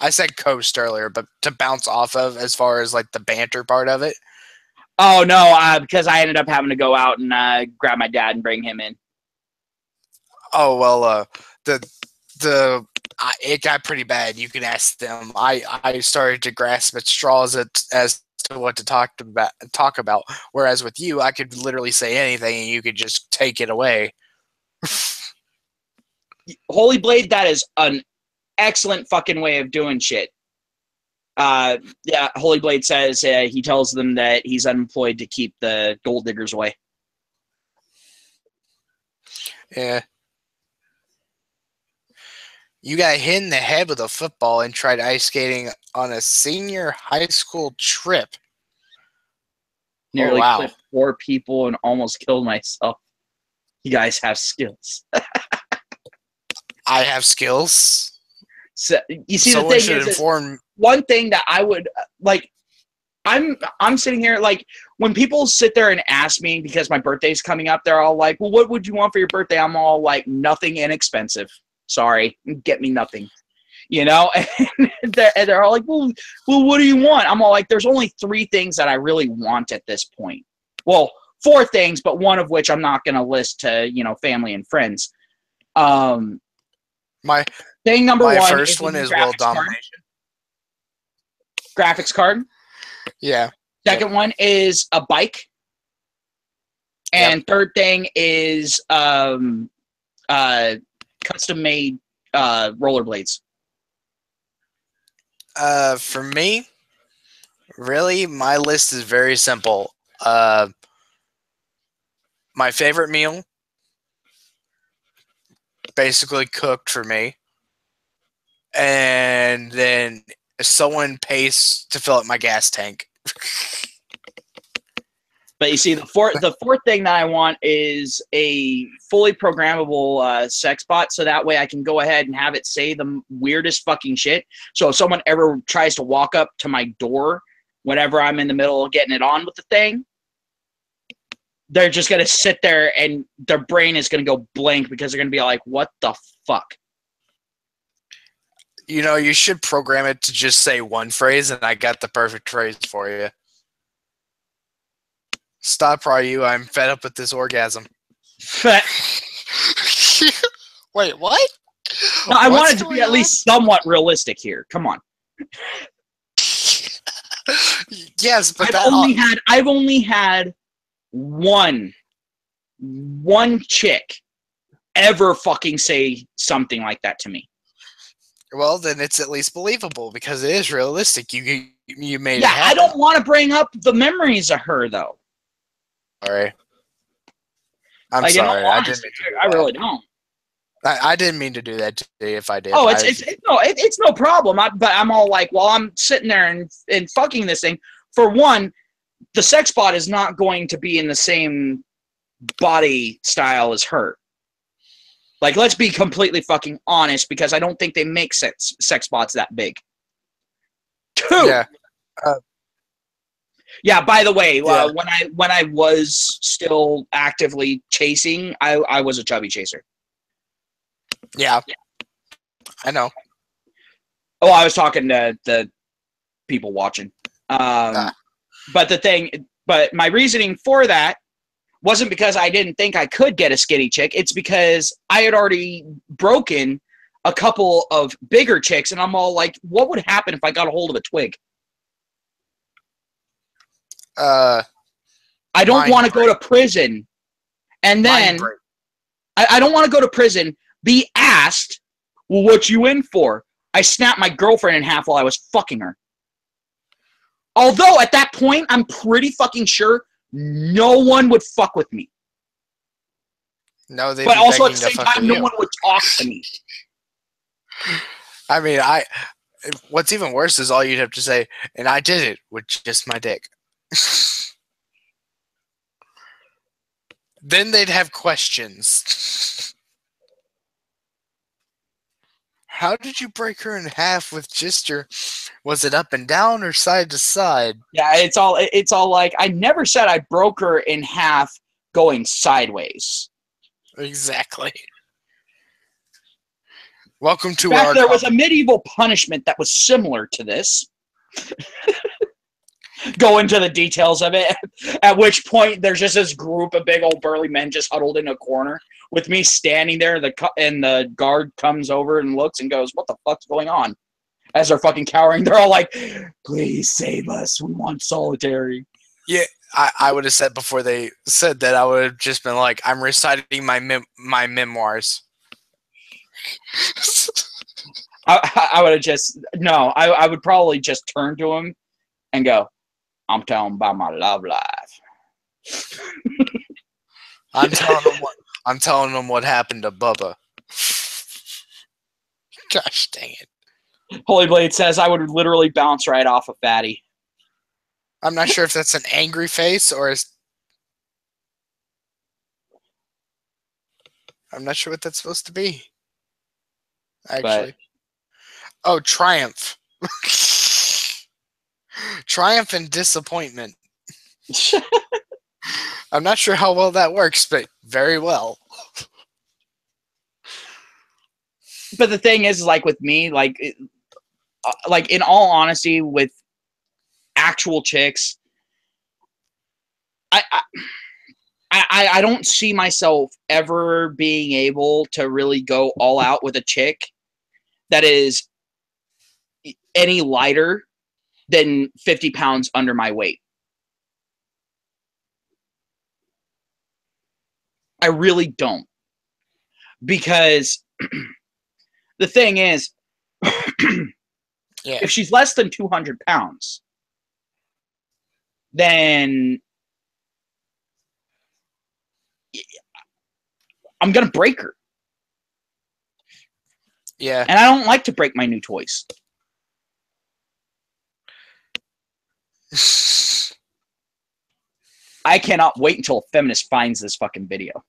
I said coast earlier, but to bounce off of as far as like the banter part of it. Oh no, because I ended up having to go out and grab my dad and bring him in. Oh well, it got pretty bad. You can ask them. I started to grasp at straws as to what to talk about. Whereas with you, I could literally say anything and you could just take it away. Holy Blade, that is an excellent fucking way of doing shit. Yeah, Holy Blade says he tells them that he's unemployed to keep the gold diggers away. Yeah. You got hit in the head with a football and tried ice skating on a senior high school trip. Nearly wow. clipped 4 people and almost killed myself. You guys have skills. I have skills. So, you see, Someone the should thing is, inform. one thing that I would like, I'm sitting here like when people sit there and ask me because my birthday's coming up, they're all like, "Well, what would you want for your birthday?" I'm all like, "Nothing inexpensive. Sorry, get me nothing." You know, and they're all like, well, what do you want? I'm all like, there's only 3 things that I really want at this point. Well, 4 things, but one of which I'm not going to list to, family and friends. My thing number my 1 first is one is world domination. Graphics card. Yeah. Second one is a bike. And third thing is custom made rollerblades. For me, really, my list is very simple. My favorite meal, basically cooked for me, and then someone pays to fill up my gas tank. But you see, the fourth thing that I want is a fully programmable sex bot, so that way I can go ahead and have it say the weirdest fucking shit. So if someone ever tries to walk up to my door whenever I'm in the middle of getting it on with the thing, they're just gonna sit there and their brain is gonna go blank because they're gonna be like, "What the fuck?" You know, you should program it to just say one phrase, and I got the perfect phrase for you. Stop, are you? I'm fed up with this orgasm. Wait, what? No, I want it to be at least somewhat realistic here. Come on. Yes, but I've only had one chick ever fucking say something like that to me. Well, then it's at least believable because it is realistic. You made it Yeah, happen. I don't want to bring up the memories of her though. Sorry. I'm Like, sorry. I really don't. I didn't mean to do that to you if I did. Oh, it's no problem. But I'm all like, while I'm sitting there and fucking this thing, for one, the sex bot is not going to be in the same body style as her. Like, let's be completely fucking honest, because I don't think they make sex bots that big. Two. Yeah. Yeah, by the way, Yeah. when I was still actively chasing, I was a chubby chaser. Yeah. I know. Oh, I was talking to the people watching. But my reasoning for that wasn't because I didn't think I could get a skinny chick. It's because I had already broken a couple of bigger chicks, and I'm all like, what would happen if I got a hold of a twig? I don't want to go to prison, and then I don't want to go to prison, be asked, well, what you in for? I snapped my girlfriend in half while I was fucking her. Although at that point, I'm pretty fucking sure no one would fuck with me. No, but also at the same time, no one would talk to me. I mean, what's even worse is all you'd have to say, and I did it with just my dick. Then they'd have questions. How did you break her in half with just your... Was it up and down or side to side? Yeah, it's all like, I never said I broke her in half going sideways. Exactly. Welcome to in fact, there was a medieval punishment that was similar to this. Go into the details of it. At which point, there's just this group of big old burly men just huddled in a corner with me standing there. And the guard comes over and looks and goes, "What the fuck's going on?" As they're fucking cowering, they're all like, "Please save us. We want solitary." Yeah, I would have said before they said that, I would have just been like, "I'm reciting my memoirs." I would have just I would probably just turn to him and go, "I'm telling about my love life." I'm telling them what happened to Bubba. Gosh dang it. Holy Blade says I would literally bounce right off a fatty. I'm not sure if that's an angry face or I'm not sure what that's supposed to be. Actually. Oh, triumph. Triumph and disappointment. I'm not sure how well that works, but very well. But the thing is, like with me, like in all honesty, with actual chicks, I don't see myself ever being able to really go all out with a chick that is any lighter than 50 pounds under my weight. I really don't. Because the thing is, if she's less than 200 pounds, then I'm going to break her. Yeah. And I don't like to break my new toys. I cannot wait until a feminist finds this fucking video.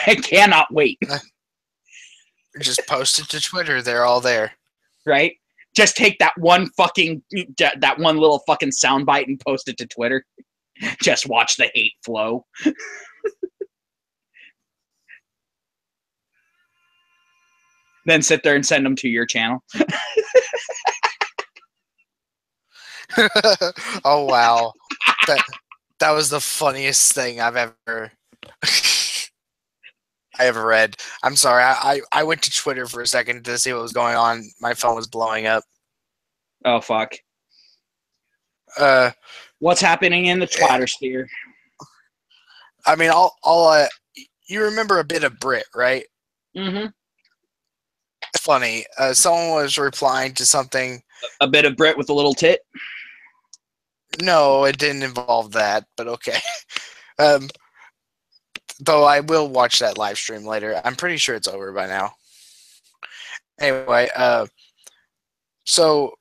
I cannot wait. Just post it to Twitter. They're all there. Right? Just take that one little fucking soundbite and post it to Twitter. Just watch the hate flow. Then sit there and send them to your channel. Oh wow, that was the funniest thing I've ever I ever read. I'm sorry. I went to Twitter for a second to see what was going on. My phone was blowing up. Oh fuck. Uh, What's happening in the Twitter sphere? I mean, you remember a bit of Brit, right? Mm-hmm. Funny. Someone was replying to something. A bit of Brit with a little tit. No, it didn't involve that, but okay. Though I will watch that live stream later. I'm pretty sure it's over by now. Anyway, so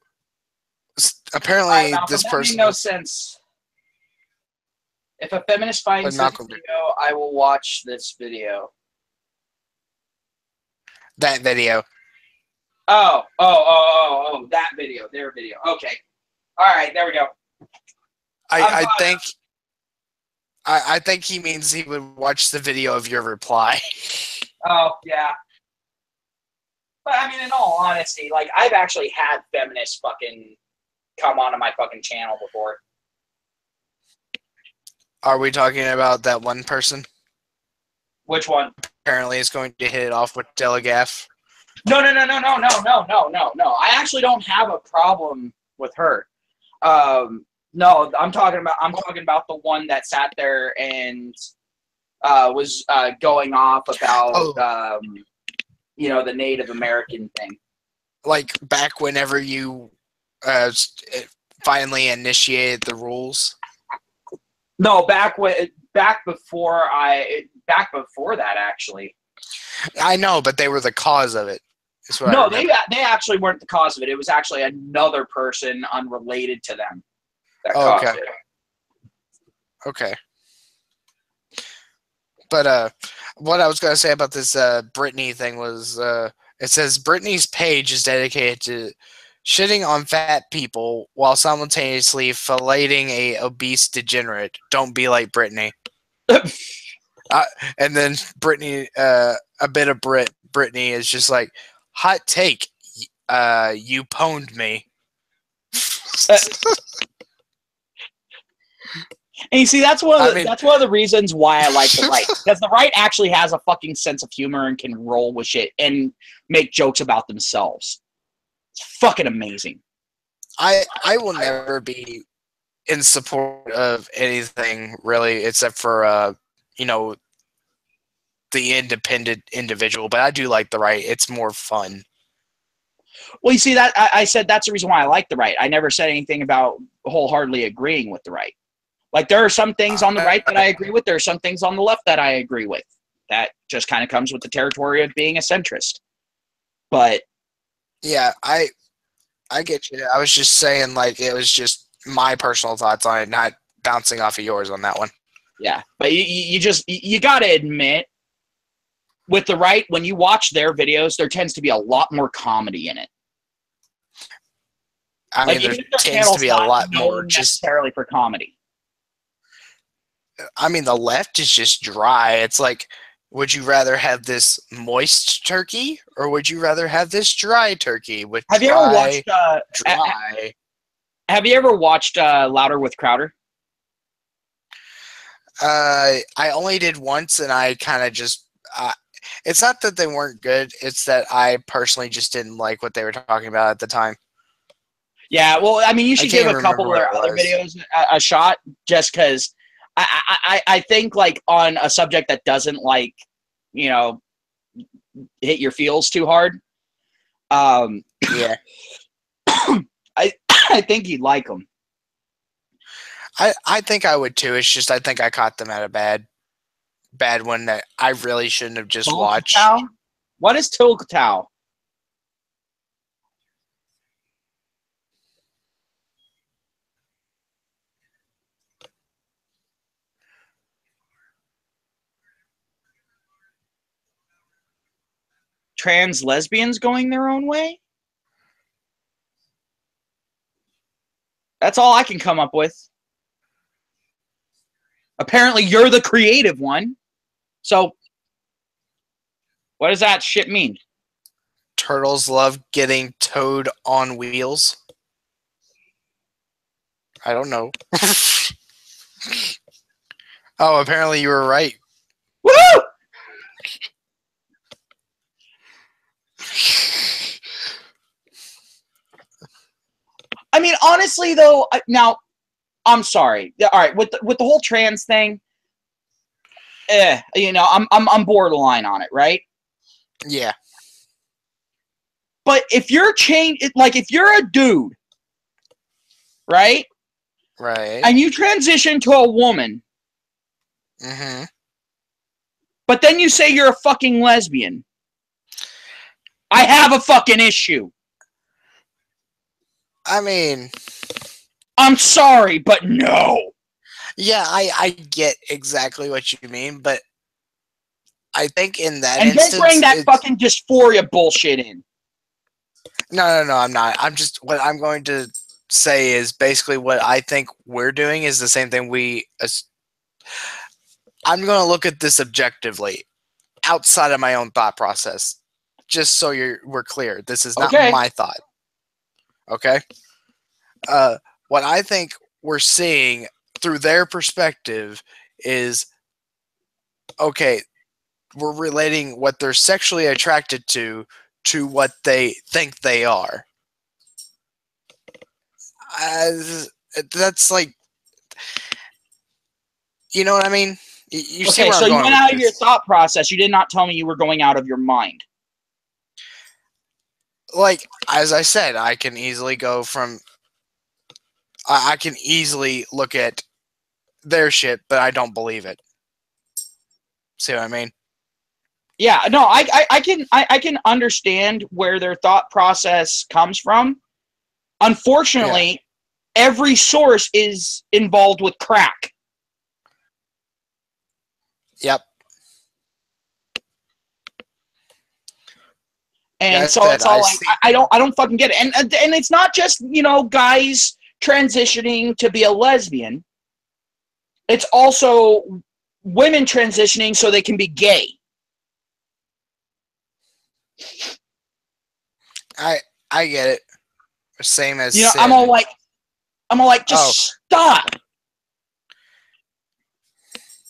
apparently this person no sense. If a feminist finds this video, I will watch this video. That video. Oh, that video, their video. Okay. All right, there we go. I think he means he would watch the video of your reply. Oh, yeah. But I mean, in all honesty, like, I've actually had feminists fucking come onto my fucking channel before. Are we talking about that one person? Which one? Apparently is going to hit it off with Delegaff. No. I actually don't have a problem with her. No, I'm talking about the one that sat there and was going off about the Native American thing. Like back whenever you finally initiated the rules. No, back before that actually. I know, but they were the cause of it. No, they actually weren't the cause of it. It was actually another person unrelated to them that caused it. Okay. But what I was going to say about this Britney thing was it says Britney's page is dedicated to shitting on fat people while simultaneously filleting a obese degenerate. Don't be like Britney. And then Britney, a bit of Britney is just like, hot take, you pwned me. And you see, that's one of the reasons why I like the right, because the right actually has a fucking sense of humor and can roll with shit and make jokes about themselves. It's fucking amazing. I will never be in support of anything really, except for the independent individual. But I do like the right. It's more fun. Well, you see, that I said that's the reason why I like the right. I never said anything about wholeheartedly agreeing with the right. Like, there are some things on the right that I agree with. There are some things on the left that I agree with. That just kind of comes with the territory of being a centrist. But yeah, I get you. I was just saying, like, it was just my personal thoughts on it, not bouncing off of yours on that one. Yeah, but you got to admit, with the right, when you watch their videos, there tends to be a lot more comedy in it. I mean, there tends to be a lot more necessarily for comedy. I mean, the left is just dry. It's like, would you rather have this moist turkey or would you rather have this dry turkey with Have you ever watched Louder with Crowder? I only did once, and I kind of just it's not that they weren't good, it's that I personally just didn't like what they were talking about at the time. Yeah, well, I mean, you should give a couple of their other videos a shot, just because I think, like, on a subject that doesn't, like, hit your feels too hard. Yeah. I think you'd like them. I think I would too. It's just I think I caught them at a bad one that I really shouldn't have just watched. What is Tilkatow? trans lesbians going their own way. That's all I can come up with. Apparently, you're the creative one. So, what does that shit mean? Turtles love getting towed on wheels. I don't know. Oh, apparently you were right. Woo! I mean, honestly, though, now, I'm sorry. All right, with the whole trans thing, you know, I'm borderline on it, right? Yeah. But if you're like if you're a dude, right? Right. And you transition to a woman, Mm-hmm. but then you say you're a fucking lesbian, I have a fucking issue. I mean, I'm sorry, but no. yeah, I get exactly what you mean, but I think in that And instance, don't bring that fucking dysphoria bullshit in. No, I'm not. I'm just what I'm going to say is basically what I think we're doing is the same thing I'm going to look at this objectively, outside of my own thought process, just so we're clear. This is not Okay. my thought. Okay. What I think we're seeing through their perspective is, okay, we're relating what they're sexually attracted to what they think they are. That's like, you know what I mean? You see Okay, where so I'm you going went with out of your this. thought process. You did not tell me you were going out of your mind. Like, as I said, I can easily go from... I can easily look at their shit, but I don't believe it. See what I mean? Yeah, no, I can understand where their thought process comes from. Unfortunately, every source is involved with crack. Yep. And Like I so said, it's all like I don't fucking get it. And it's not just, you know, guys transitioning to be a lesbian. It's also women transitioning so they can be gay. I get it. Same as You know, sin. I'm all like, just stop.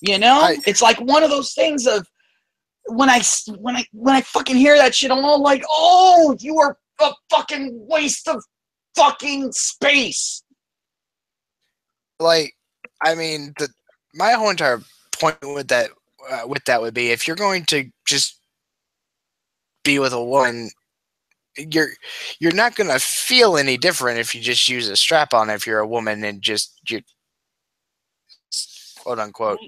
You know, it's like one of those things of when I fucking hear that shit, I'm all like, oh, you are a fucking waste of fucking space. Like, I mean, my whole entire point with that would be, if you're going to just be with a woman, you're not gonna feel any different if you just use a strap on if you're a woman and just you quote unquote.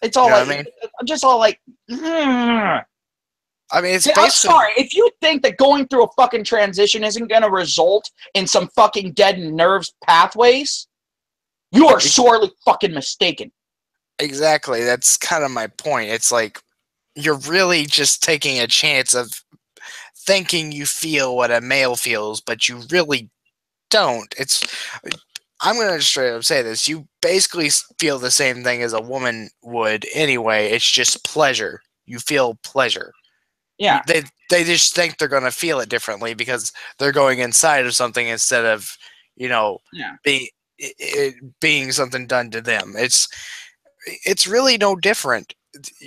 It's all You know like, what I mean? I'm just all like, mm. I mean, it's I'm basically... sorry. If you think that going through a fucking transition isn't going to result in some fucking dead nerves pathways, you are sorely fucking mistaken. Exactly. That's kind of my point. It's like, you're really just taking a chance of thinking you feel what a male feels, but you really don't. I'm going to straight up say this. You basically feel the same thing as a woman would anyway. It's just pleasure. You feel pleasure. Yeah. They just think they're going to feel it differently because they're going inside of something instead of, you know, being something done to them. It's really no different.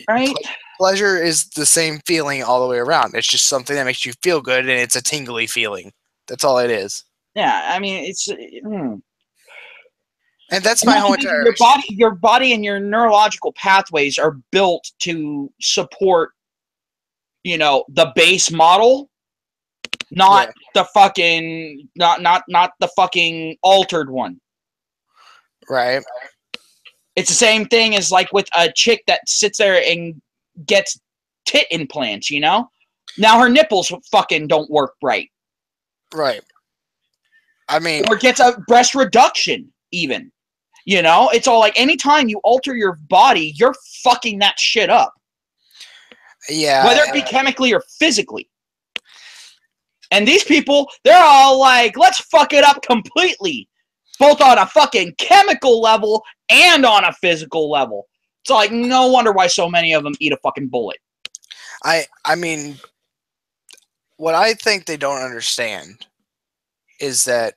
Right? Pleasure is the same feeling all the way around. It's just something that makes you feel good, and it's a tingly feeling. That's all it is. Yeah, I mean, it's... And that's my whole entire... Your body and your neurological pathways are built to support, you know, the base model, not the fucking not the fucking altered one. Right. It's the same thing as like with a chick that sits there and gets tit implants, you know? Now her nipples fucking don't work right. Right. I mean... Or gets a breast reduction even. You know? It's all like anytime you alter your body, you're fucking that shit up. Yeah. whether it be chemically or physically. And these people, they're all like, let's fuck it up completely, both on a fucking chemical level and on a physical level. It's like, no wonder why so many of them eat a fucking bullet. I mean, what I think they don't understand is that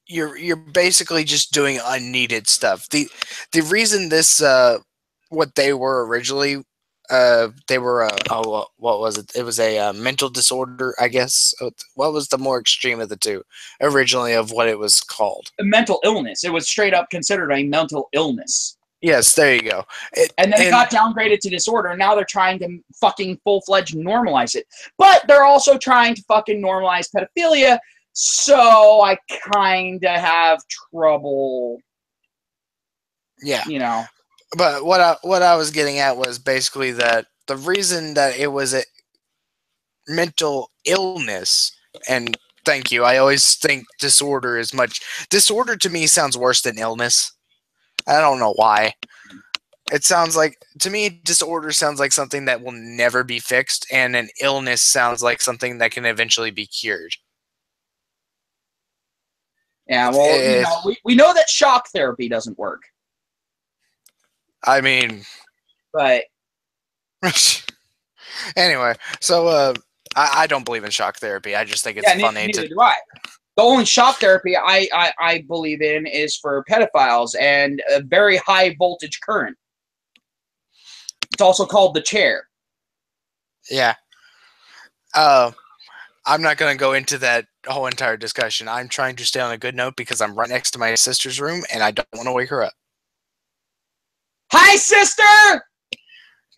you're basically just doing unneeded stuff. The reason this what they were originally they were what was it? It was a mental disorder, I guess. What was the more extreme of the two originally of what it was called? A mental illness. It was straight up considered a mental illness. Yes, there you go. And then it got downgraded to disorder, and now they're trying to fucking full-fledged normalize it. But they're also trying to fucking normalize pedophilia, so I kind of have trouble. Yeah. You know. But what I was getting at was basically that the reason that it was a mental illness, and thank you, I always think disorder is disorder to me sounds worse than illness. I don't know why. It sounds like, to me, disorder sounds like something that will never be fixed, and an illness sounds like something that can eventually be cured. Yeah, well, we know that shock therapy doesn't work. I mean, but anyway, so I don't believe in shock therapy. I just think it's funny. Neither do I. The only shock therapy I believe in is for pedophiles and a very high voltage current. It's also called the chair. Yeah. I'm not going to go into that whole entire discussion. I'm trying to stay on a good note because I'm right next to my sister's room and I don't want to wake her up. Hi, sister!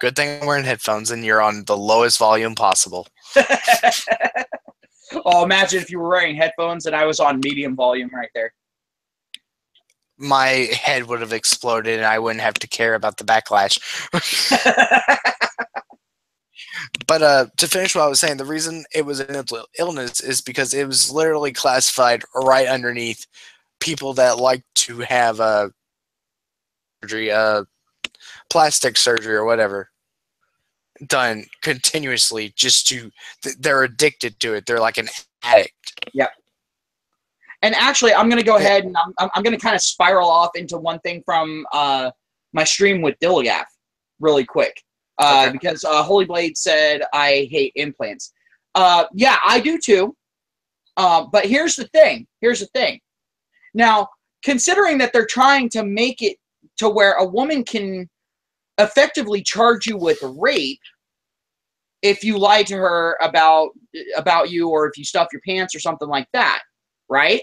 Good thing I'm wearing headphones and you're on the lowest volume possible. Oh, imagine if you were wearing headphones and I was on medium volume right there. My head would have exploded and I wouldn't have to care about the backlash. But to finish what I was saying, the reason it was a mental illness is because it was literally classified right underneath people that like to have surgery, plastic surgery or whatever done continuously just to they're addicted to it. They're like an addict. Yep. And actually, I'm going to go ahead and I'm going to kind of spiral off into one thing from my stream with Dilligaf really quick. Okay. Because Holy Blade said, I hate implants. Yeah, I do too. But here's the thing. Here's the thing. Now, considering that they're trying to make it to where a woman can effectively charge you with rape if you lie to her about you or if you stuff your pants or something like that, right?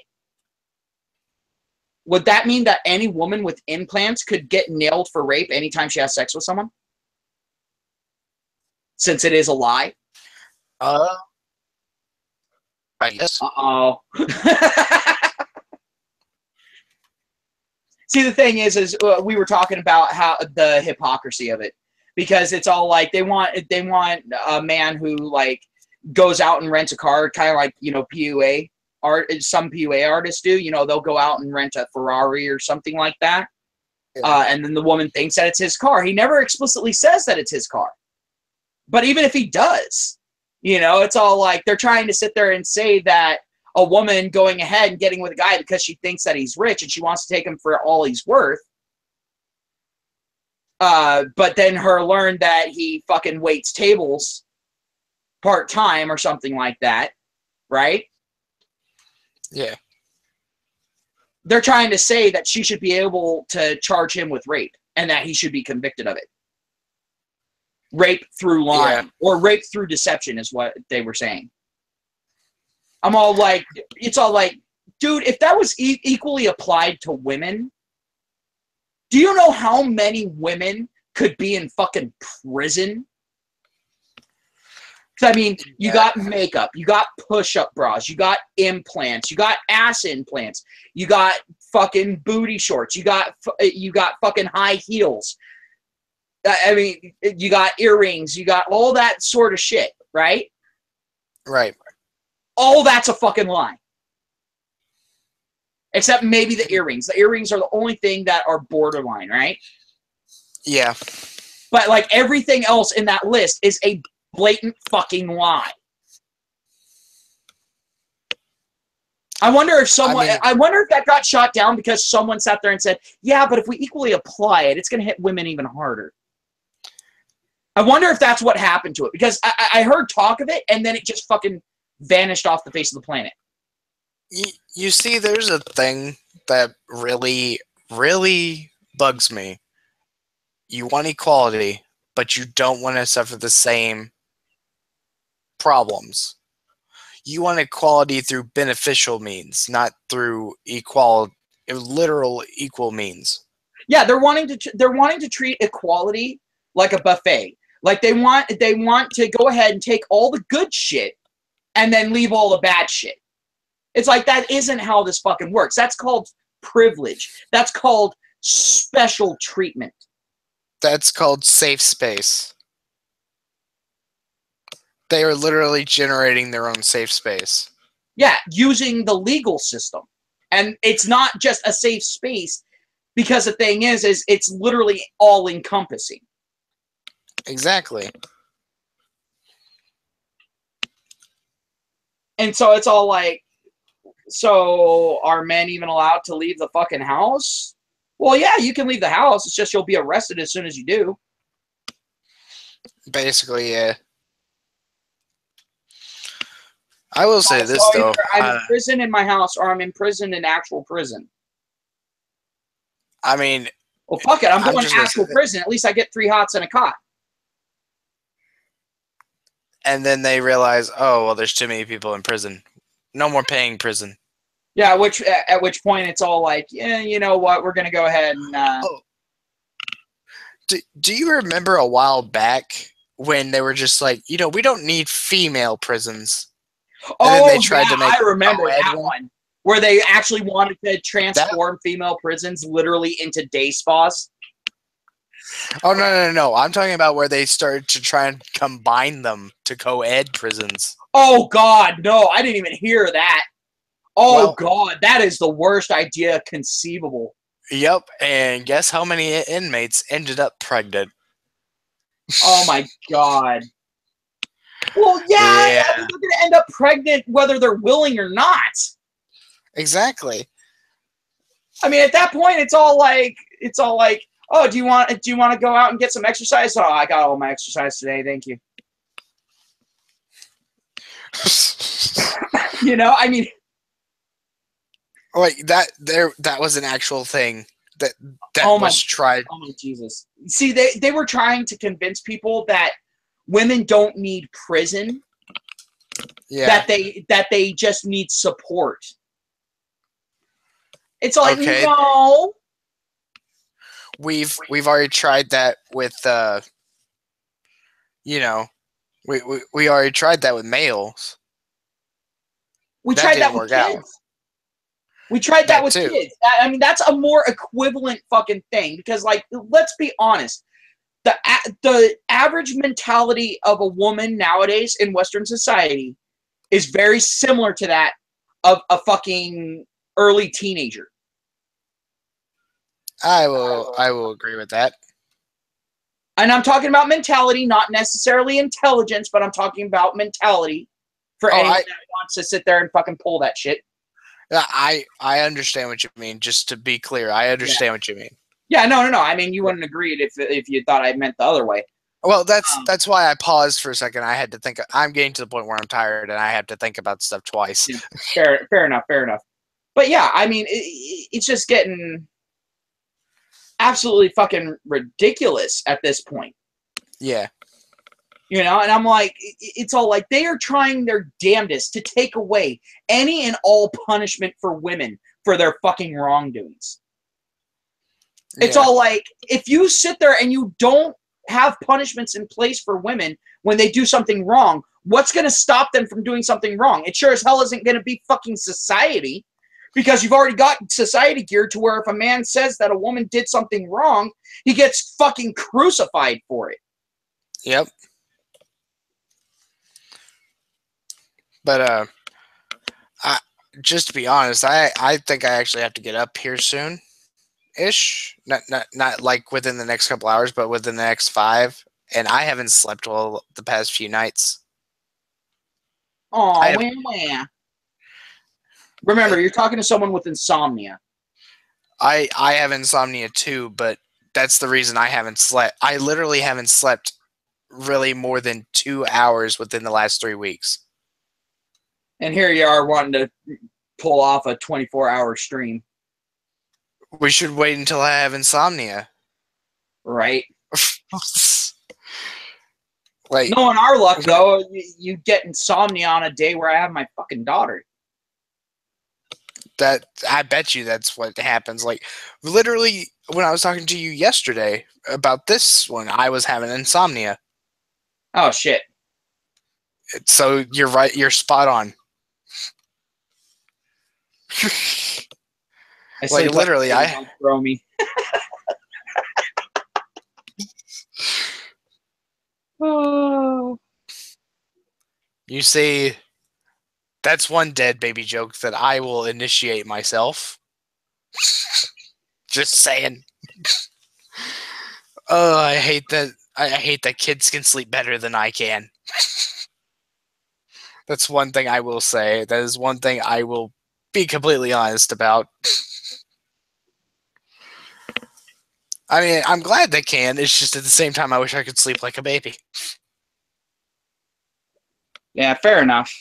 Would that mean that any woman with implants could get nailed for rape anytime she has sex with someone? Since it is a lie? I guess. Uh-oh. See, the thing is we were talking about how the hypocrisy of it, because it's all like they want a man who like goes out and rents a car, kind of like, you know, PUA art. Some PUA artists do. You know, they'll go out and rent a Ferrari or something like that, and then the woman thinks that it's his car. He never explicitly says that it's his car, but even if he does, you know, it's all like they're trying to sit there and say that a woman going ahead and getting with a guy because she thinks that he's rich and she wants to take him for all he's worth. But then her learn that he fucking waits tables part-time or something like that, right? Yeah. They're trying to say that she should be able to charge him with rape and that he should be convicted of it. Rape through lying or rape through deception is what they were saying. I'm all like, it's all like, dude, if that was equally applied to women, do you know how many women could be in fucking prison? I mean, you got makeup, you got push-up bras, you got implants, you got ass implants, you got fucking booty shorts, you got fucking high heels. I mean, you got earrings, you got all that sort of shit, right? Right. All that's a fucking lie. Except maybe the earrings. The earrings are the only thing that are borderline, right? Yeah. But like everything else in that list is a blatant fucking lie. I wonder if that got shot down because someone sat there and said, yeah, but if we equally apply it, it's going to hit women even harder. I wonder if that's what happened to it, because I heard talk of it, and then it just fucking vanished off the face of the planet. You see, there's a thing that really, really bugs me. You want equality, but you don't want to suffer the same problems. You want equality through beneficial means, not through literal equal means. Yeah, they're wanting to treat equality like a buffet. Like they want to go ahead and take all the good shit and then leave all the bad shit. It's like, that isn't how this fucking works. That's called privilege. That's called special treatment. That's called safe space. They are literally generating their own safe space. Yeah, using the legal system. And it's not just a safe space, because the thing is it's literally all-encompassing. Exactly. And so it's all like, so are men even allowed to leave the fucking house? Well, yeah, you can leave the house. It's just you'll be arrested as soon as you do. Basically, yeah. I will say this, though. I'm in prison in my house, or I'm in prison in actual prison. I mean... Well, fuck it. I'm going to actual prison. At least I get 3 hots and a cot. And then they realize, oh, well, there's too many people in prison. No more paying prison. Yeah, at which point it's all like, yeah, you know what? We're going to go ahead and... Oh. Do you remember a while back when they were just like, you know, we don't need female prisons? And then they tried to make I remember that one. Where they actually wanted to transform female prisons literally into day spas. Oh, no. I'm talking about where they started to try and combine them to co-ed prisons. Oh, God, no. I didn't even hear that. Oh, well, God, that is the worst idea conceivable. Yep, and guess how many inmates ended up pregnant? Oh, my God. Well, yeah. I mean, they're going to end up pregnant whether they're willing or not. Exactly. I mean, at that point, it's all like, oh, do you want to go out and get some exercise? Oh, I got all my exercise today. Thank you. You know, I mean, wait, that was an actual thing that was tried. Oh my Jesus! See, they were trying to convince people that women don't need prison. Yeah. That they just need support. It's like, okay. No. We've already tried that with you know, we already tried that with males. We tried that with kids. We tried that with kids. I mean, that's a more equivalent fucking thing, because, like, let's be honest. The average mentality of a woman nowadays in Western society is very similar to that of a fucking early teenager. I will agree with that. And I'm talking about mentality, not necessarily intelligence, but I'm talking about mentality for anyone that wants to sit there and fucking pull that shit. I understand what you mean. Just to be clear, I understand what you mean. Yeah, no. I mean, you wouldn't agree if you thought I meant the other way. Well, that's why I paused for a second. I had to think. I'm getting to the point where I'm tired, and I have to think about stuff twice. Yeah, fair enough. But yeah, I mean, it's just getting absolutely fucking ridiculous at this point. Yeah. You know, and I'm like, it's all like they are trying their damnedest to take away any and all punishment for women for their fucking wrongdoings. Yeah. It's all like, if you sit there and you don't have punishments in place for women when they do something wrong, what's going to stop them from doing something wrong? It sure as hell isn't going to be fucking society, because you've already got society geared to where if a man says that a woman did something wrong, he gets fucking crucified for it. Yep. But just to be honest, I think I actually have to get up here soon-ish. Not like within the next couple hours, but within the next 5. and I haven't slept well the past few nights. I Oh, have, wah, wah. Remember, you're talking to someone with insomnia. I have insomnia too, but that's the reason I haven't slept. I literally haven't slept really more than 2 hours within the last 3 weeks. And here you are wanting to pull off a 24-hour stream, We should wait until I have insomnia. right? Like Knowing our luck, though, you get insomnia on a day where I have my fucking daughter. that, I bet you that's what happens. Like literally, when I was talking to you yesterday about this one, I was having insomnia. Oh, shit. So you're right. You're spot on. I Like sleep like a literally, baby, don't throw me. Oh. you see, that's one dead baby joke that I will initiate myself. Just saying. Oh, I hate that. I hate that kids can sleep better than I can. That's one thing I will say. That is one thing I will be completely honest about. I mean, I'm glad they can. It's just at the same time, I wish I could sleep like a baby. Yeah, fair enough.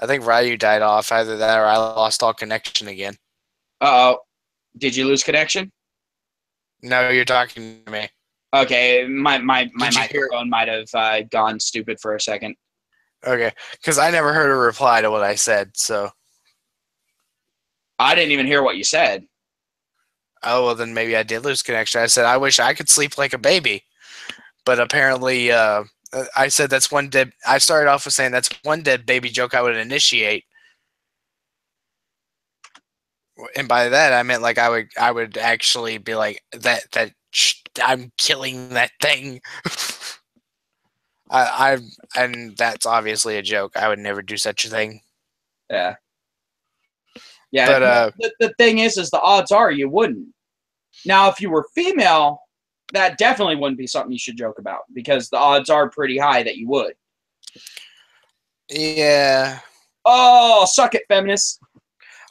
I think Ryu died off. Either that or I lost all connection again. Uh-oh. Did you lose connection? No, you're talking to me. Okay, my Did you hear? microphone might have gone stupid for a second. Okay, because I never heard a reply to what I said. So, I didn't even hear what you said. oh well, then maybe I did lose connection. I said I wish I could sleep like a baby, but apparently, I said that's one dead. I started off with saying that's one dead baby joke I would initiate, and by that I meant like I would actually be like that I'm killing that thing. I and that's obviously a joke. I would never do such a thing. Yeah. Yeah, But the thing is the odds are you wouldn't. Now, if you were female, that definitely wouldn't be something you should joke about because the odds are pretty high that you would. yeah, Oh, suck it, feminists.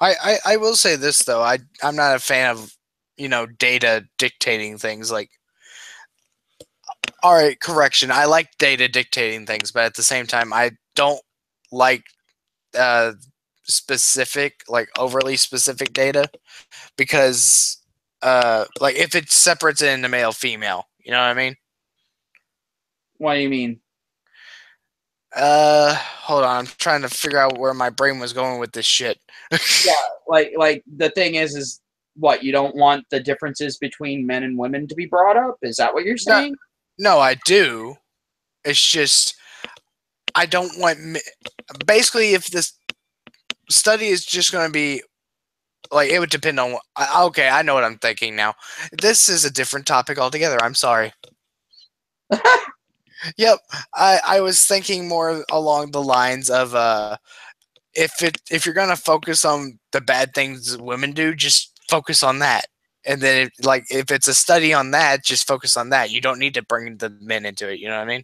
I will say this though. I'm not a fan of data dictating things. Like, all right, correction. I like data dictating things, but at the same time, I don't like uh specific, like overly specific data because like if it separates it into male female, you know what I mean? What do you mean? Hold on. I'm trying to figure out where my brain was going with this shit. Yeah, like the thing is what, you don't want the differences between men and women to be brought up? Is that what you're No, saying? no, I do. It's just I don't want. Basically, if this study is just going to be like, it would depend on. Okay, I know what I'm thinking now. This is a different topic altogether. I'm sorry. Yep, I was thinking more along the lines of if you're gonna focus on the bad things women do, just focus on that. And then if it's a study on that, just focus on that. You don't need to bring the men into it. You know what I mean?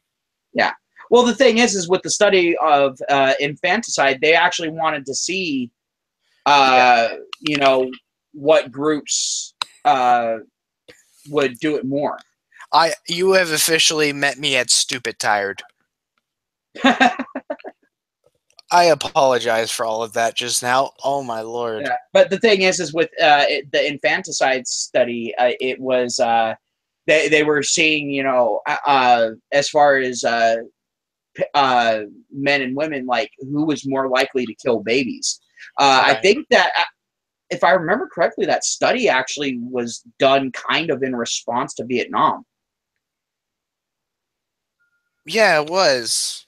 Yeah. Well, the thing is with the study of infanticide, they actually wanted to see, Yeah. you know, what groups would do it more. You have officially met me at stupid tired. I apologize for all of that just now. Oh my lord. Yeah. But the thing is with the infanticide study, it was they were seeing, as far as men and women, like who was more likely to kill babies. I Right. think that if I remember correctly, that study actually was done kind of in response to Vietnam. Yeah, it was.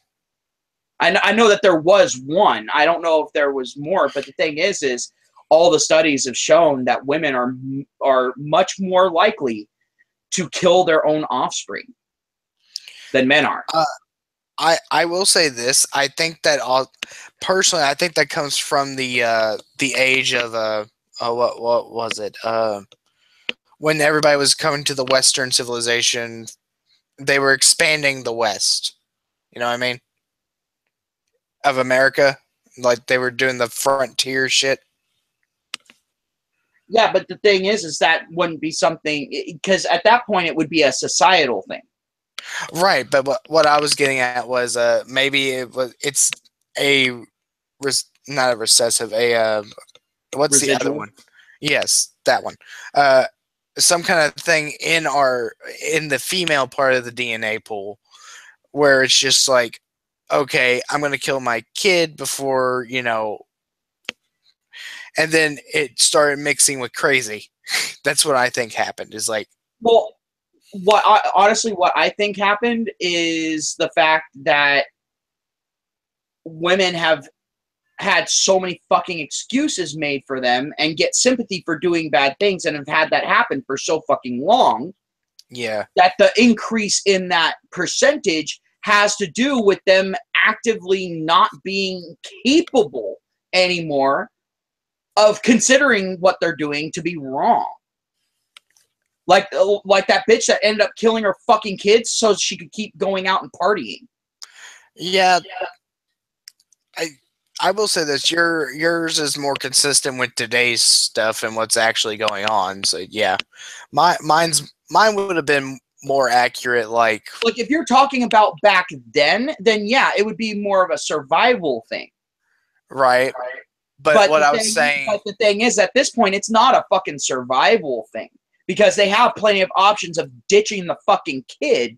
I know that there was one. I don't know if there was more, but the thing is all the studies have shown that women are much more likely to kill their own offspring than men are. I will say this. I think that personally, I think that comes from the age of what was it? when everybody was coming to the Western civilization, they were expanding the West. You know what I mean? Of America, like they were doing the frontier shit. Yeah, but the thing is that wouldn't be something, because at that point it would be a societal thing. Right, but what I was getting at was maybe it's a not a recessive, a what's the other Residual. one? Yes, that one. Some kind of thing in the female part of the DNA pool where it's just like, okay, I'm gonna kill my kid before, and then it started mixing with crazy. That's what I think happened. Is like, Well, honestly, what I think happened is the fact that women have had so many fucking excuses made for them and get sympathy for doing bad things and have had that happen for so fucking long yeah, that the increase in that percentage has to do with them actively not being capable anymore of considering what they're doing to be wrong. Like that bitch that ended up killing her fucking kids so she could keep going out and partying. yeah. I I will say this: yours is more consistent with today's stuff and what's actually going on. So yeah, mine would have been more accurate. Like, If you're talking about back then yeah, it would be more of a survival thing. right, but what I was saying, But the thing is, at this point, it's not a fucking survival thing because they have plenty of options of ditching the fucking kid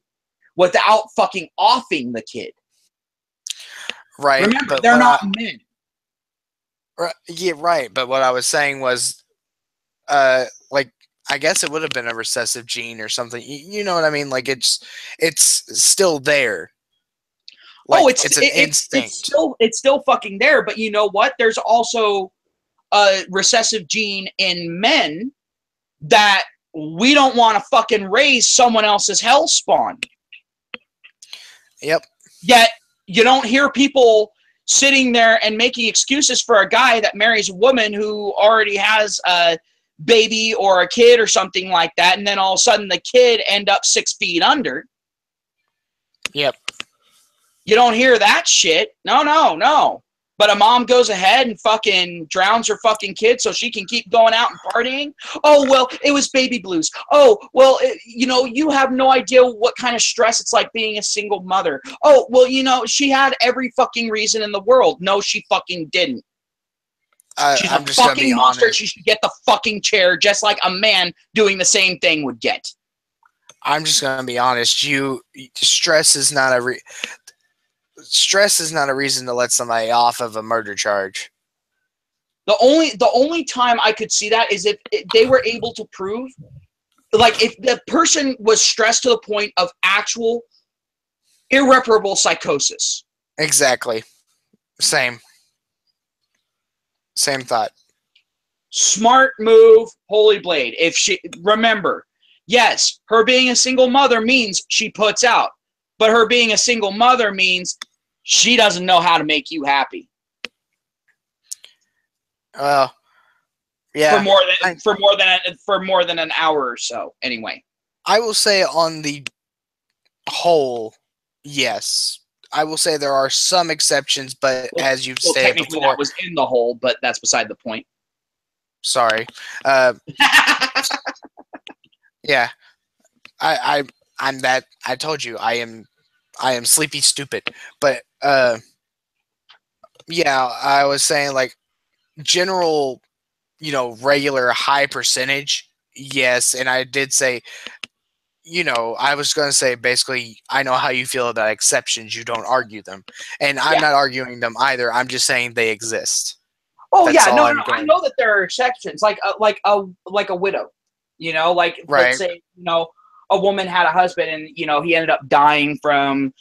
without fucking offing the kid. right? Remember, But they're not men. yeah, right. But what I was saying was, like I guess it would have been a recessive gene or something. You know what I mean? Like it's still there. Like it's an instinct. it's still fucking there. But you know what? There's also a recessive gene in men that we don't want to fucking raise someone else's hell spawn. Yep. Yet you don't hear people sitting there and making excuses for a guy that marries a woman who already has a baby or a kid or something like that, and then all of a sudden the kid end up 6 feet under. Yep. You don't hear that shit. No. But a mom goes ahead and fucking drowns her fucking kid so she can keep going out and partying. Oh, well, it was baby blues. Oh, well, you have no idea what kind of stress it's like being a single mother. Oh, well, she had every fucking reason in the world. No, she fucking didn't. She's I'm a just gonna be fucking monster. honest. She should get the fucking chair just like a man doing the same thing would get. I'm just gonna be honest. Stress is not a reason to let somebody off of a murder charge. The only time I could see that is if they were able to prove, like, if the person was stressed to the point of actual irreparable psychosis. Exactly. Same thought. Smart move, Holy Blade. Remember, yes, her being a single mother means she puts out, but her being a single mother means she doesn't know how to make you happy. Well, yeah. For more than an hour or so. Anyway, I will say on the whole, yes. I will say there are some exceptions, but as you've stated technically before, that was in the hole, but that's beside the point. sorry. Yeah, I'm that. I told you I am sleepy stupid. But yeah, I was saying like general, regular high percentage. Yes, and I did say, I was going to say basically, I know how you feel about exceptions. You don't argue them, and I'm not arguing them either. I'm just saying they exist. Oh, that's no. I know that there are exceptions, like a widow. Let's say a woman had a husband and he ended up dying from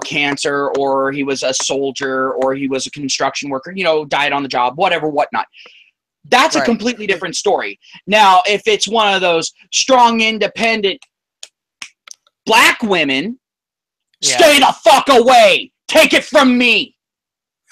cancer, or he was a soldier, or he was a construction worker, died on the job, whatnot. That's a completely different story. Now, if it's one of those strong, independent black women, stay the fuck away. Take it from me.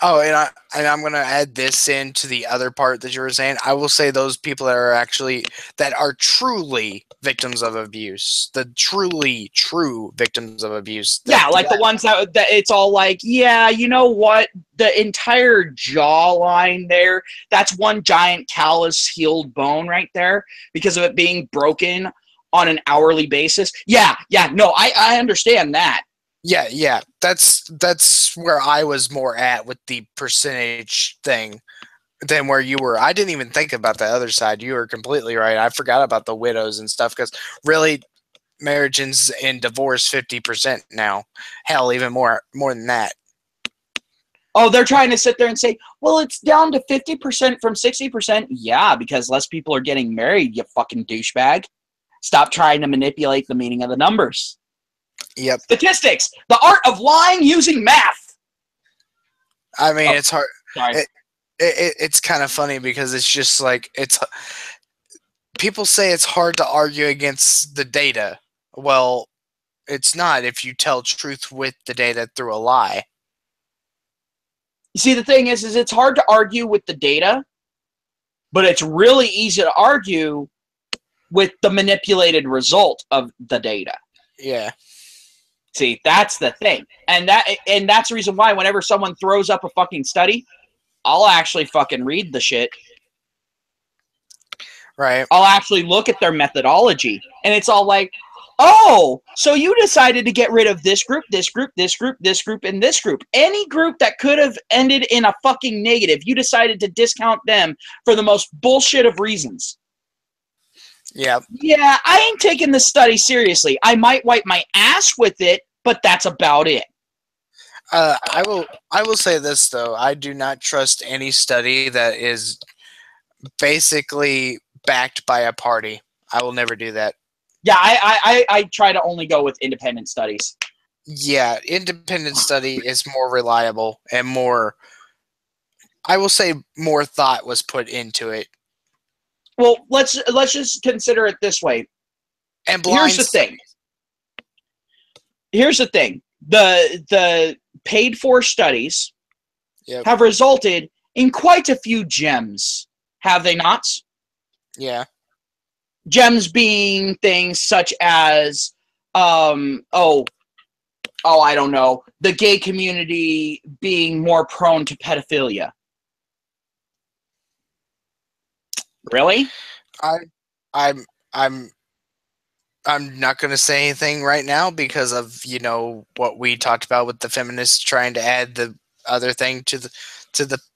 Oh, and I'm gonna add this into the other part that you were saying. I will say those people that are truly victims of abuse, the truly true victims of abuse. Yeah, like the ones that it's all like, yeah, you know what? The entire jawline there, that's one giant callous healed bone right there because of it being broken on an hourly basis. Yeah, no, I understand that. Yeah. That's where I was more at with the percentage thing than where you were. I didn't even think about the other side. You were completely right. I forgot about the widows and stuff because really, marriages and divorce 50% now. Hell, even more than that. Oh, they're trying to sit there and say, well, it's down to 50% from 60%. Yeah, because less people are getting married, you fucking douchebag. Stop trying to manipulate the meaning of the numbers. Yep. Statistics, the art of lying using math. I mean, it's hard. Sorry. It's kind of funny because it's just like people say it's hard to argue against the data. Well, it's not if you tell truth with the data through a lie. You see, the thing is it's hard to argue with the data, but it's really easy to argue with the manipulated result of the data. Yeah. See, that's the thing. And that's the reason why whenever someone throws up a fucking study, I'll actually fucking read the shit. Right. I'll actually look at their methodology. And it's all like, oh, so you decided to get rid of this group, this group, this group, this group, and this group. Any group that could have ended in a fucking negative, you decided to discount them for the most bullshit of reasons. Yeah. Yeah, I ain't taking this study seriously. I might wipe my ass with it, but that's about it. I will say this though. I do not trust any study that is basically backed by a party. I will never do that. Yeah, I try to only go with independent studies. Yeah, independent study is more reliable and more, I will say, more thought was put into it. Well, let's just consider it this way. And blind Here's the thing. The paid for studies have resulted in quite a few gems, have they not? Yeah. Gems being things such as I don't know, the gay community being more prone to pedophilia. Really? I'm not going to say anything right now because of, what we talked about with the feminists trying to add the other thing to the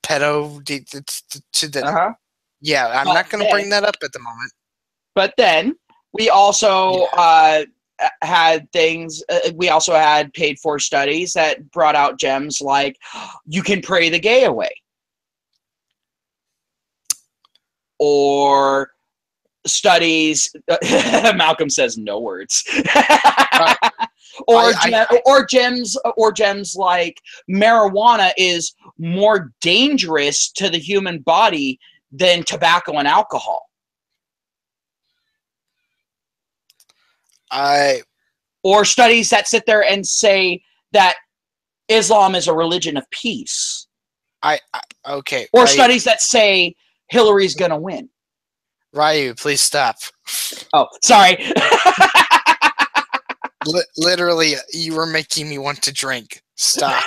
pedo to the Yeah, I'm not going to bring that up at the moment. But then we also had things. We also had paid for studies that brought out gems like you can pray the gay away, or studies. Malcolm says no words. Or gems like marijuana is more dangerous to the human body than tobacco and alcohol. Or studies that sit there and say that Islam is a religion of peace. Okay. Or studies that say Hillary's gonna win. Ryu, please stop. Oh, sorry. Literally, you were making me want to drink. Stop.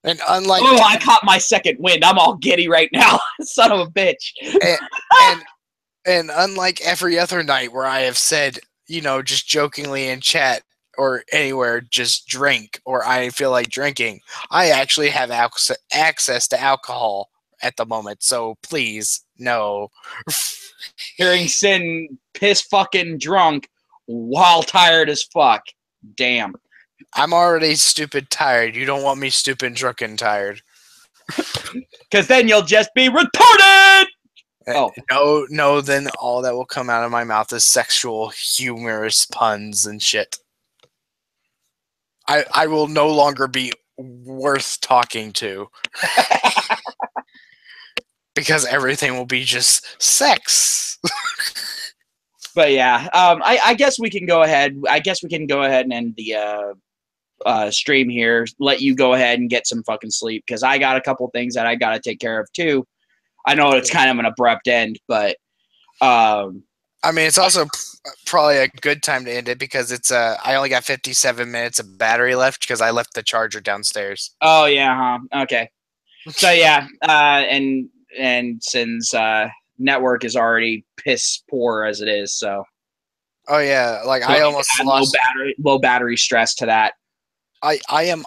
And unlike I caught my second wind. I'm all giddy right now. Son of a bitch. And unlike every other night where I have said, just jokingly in chat or anywhere, just drink, or I feel like drinking, I actually have access to alcohol at the moment. So please, no. Hearing Sin piss fucking drunk while tired as fuck. Damn. I'm already stupid tired. You don't want me stupid drunk and tired. Because then you'll just be retarded! No, then all that will come out of my mouth is sexual, humorous puns and shit. I will no longer be worth talking to. Because everything will be just sex. But yeah, I guess we can go ahead. I guess we can go ahead and end the stream here. Let you go ahead and get some fucking sleep because I got a couple things that I got to take care of too. I know it's kind of an abrupt end, but I mean, it's also probably a good time to end it because it's I only got 57 minutes of battery left because I left the charger downstairs. oh yeah, huh? Okay. So yeah, and since network is already piss poor as it is, so Oh yeah, like don't I need to almost add lost. low battery stress to that. I am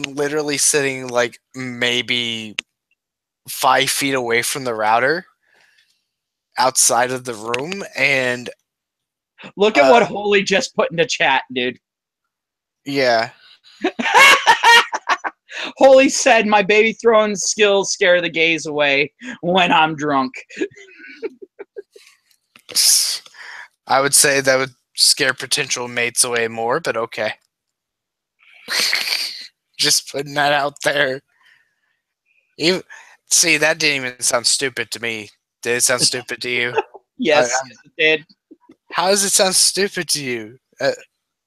literally sitting like maybe 5 feet away from the router outside of the room, and Look at what Holy just put in the chat, dude. yeah. Holy said, "My baby throwing skills scare the gays away when I'm drunk." I would say that would scare potential mates away more, but okay. Just putting that out there. Even, see, that didn't even sound stupid to me. Did it sound stupid to you? Yes, it did. How does it sound stupid to you?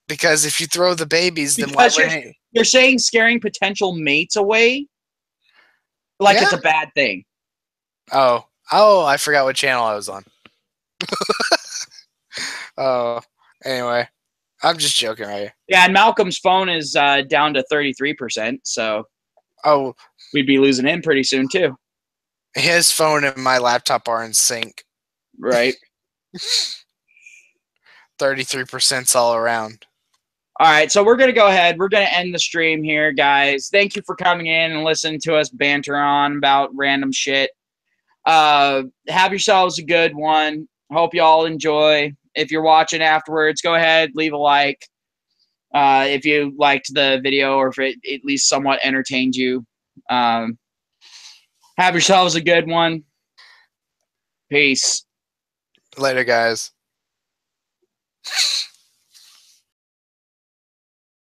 Because if you throw the babies, then why Because wouldn't you're saying scaring potential mates away like Yeah? it's a bad thing. Oh, I forgot what channel I was on. Oh, anyway, I'm just joking right here. Yeah, and Malcolm's phone is down to 33%, so Oh, we'd be losing him pretty soon too. his phone and my laptop are in sync. Right. 33% all around. All right, so we're going to go ahead. We're going to end the stream here, guys. Thank you for coming in and listening to us banter on about random shit. Have yourselves a good one. Hope you all enjoy. If you're watching afterwards, go ahead, leave a like. If you liked the video or if it at least somewhat entertained you. Have yourselves a good one. Peace. Later, guys.